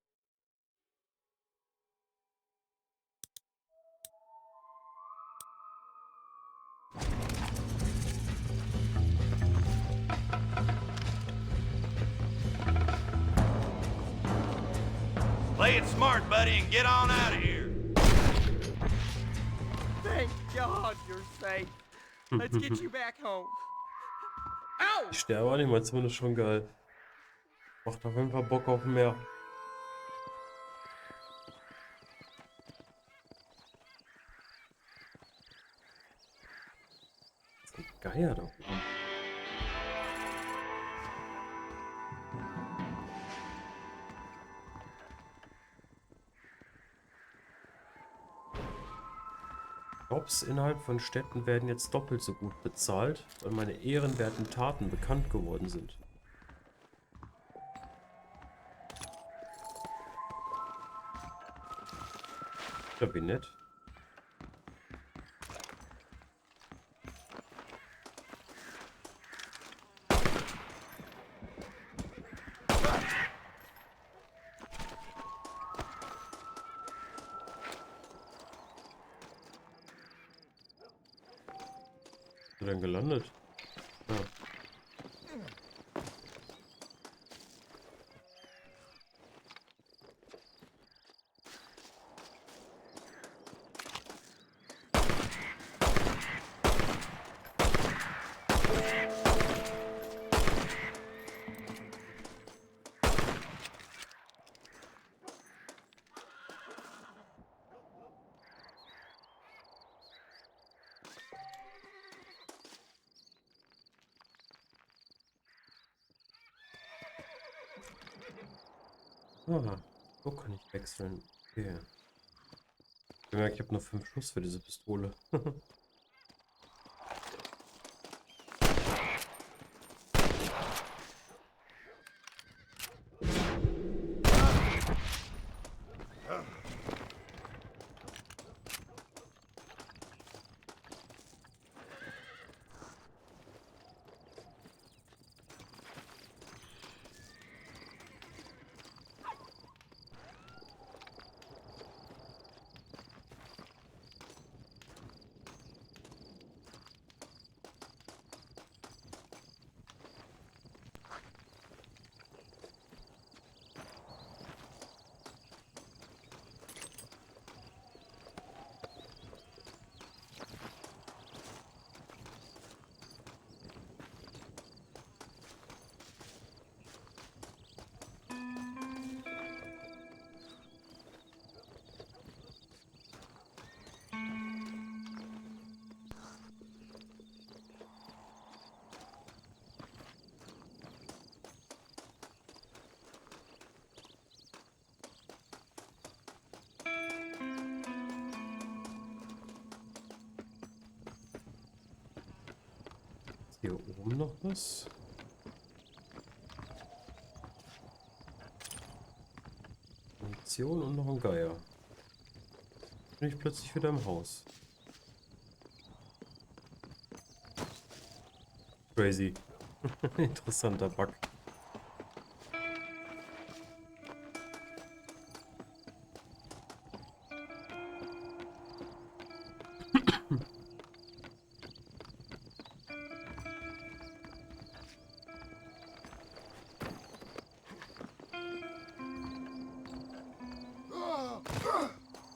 Play it smart, buddy, and get on out of here. Thank God you're safe. Let's get you back home. Ow! Ich sterbe auch nicht, mein Zimmer ist schon geil. Macht auf jeden Fall Bock auf mehr. Das ist ein Geier da oben. Jobs innerhalb von Städten werden jetzt doppelt so gut bezahlt, weil meine ehrenwerten Taten bekannt geworden sind. Ja, wie nett. Wo ist er denn gelandet? Ja. Aha, So kann ich wechseln. Okay. Ich bemerke, ich habe nur 5 Schuss für diese Pistole. Hier oben noch was? Munition und noch ein Geier. Bin ich plötzlich wieder im Haus. Crazy. Interessanter Bug.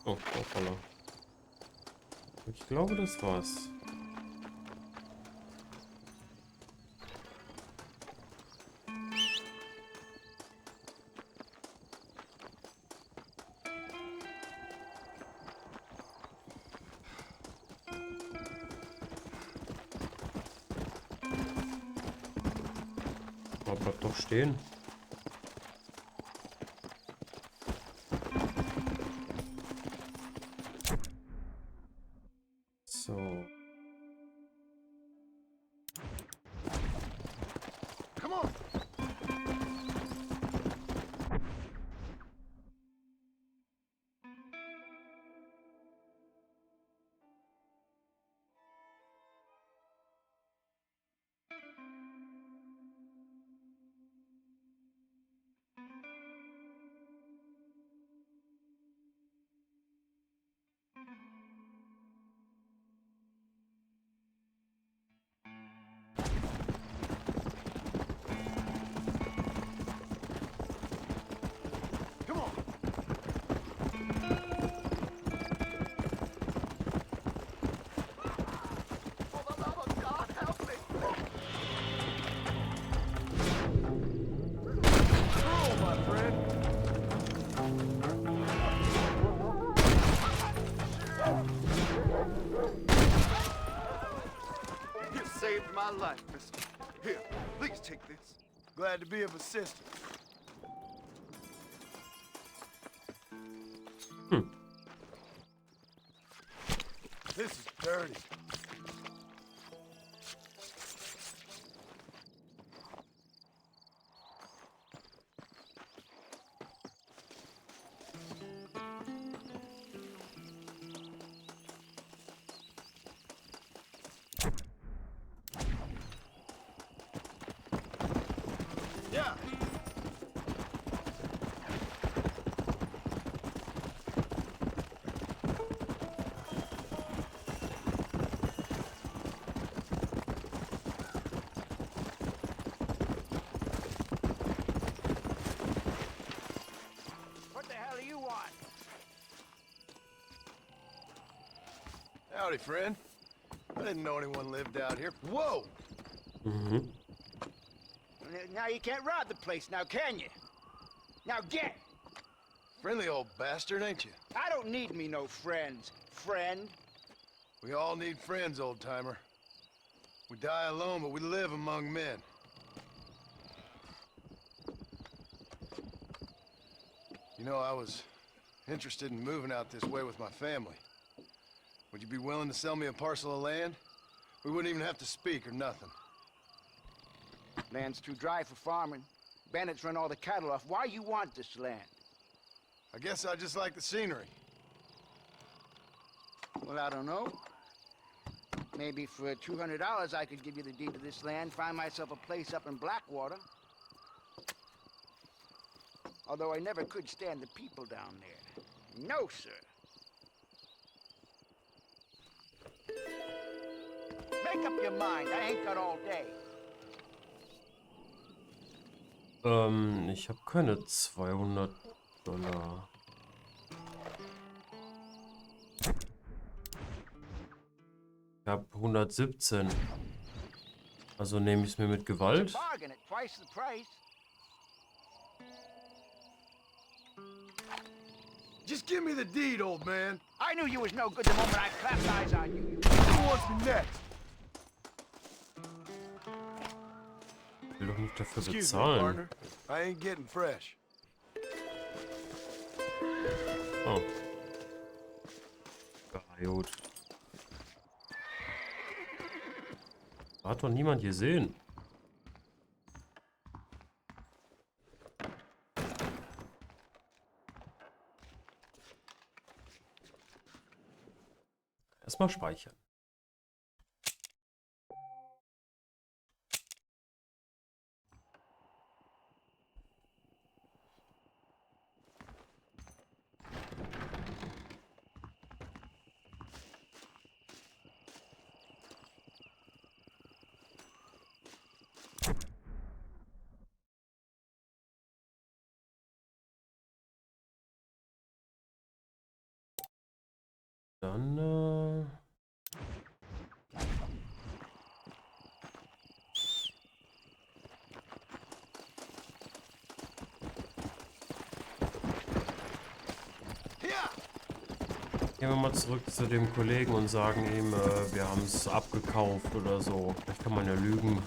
Oh, hoppala. Ich glaube, das war's. Aber bleibt doch stehen. So. Come on. You saved my life, mister. Here, please take this. Glad to be of assistance. This is dirty. Yeah. What the hell do you want? Howdy, friend. I didn't know anyone lived out here. Whoa! Mm-hmm. Now you can't rob the place now, can you? Now get! Friendly old bastard, ain't you? I don't need me no friends, friend. We all need friends, old-timer. We die alone, but we live among men. You know, I was interested in moving out this way with my family. Would you be willing to sell me a parcel of land? We wouldn't even have to speak or nothing. Land's too dry for farming. Bandits run all the cattle off. Why you want this land? I guess I just like the scenery. Well, I don't know. Maybe for $200 I could give you the deed to this land, find myself a place up in Blackwater. Although I never could stand the people down there. No, sir. Make up your mind. I ain't got all day. Ich habe keine $200. Ich habe 117. Also nehme ich es mir mit Gewalt. Bargain at twice the price. Just give me the deed, old man. I knew you was no good the moment I clapped eyes on you. Who wants me next? Ich will doch nicht dafür Excuse me, bezahlen. partner. I ain't getting fresh. Oh. Ja, gut. Hat doch niemand gesehen. Erstmal speichern. Dann, gehen wir mal zurück zu dem Kollegen und sagen ihm, wir haben es abgekauft oder so. Vielleicht kann man ja lügen.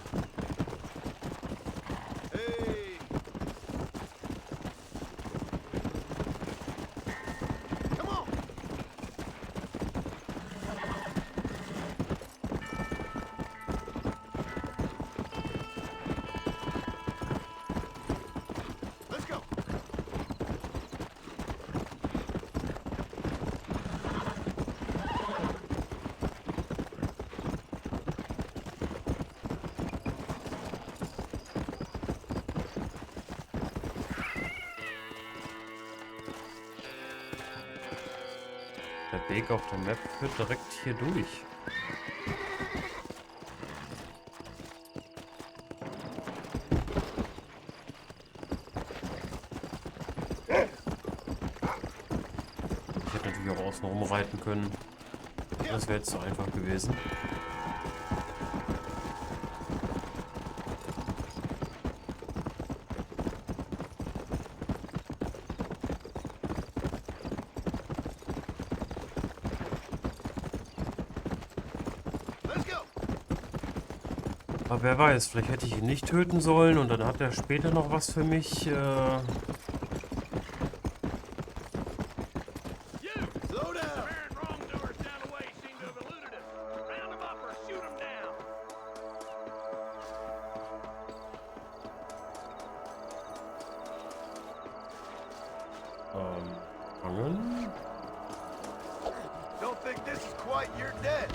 Der Weg auf der Map führt direkt hier durch. Ich hätte natürlich auch außen rumreiten können. Das wäre jetzt so einfach gewesen. Aber wer weiß, vielleicht hätte ich ihn nicht töten sollen und dann hat er später noch was für mich. Fangen. Don't think this is quite your debt.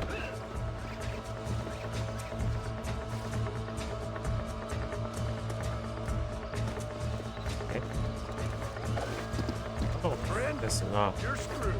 Oh, das, You're screwed.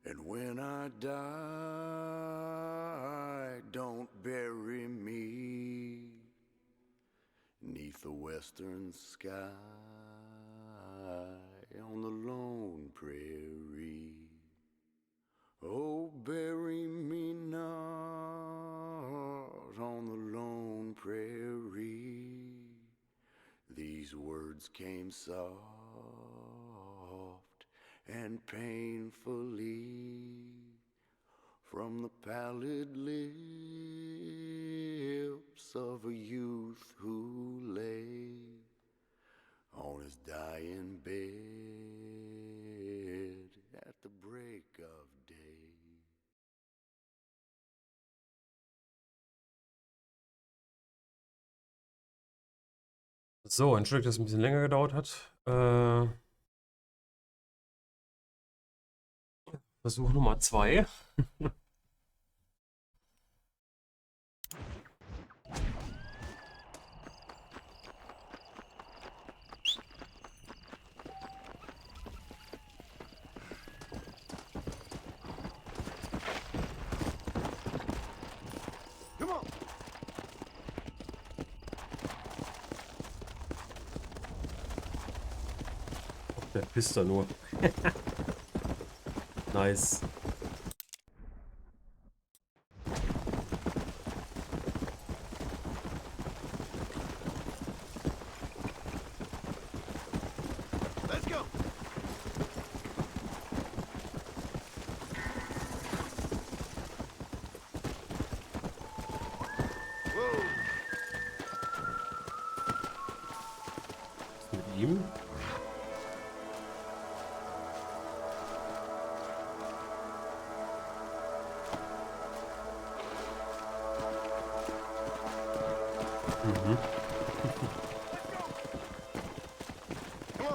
And when I die, don't bury me 'neath the western sky on the lone prairie. Oh, bury me not on the lone prairie. These words came soft and painfully from the pallid lips of a youth who lay on his dying bed at the break of day. So, entschuldigt, dass es ein bisschen länger gedauert hat. Versuch Nummer 2. Come on. Der pisst da nur. Nice. Let's go. Whoa. Was ist mit ihm? Mhm. Go.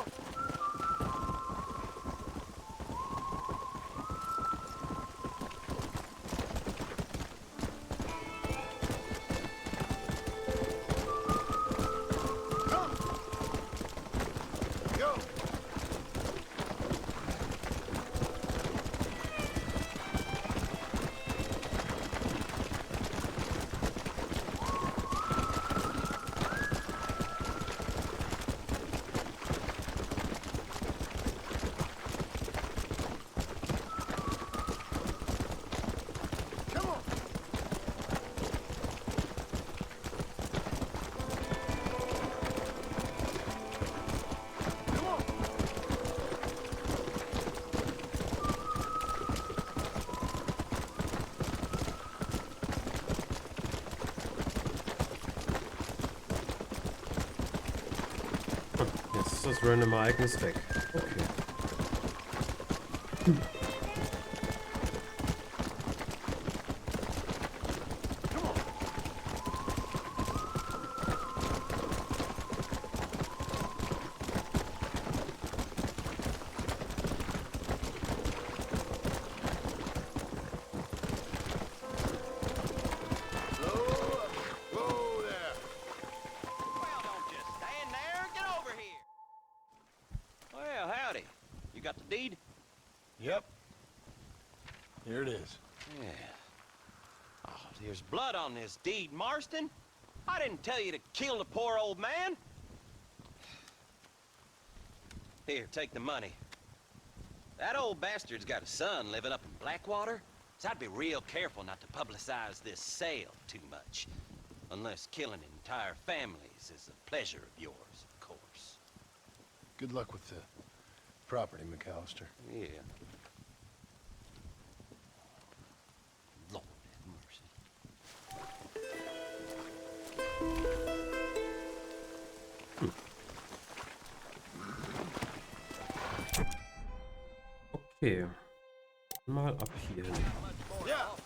Come on. Come on. Jetzt ist das random Ereignis weg. Okay. Whoa there. Well, don't just stand there. Get over here. Well, howdy. You got the deed? Yep. Here it is. Yeah. Oh, there's blood on this deed, Marston. I didn't tell you to kill the poor old man. Here, take the money. That old bastard's got a son living up in Blackwater, so I'd be real careful not to publicize this sale too much. Unless killing entire families is a pleasure of yours, of course. Good luck with the property, McAllister. Yeah. Lord have mercy. Okay. Mal ab hier hin. Yeah.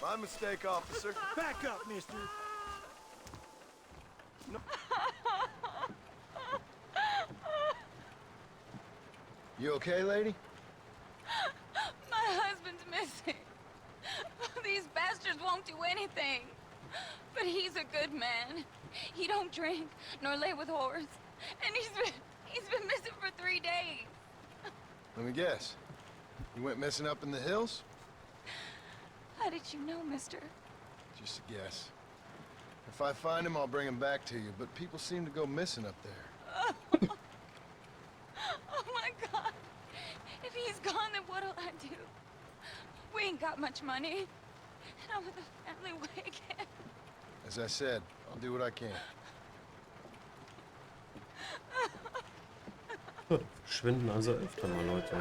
My mistake, officer. Back up, mister. No. You okay, lady? My husband's missing. These bastards won't do anything. But he's a good man. He don't drink nor lay with whores. And he's been missing for 3 days. Let me guess. You went missing up in the hills? How did you know, mister? Just a guess. If I find him, I'll bring him back to you, but people seem to go missing up there. Oh my God. If he's gone, then what'll I do? We ain't got much money. And I'm with the family way again. As I said, I'll do what I can. Gut, verschwinden also öfter mal Leute.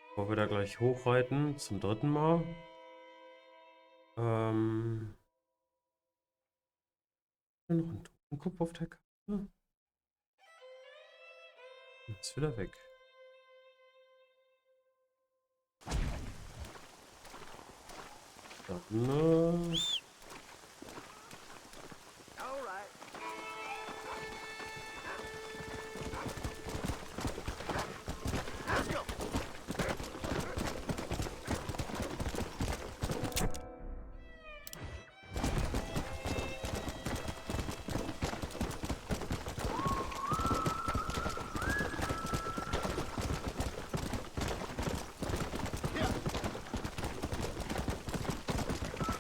Bevor wir da gleich hochreiten, zum 3. Mal. Noch ein Totenkopf auf der Karte. Ist wieder weg. Dann,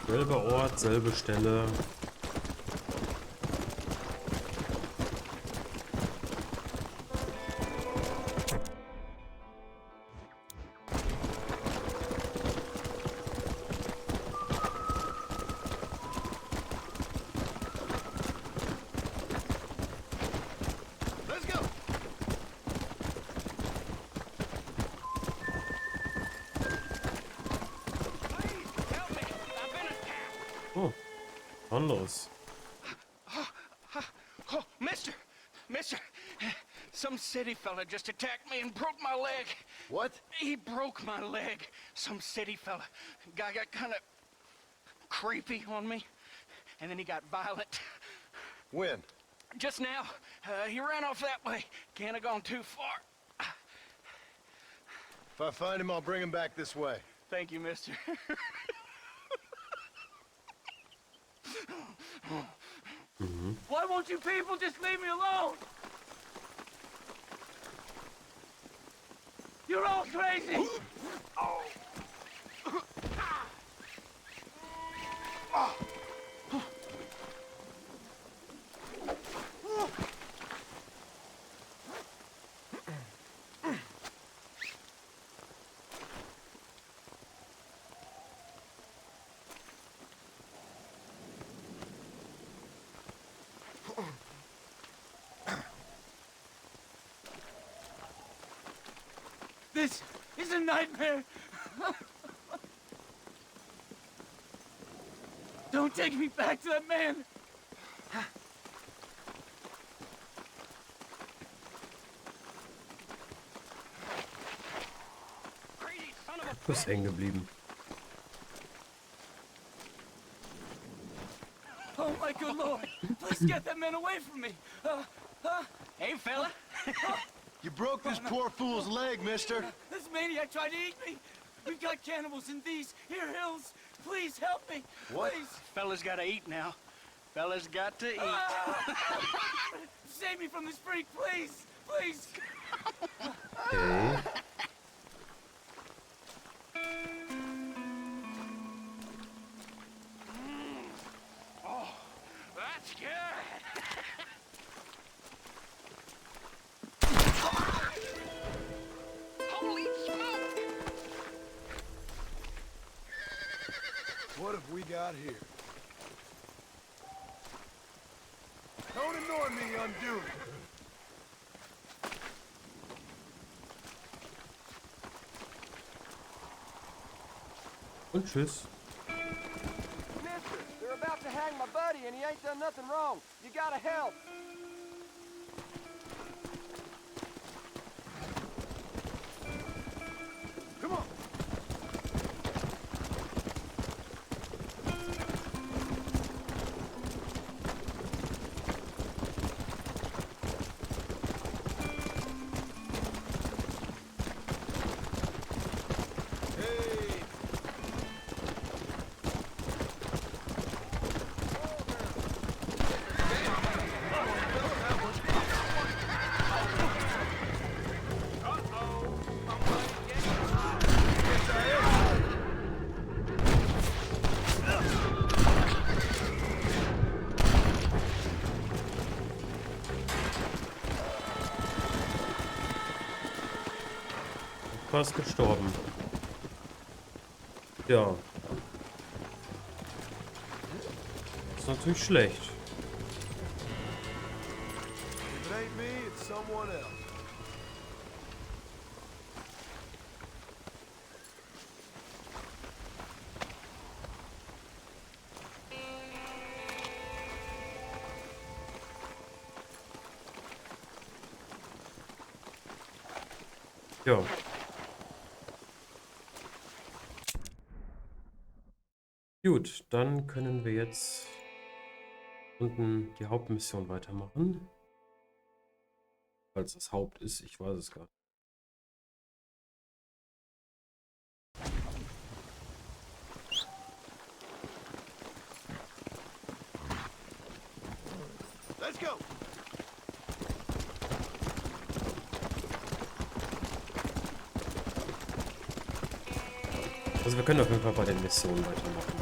selber Ort, selbe Stelle. Oh, anderes. Oh, mister, some city fella just attacked me and broke my leg. What? He broke my leg. Some city fella. Guy got kind of creepy on me, and then he got violent. When? Just now. He ran off that way. Can't have gone too far. If I find him, I'll bring him back this way. Thank you, mister. Why won't you people just leave me alone? You're all crazy! Oh. This is a nightmare. Don't take me back to that man. Du bist hängen geblieben. Oh my good lord! Please get that man away from me. Hey, fella. You broke this poor fool's leg, mister. This maniac tried to eat me. We've got cannibals in these here hills. Please help me. What? Please. Fella's gotta eat now. Fella's got to eat. Save me from this freak, please. Please. Okay. Oh, that's good. Holy smoke! What have we got here? Don't annoy me unduly. Und tschüss. Mister, they're about to hang my buddy and he ain't done nothing wrong. You gotta help. fast gestorben. Ja. Das ist natürlich schlecht. If it ain't me, it's someone else. Ja. Gut, dann können wir jetzt unten die Hauptmission weitermachen. Falls das Haupt ist, ich weiß es gar nicht. Let's go. Also wir können auf jeden Fall bei den Missionen weitermachen.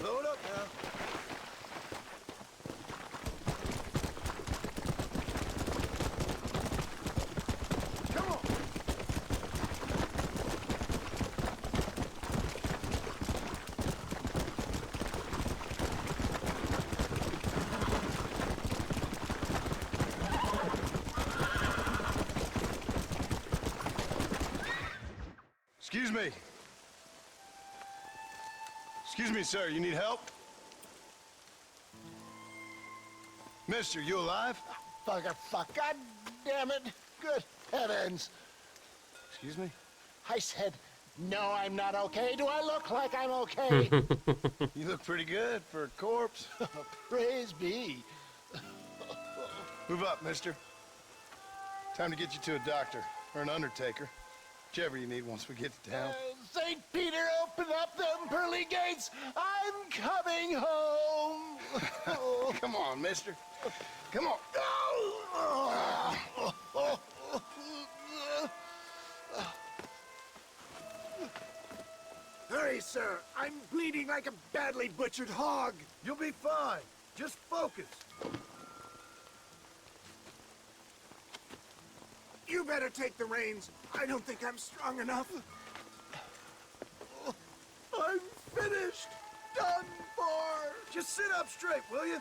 Load up now. Come on. Excuse me. Excuse me, sir. You need help? Mister, you alive? Fuck. God damn it. Good heavens. Excuse me? I said, no, I'm not okay. Do I look like I'm okay? You look pretty good for a corpse. Praise be. Move up, mister. Time to get you to a doctor or an undertaker. Whichever you need once we get to town. St. Peter, open up them pearly gates. I'm coming home. Come on, mister. Come on. Hurry, sir. I'm bleeding like a badly butchered hog. You'll be fine. Just focus. You better take the reins. I don't think I'm strong enough. I'm finished. Done for. Just sit up straight, will you?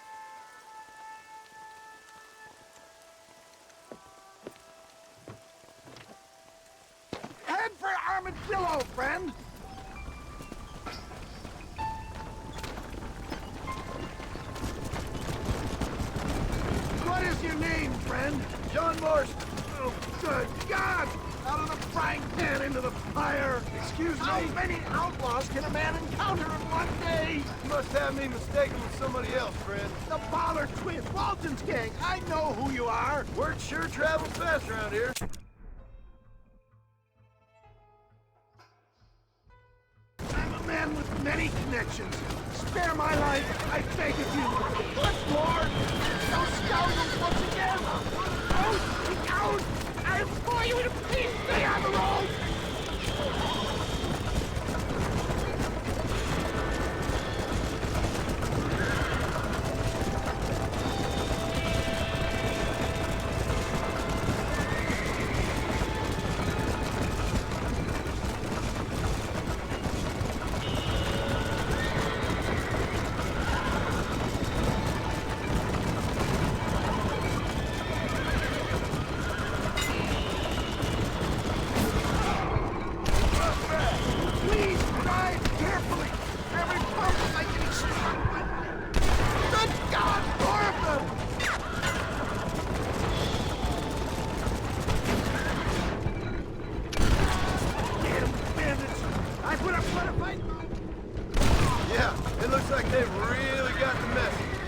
Head for Armadillo, friend. What is your name, friend? John Marston. Oh, good God! Out of the frying pan into the fire! Excuse me? How many outlaws can a man encounter in one day? You must have me mistaken with somebody else, friend. The Ballard twins, Walton's gang. I know who you are. Word sure travels fast around here. I'm a man with many connections. Spare my life, I beg of you. Good Lord! Those scoundrels once again! destroy you in a piece! Stay on the road! Please drive carefully! Every pump is like getting struck by lightning! Good God, more of them! Damn bandits! I put up quite a fight! Yeah, it looks like they've really got the message.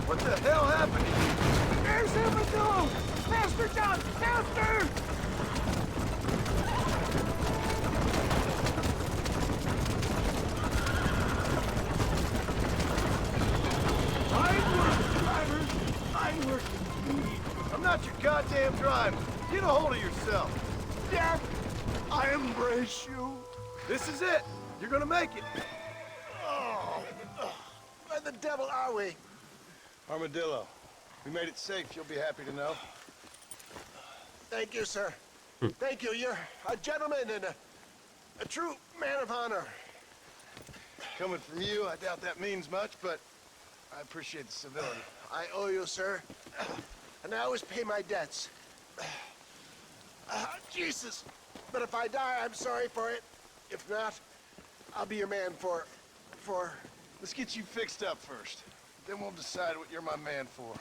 What the hell happened? There's Armadillo! Faster, John! Faster! Fine work, drivers! Fine work indeed. I'm not your goddamn driver. Get a hold of yourself. Death, I embrace you. This is it. You're gonna make it. Oh, where the devil are we? Armadillo, we made it safe. You'll be happy to know. Thank you, sir. Thank you. You're a gentleman and a true man of honor. Coming from you, I doubt that means much, but I appreciate the civility. I owe you, sir. And I always pay my debts. Jesus. But if I die, I'm sorry for it. If not, I'll be your man for... Let's get you fixed up first. Then we'll decide what you're my man for.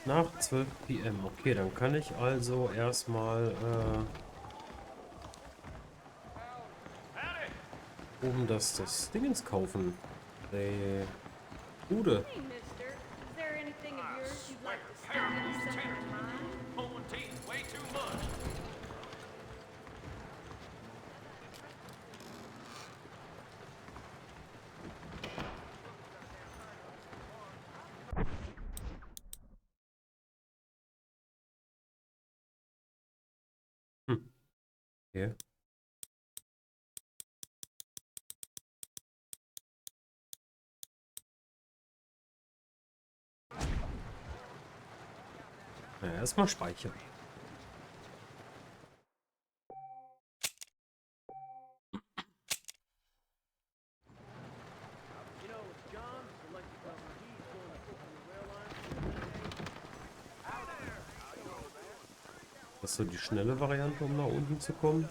Nach 12 PM. Okay, dann kann ich also erstmal oben das Dingens kaufen. Die Bude. Hey, mister. Is there anything of yours you'd like to stick in the center of mine? Pulling teeth way too much. Okay. Ja, erstmal speichern. Das ist so die schnelle Variante, um nach unten zu kommen.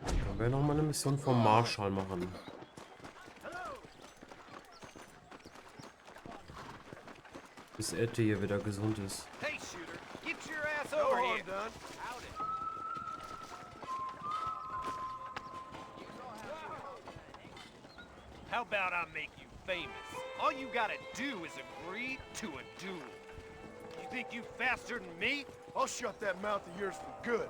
Dann werden wir noch mal eine Mission vom Marschall machen. Bis Ette hier wieder gesund ist. Hey, shooter, get your ass over here. Done. How about I make you famous? All you gotta do is agree to a duel. You think you faster than me? I'll shut that mouth of yours for good.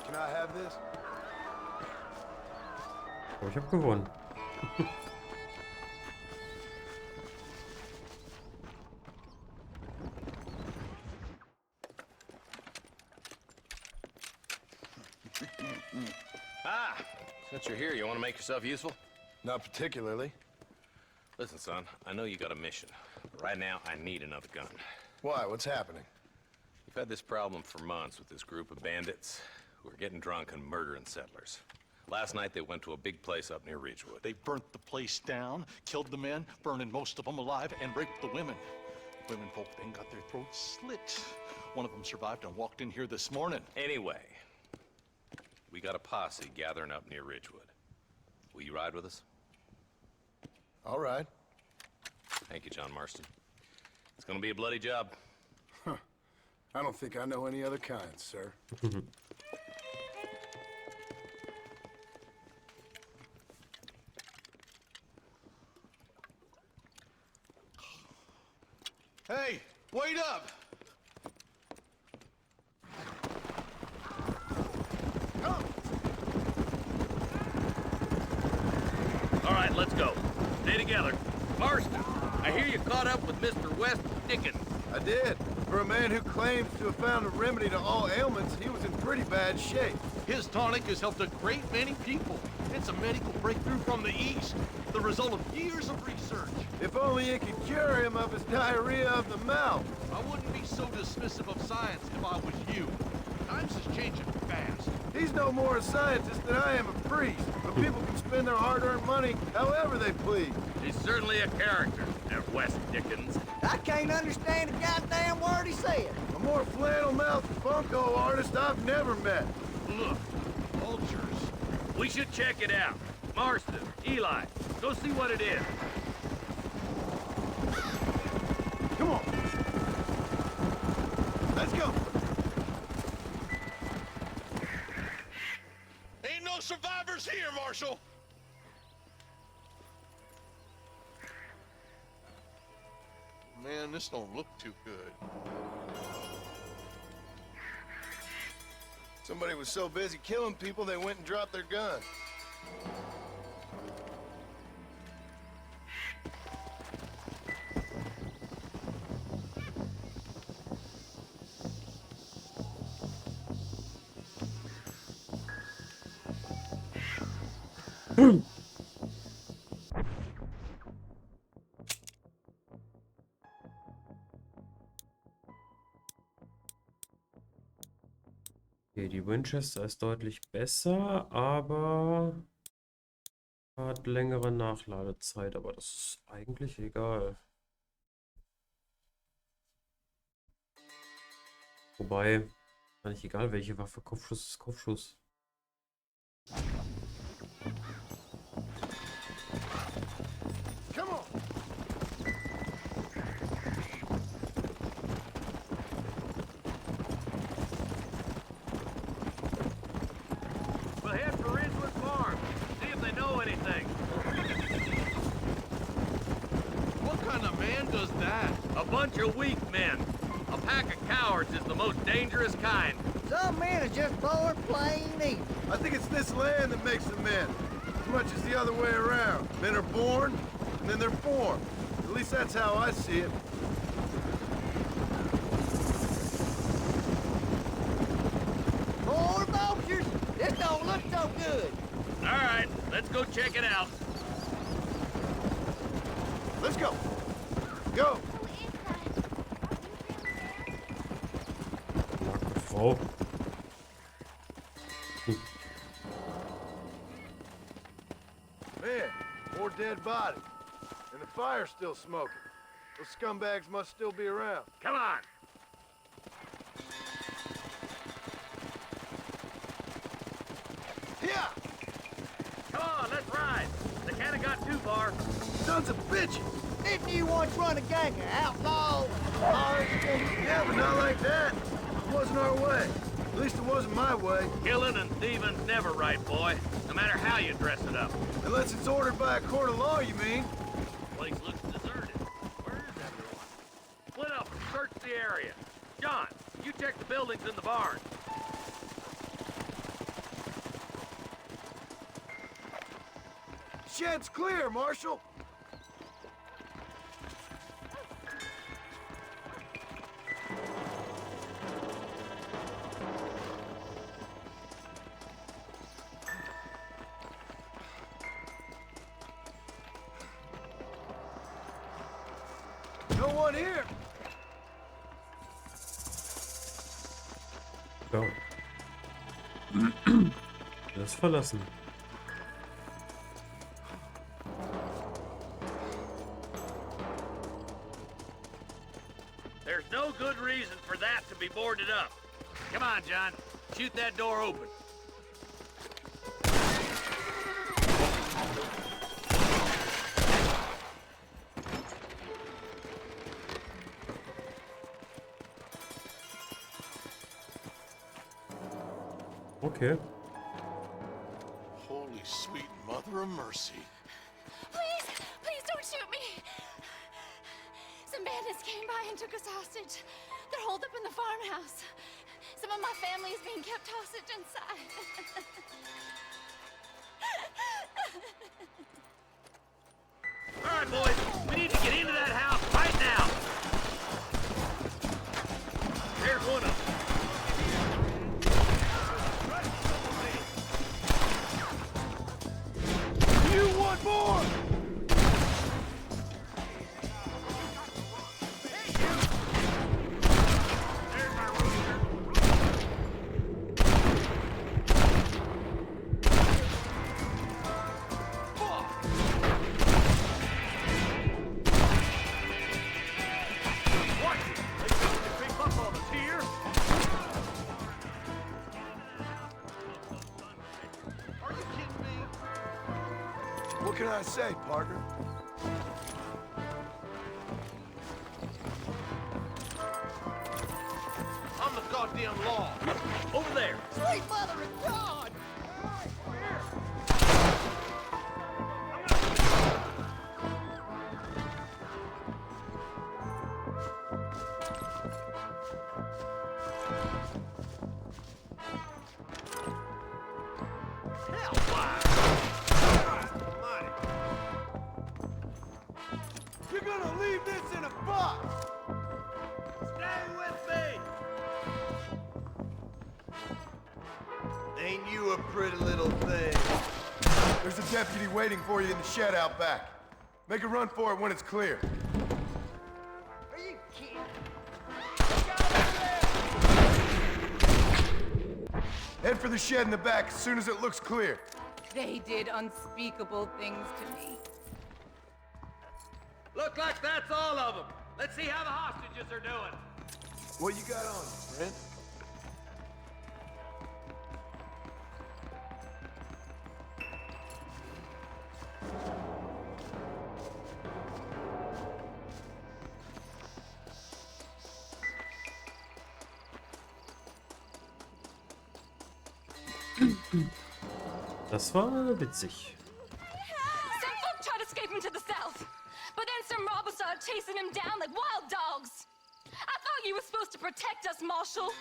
Can I have this? Aber ich habe gewonnen. Ah, since you're here, you want to make yourself useful? Not particularly. Listen, son, I know you got a mission, but right now I need another gun. Why? What's happening? You've had this problem for months with this group of bandits who are getting drunk and murdering settlers. Last night they went to a big place up near Ridgewood. They burnt the place down, killed the men, burning most of them alive, and raped the women. Women folk then got their throats slit. One of them survived and walked in here this morning. Anyway, we got a posse gathering up near Ridgewood. Will you ride with us? All right. Thank you, John Marston. It's gonna be a bloody job. Huh. I don't think I know any other kind, sir. Hey, wait up! All right, let's go. Stay together. Marston, I hear you caught up with Mr. West Dickens. I did. For a man who claims to have found a remedy to all ailments, he was in pretty bad shape. His tonic has helped a great many people. It's a medical breakthrough from the East, the result of years of research. If only it could cure him of his diarrhea of the mouth. I wouldn't be so dismissive of science if I was you. Times is changing fast. He's no more a scientist than I am a priest, but people can spend their hard-earned money however they please. He's certainly a character, that West Dickens. I can't understand a goddamn word he said. A more flannel-mouthed bunko artist I've never met. Look, vultures. We should check it out. Marston, Eli, go see what it is. Come on. Let's go. Ain't no survivors here, Marshal. Man, this don't look too good. Somebody was so busy killing people, they went and dropped their gun. Okay, die Winchester ist deutlich besser, aber hat längere Nachladezeit, aber das ist eigentlich egal. Wobei, eigentlich egal welche Waffe, Kopfschuss ist Kopfschuss. Come on. We'll head for Ridgewood Farm. See if they know anything. What kind of man does that? A bunch of weak men. A pack of cowards is the most dangerous kind. Some men are just born plain evil. I think it's this land that makes them men, as much as the other way around. Men are born, and then they're formed. At least that's how I see it. More vultures? This don't look so good. All right, let's go check it out. Let's go. Go. Frau. Man, more dead bodies. And the fire's still smoking. Those scumbags must still be around. Come on. Yeah! Come on, let's ride. They can't have got too far. Sons of bitches! Didn't you once run a gang of outlaws? Yeah, but not like that. It wasn't our way. At least it wasn't my way. Killing and thieving's never right, boy. No matter how you dress it up. Unless it's ordered by a court of law, you mean? Place looks deserted. Where is everyone? Split up and search the area. John, you check the buildings in the barn. Shed's clear, Marshal. No one here. Ja. Das verlassen. There's no good reason for that to be boarded up. Come on, John. Shoot that door open. Okay. Holy sweet mother of mercy. Please don't shoot me. Some bandits came by and took us hostage. They're holed up in the farmhouse. Some of my family is being kept hostage inside. All right, boys. We need to get into that house right now. There's one of them. You want more? What can I say, partner? I'm the goddamn law. Over there. Sweet mother of God! You're gonna leave this in a box! Stay with me. Ain't you a pretty little thing? There's a deputy waiting for you in the shed out back. Make a run for it when it's clear. Are you kidding? Head for the shed in the back as soon as it looks clear. They did unspeakable things to me. Look like that's all of them. Let's see how the hostages are doing. What you got on you, friend? Das war witzig. Some folk tried escaping to the south, but then some robbers started chasing him down like wild dogs. I thought you were supposed to protect us, Marshal.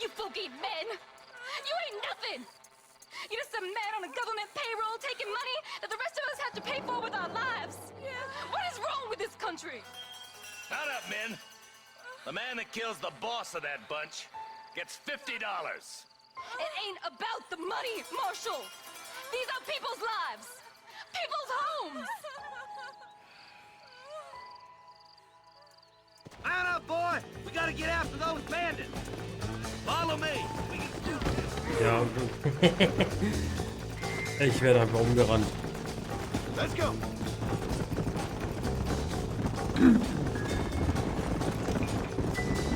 You folk ain't men. You ain't nothing. You're just a man on a government payroll taking money that the rest of us have to pay for with our lives. What is wrong with this country? Shut up, men. The man that kills the boss of that bunch gets $50. It ain't about the money, Marshal. These are people's lives, people's homes. Man up, boy! We gotta get after those bandits. Follow me. We can do this. Ja, ich werde einfach umgerannt. Let's go.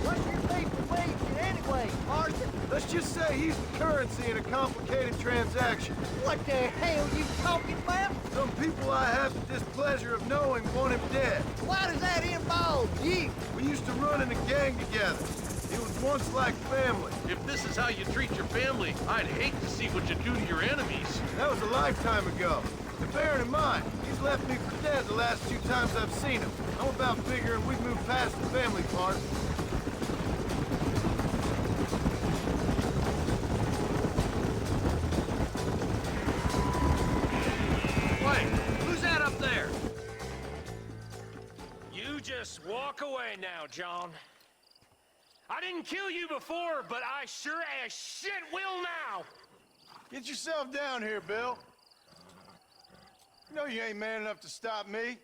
What's your beef with wages anyway, Martin? Let's just say he's the currency in a complicated transaction. What the hell you talking about? Some people I have the displeasure of knowing want him dead. Why does that involve you? We used to run in a gang together. It was once like family. If this is how you treat your family, I'd hate to see what you do to your enemies. That was a lifetime ago. And bearing in mind, he's left me for dead the last 2 times I've seen him. I'm about figuring we've moved past the family part. Wait, who's that up there? You just walk away now, John. I didn't kill you before, but I sure as shit will now. Get yourself down here, Bill. You know you ain't man enough to stop me.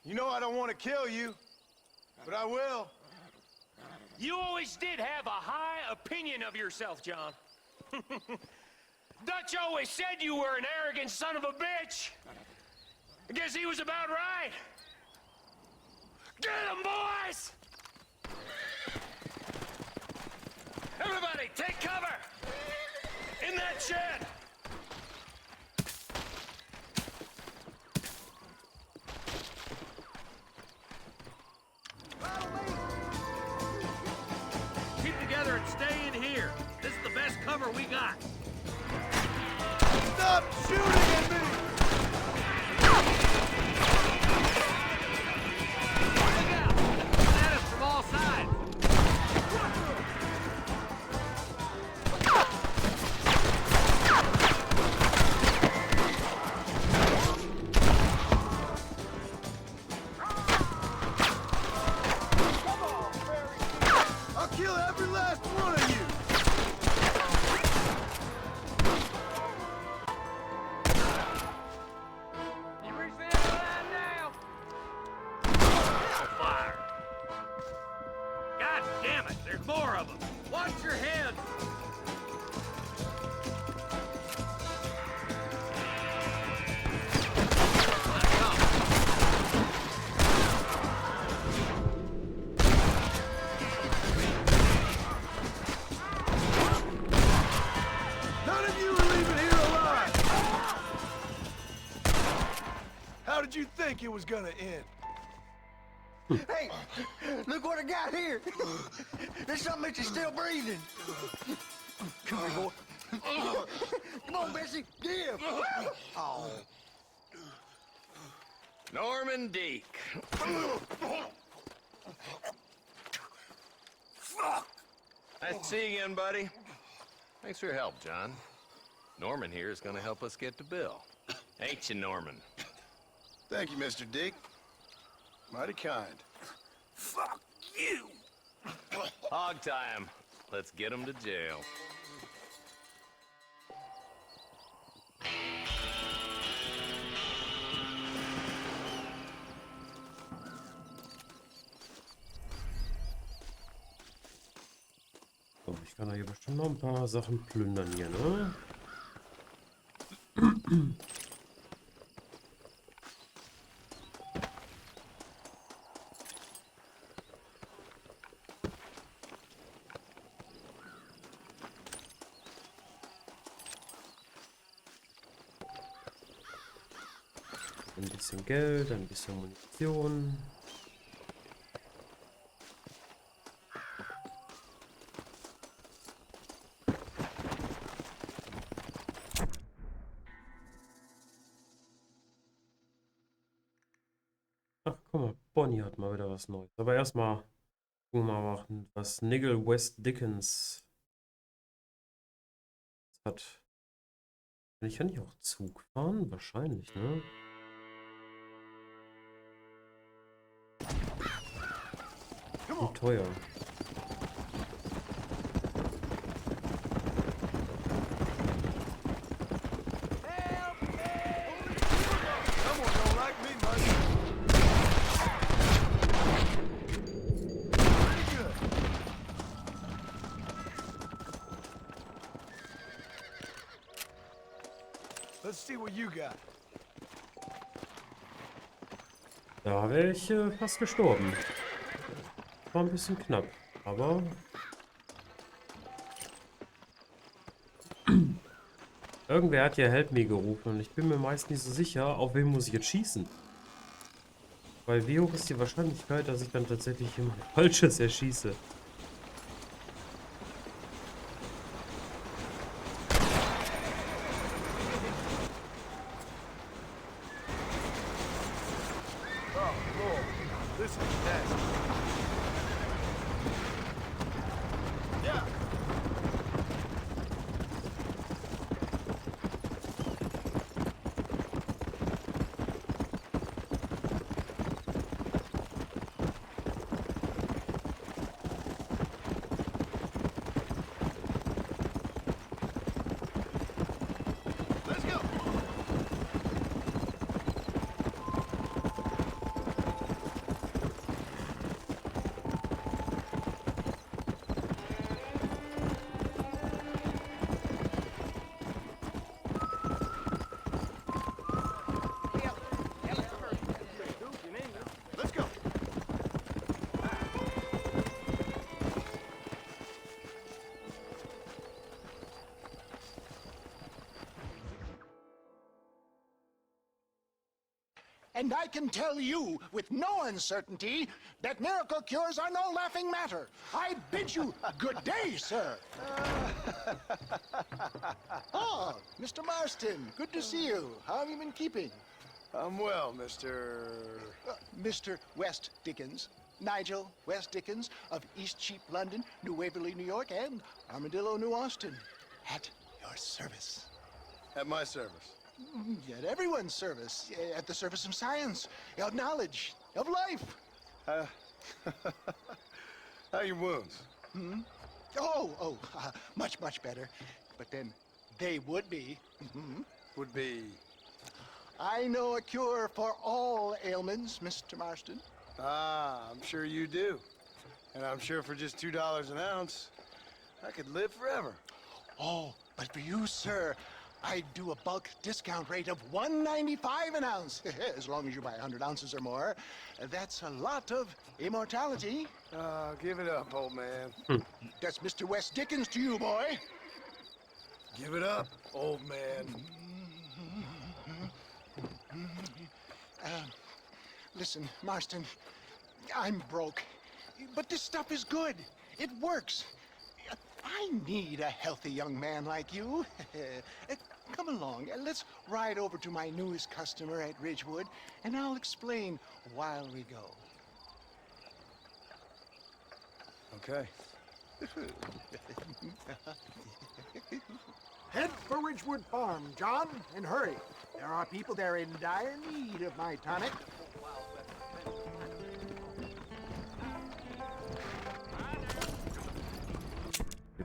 You know I don't want to kill you, but I will. You always did have a high opinion of yourself, John. Dutch always said you were an arrogant son of a bitch. I guess he was about right. Get him, boys! Everybody, take cover! In that shed! Keep together and stay in here. This is the best cover we got. Stop shooting at me! Look out! Coming at us from all sides. I'll kill every last one of you! You reach the end of the line now. Fire! God damn it! There's more of them. Watch your heads. None of you are leaving here alive! How did you think it was gonna end? Hey, look what I got here. There's something that you're still breathing. Come here, boy. Come on, Bessie, give. Oh. Norman Deek. Nice to see you again, buddy. Thanks for your help, John. Norman here is gonna help us get to Bill. Ain't you, Norman? Thank you, Mr. Dick. Mighty kind. Fuck you! Hog time. Let's get him to jail. So, ich kann da hier bestimmt noch ein paar Sachen plündern hier, ne? Ein bisschen Geld, ein bisschen Munition. Ach, guck mal, Bonnie hat mal wieder was Neues. Aber erstmal gucken wir mal, was Nigel West Dickens hat. Kann ich ja nicht auch Zug fahren? Wahrscheinlich, ne? Wie teuer. Someone don't like me much. Pretty good. Let's see what you got. Da wäre ich fast gestorben. War ein bisschen knapp, aber irgendwer hat ja Help Me gerufen und ich bin mir meist nicht so sicher, auf wen muss ich jetzt schießen. Weil wie hoch ist die Wahrscheinlichkeit, dass ich dann tatsächlich jemand Falsches erschieße? Oh, Lord. This is nasty. Yeah. And I can tell you with no uncertainty that miracle cures are no laughing matter. I bid you good day, sir. Oh, Mr. Marston, good to see you. How have you been keeping? I'm well, Mr. Mr. West Dickens. Nigel West Dickens of Eastcheap, London, New Waverly, New York, and Armadillo, New Austin. At your service. At my service. At everyone's service. At the service of science, of knowledge, of life. How are your wounds? Much, much better. But then they would be. Would be? I know a cure for all ailments, Mr. Marston. Ah, I'm sure you do. And I'm sure for just $2 an ounce, I could live forever. Oh, but for you, sir, I'd do a bulk discount rate of $1.95 an ounce, as long as you buy 100 ounces or more. That's a lot of immortality. Give it up, old man. That's Mr. West Dickens to you, boy. Give it up, old man. Listen, Marston, I'm broke, but this stuff is good. It works. I need a healthy young man like you. Come along, let's ride over to my newest customer at Ridgewood, and I'll explain while we go. Okay. Head for Ridgewood Farm, John, and hurry. There are people there in dire need of my tonic.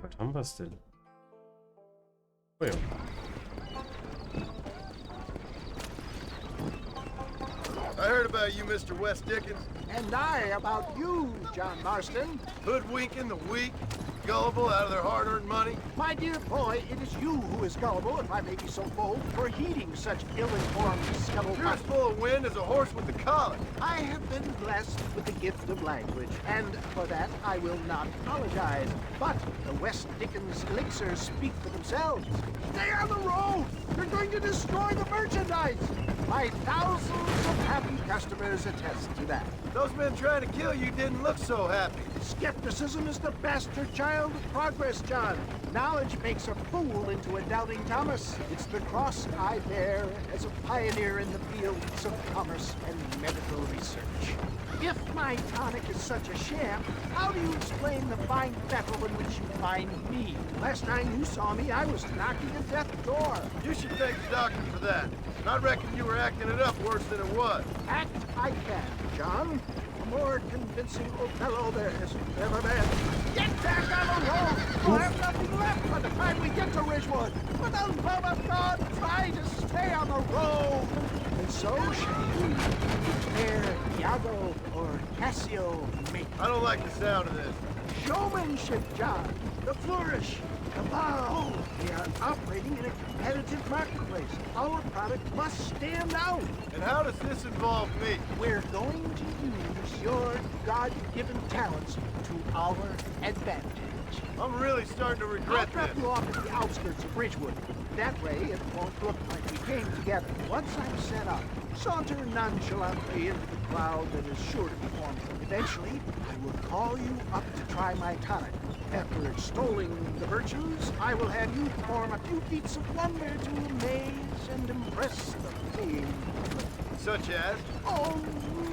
Was haben wir es denn? Oh ja. I heard about you, Mr. West Dickens. And I about you, John Marston. Hoodwinking the weak, gullible out of their hard-earned money. My dear boy, it is you who is gullible, if I may be so bold, for heeding such ill-informed scuttlebutt. You're as full of wind as a horse with the colic. I have been blessed with the gift of language, and for that I will not apologize. But the West Dickens elixirs speak for themselves. Stay on the road! You're going to destroy the merchandise! My thousands of happy customers attest to that. Those men trying to kill you didn't look so happy. Skepticism is the bastard child of progress, John. Knowledge makes a fool into a doubting Thomas. It's the cross I bear as a pioneer in the fields of commerce and medical research. If my tonic is such a sham, how do you explain the fine fettle in which you find me? Last time you saw me, I was knocking at death's door. You should thank the doctor for that. I reckon you were acting it up worse than it was. Act I can, John. A more convincing Othello there has never been. Get back on the road! We'll have nothing left by the time we get to Ridgewood. For the love of God, try to stay on the road. And so shall you. Declare Iago or Cassio make. I don't like the sound of this. Showmanship, John. The flourish. The bow. We are operating in a competitive marketplace. Our product must stand out. And how does this involve me? We're going to use your God-given talents to our advantage. I'm really starting to regret I'll drop this. you off at the outskirts of Ridgewood. That way, it won't look like we came together. Once I'm set up, saunter nonchalantly into the crowd that is sure to be formed. Eventually, I will call you up to try my tonic. After extolling the virtues, I will have you perform a few feats of wonder to amaze and impress the paying public. Such as? Oh,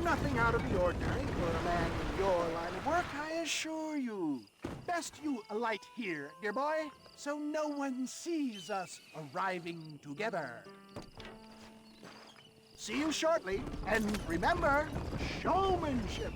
nothing out of the ordinary for a man in your line of work, I assure you. Best you alight here, dear boy, so no one sees us arriving together. See you shortly, and remember, showmanship.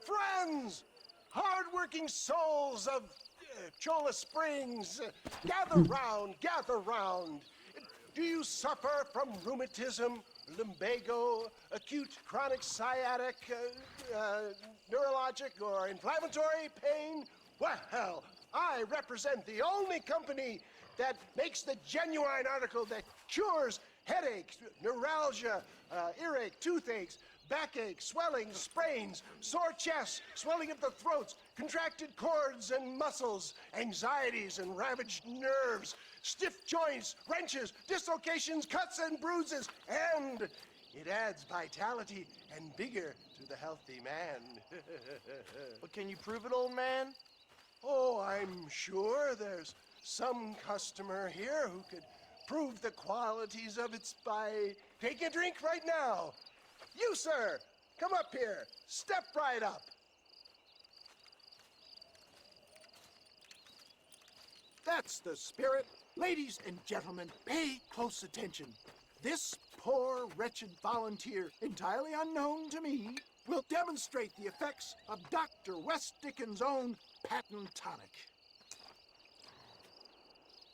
Friends! Hard-working hardworking souls of Chola Springs, gather round, gather round. Do you suffer from rheumatism, lumbago, acute chronic sciatic, neurologic, or inflammatory pain? Well, I represent the only company that makes the genuine article that cures headaches, neuralgia, earache, toothaches, backache, swelling, sprains, sore chests, swelling of the throats, contracted cords and muscles, anxieties and ravaged nerves, stiff joints, wrenches, dislocations, cuts and bruises, and it adds vitality and vigor to the healthy man. But can you prove it, old man? Oh, I'm sure there's some customer here who could prove the qualities of it by taking a drink right now. You, sir, come up here. Step right up. That's the spirit. Ladies and gentlemen, pay close attention. This poor, wretched volunteer, entirely unknown to me, will demonstrate the effects of Dr. West Dickens' own patent tonic.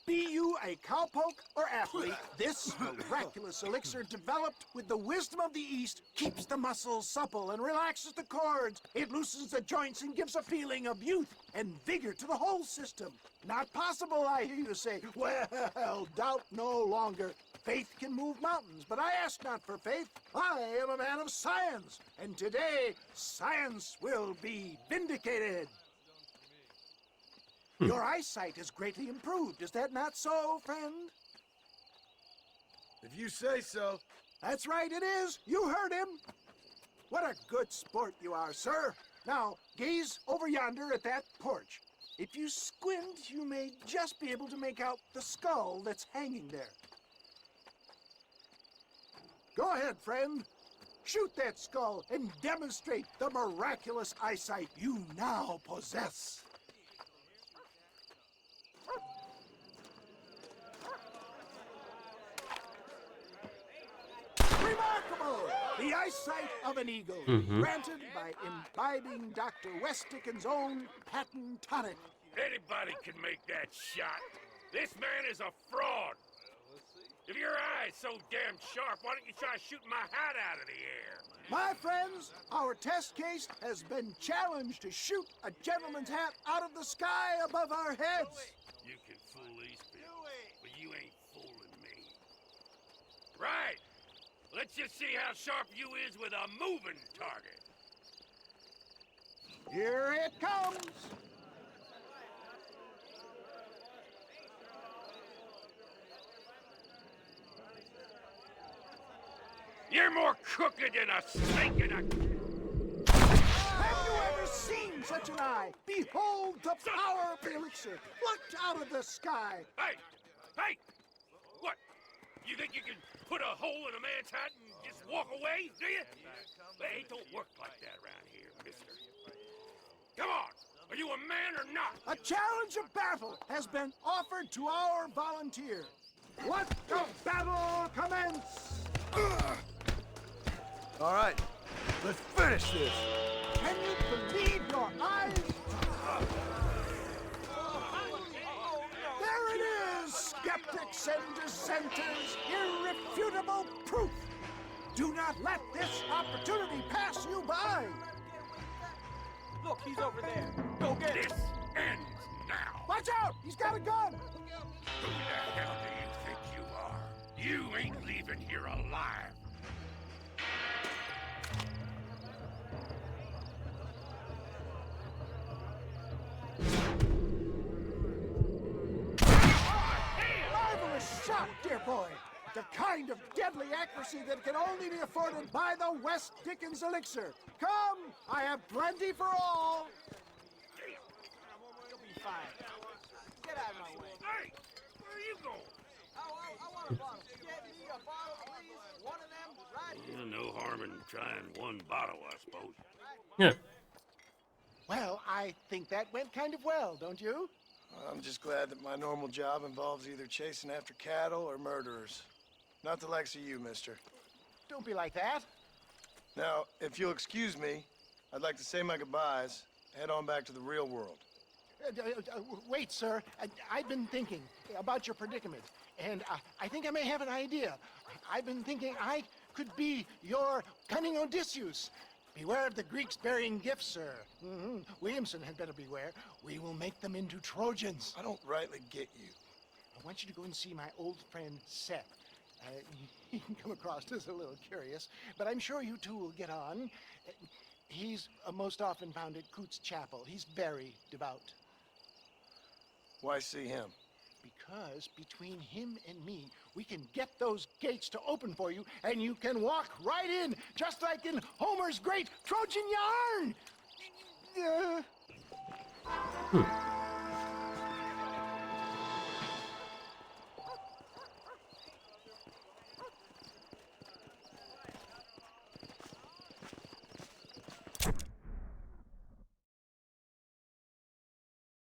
Be you a cowpoke or athlete, this miraculous elixir developed with the wisdom of the East keeps the muscles supple and relaxes the cords. It loosens the joints and gives a feeling of youth and vigor to the whole system. Not possible, I hear you say. Well, doubt no longer. Faith can move mountains, but I ask not for faith. I am a man of science, and today science will be vindicated. Your eyesight has greatly improved. Is that not so, friend? If you say so. That's right, it is. You heard him. What a good sport you are, sir. Now, gaze over yonder at that porch. If you squint, you may just be able to make out the skull that's hanging there. Go ahead, friend. Shoot that skull and demonstrate the miraculous eyesight you now possess. Remarkable! The eyesight of an eagle, granted by imbibing Dr. West Dickens' own patent tonic. Anybody can make that shot. This man is a fraud. If your eye's so damn sharp, why don't you try shooting my hat out of the air? My friends, our test case has been challenged to shoot a gentleman's hat out of the sky above our heads. You can fool these people, but you ain't fooling me. Right. Let's just see how sharp you is with a moving target. Here it comes. You're more crooked than a snake in a... Have you ever seen such an eye? Behold the power of the elixir, plucked out of the sky. Hey! Hey! What? You think you can put a hole in a man's hat and just walk away, do you? Hey, it don't work like that around here, mister. Come on! Are you a man or not? A challenge of battle has been offered to our volunteer. Let the battle commence! All right, let's finish this. Can you believe your eyes? There it is, skeptics and dissenters, irrefutable proof. Do not let this opportunity pass you by. Look, he's over there. Go get him. This ends now. Watch out! He's got a gun! Who the hell do you think you are? You ain't leaving here alive. Marvelous shot, dear boy. The kind of deadly accuracy that can only be afforded by the West Dickens elixir. Come, I have plenty for all. You'll be fine. Get out of my way. Hey, where are you going? I want a bottle. Get me a bottle, please. One of them right here. No harm in trying one bottle, I suppose. Yeah. Well, I think that went kind of well, don't you? I'm just glad that my normal job involves either chasing after cattle or murderers. Not the likes of you, mister. Don't be like that. Now, if you'll excuse me, I'd like to say my goodbyes head on back to the real world. Wait, sir. I've been thinking about your predicament, and I think I may have an idea. I've been thinking I could be your cunning Odysseus. Beware of the Greeks burying gifts, sir. Williamson had better beware. We will make them into Trojans. I don't rightly get you. I want you to go and see my old friend Seth. He can come across as a little curious, but I'm sure you two will get on. He's most often found at Coots Chapel. He's very devout. Why see him? Because between him and me, we can get those gates to open for you, and you can walk right in, just like in Homer's great Trojan yarn!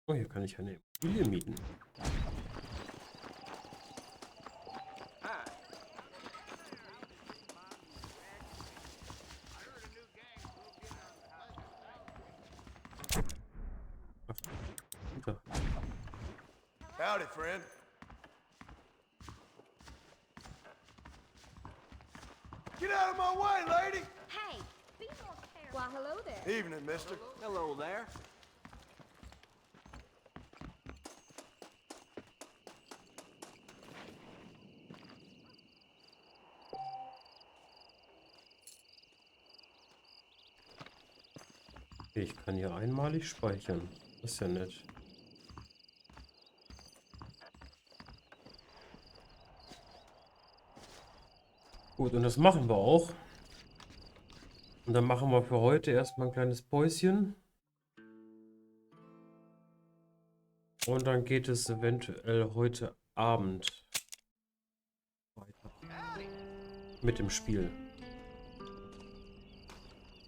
Oh, hier kann ich eine Immobilie mieten. Howdy, friend. Get out of my way, lady! Hey, be more careful. Why, hello there. Evening, mister. Hello there. Okay, ich kann hier einmalig speichern. Das ist ja nett. Gut, und das machen wir auch. Und dann machen wir für heute erstmal ein kleines Päuschen. Und dann geht es eventuell heute Abend weiter mit dem Spiel.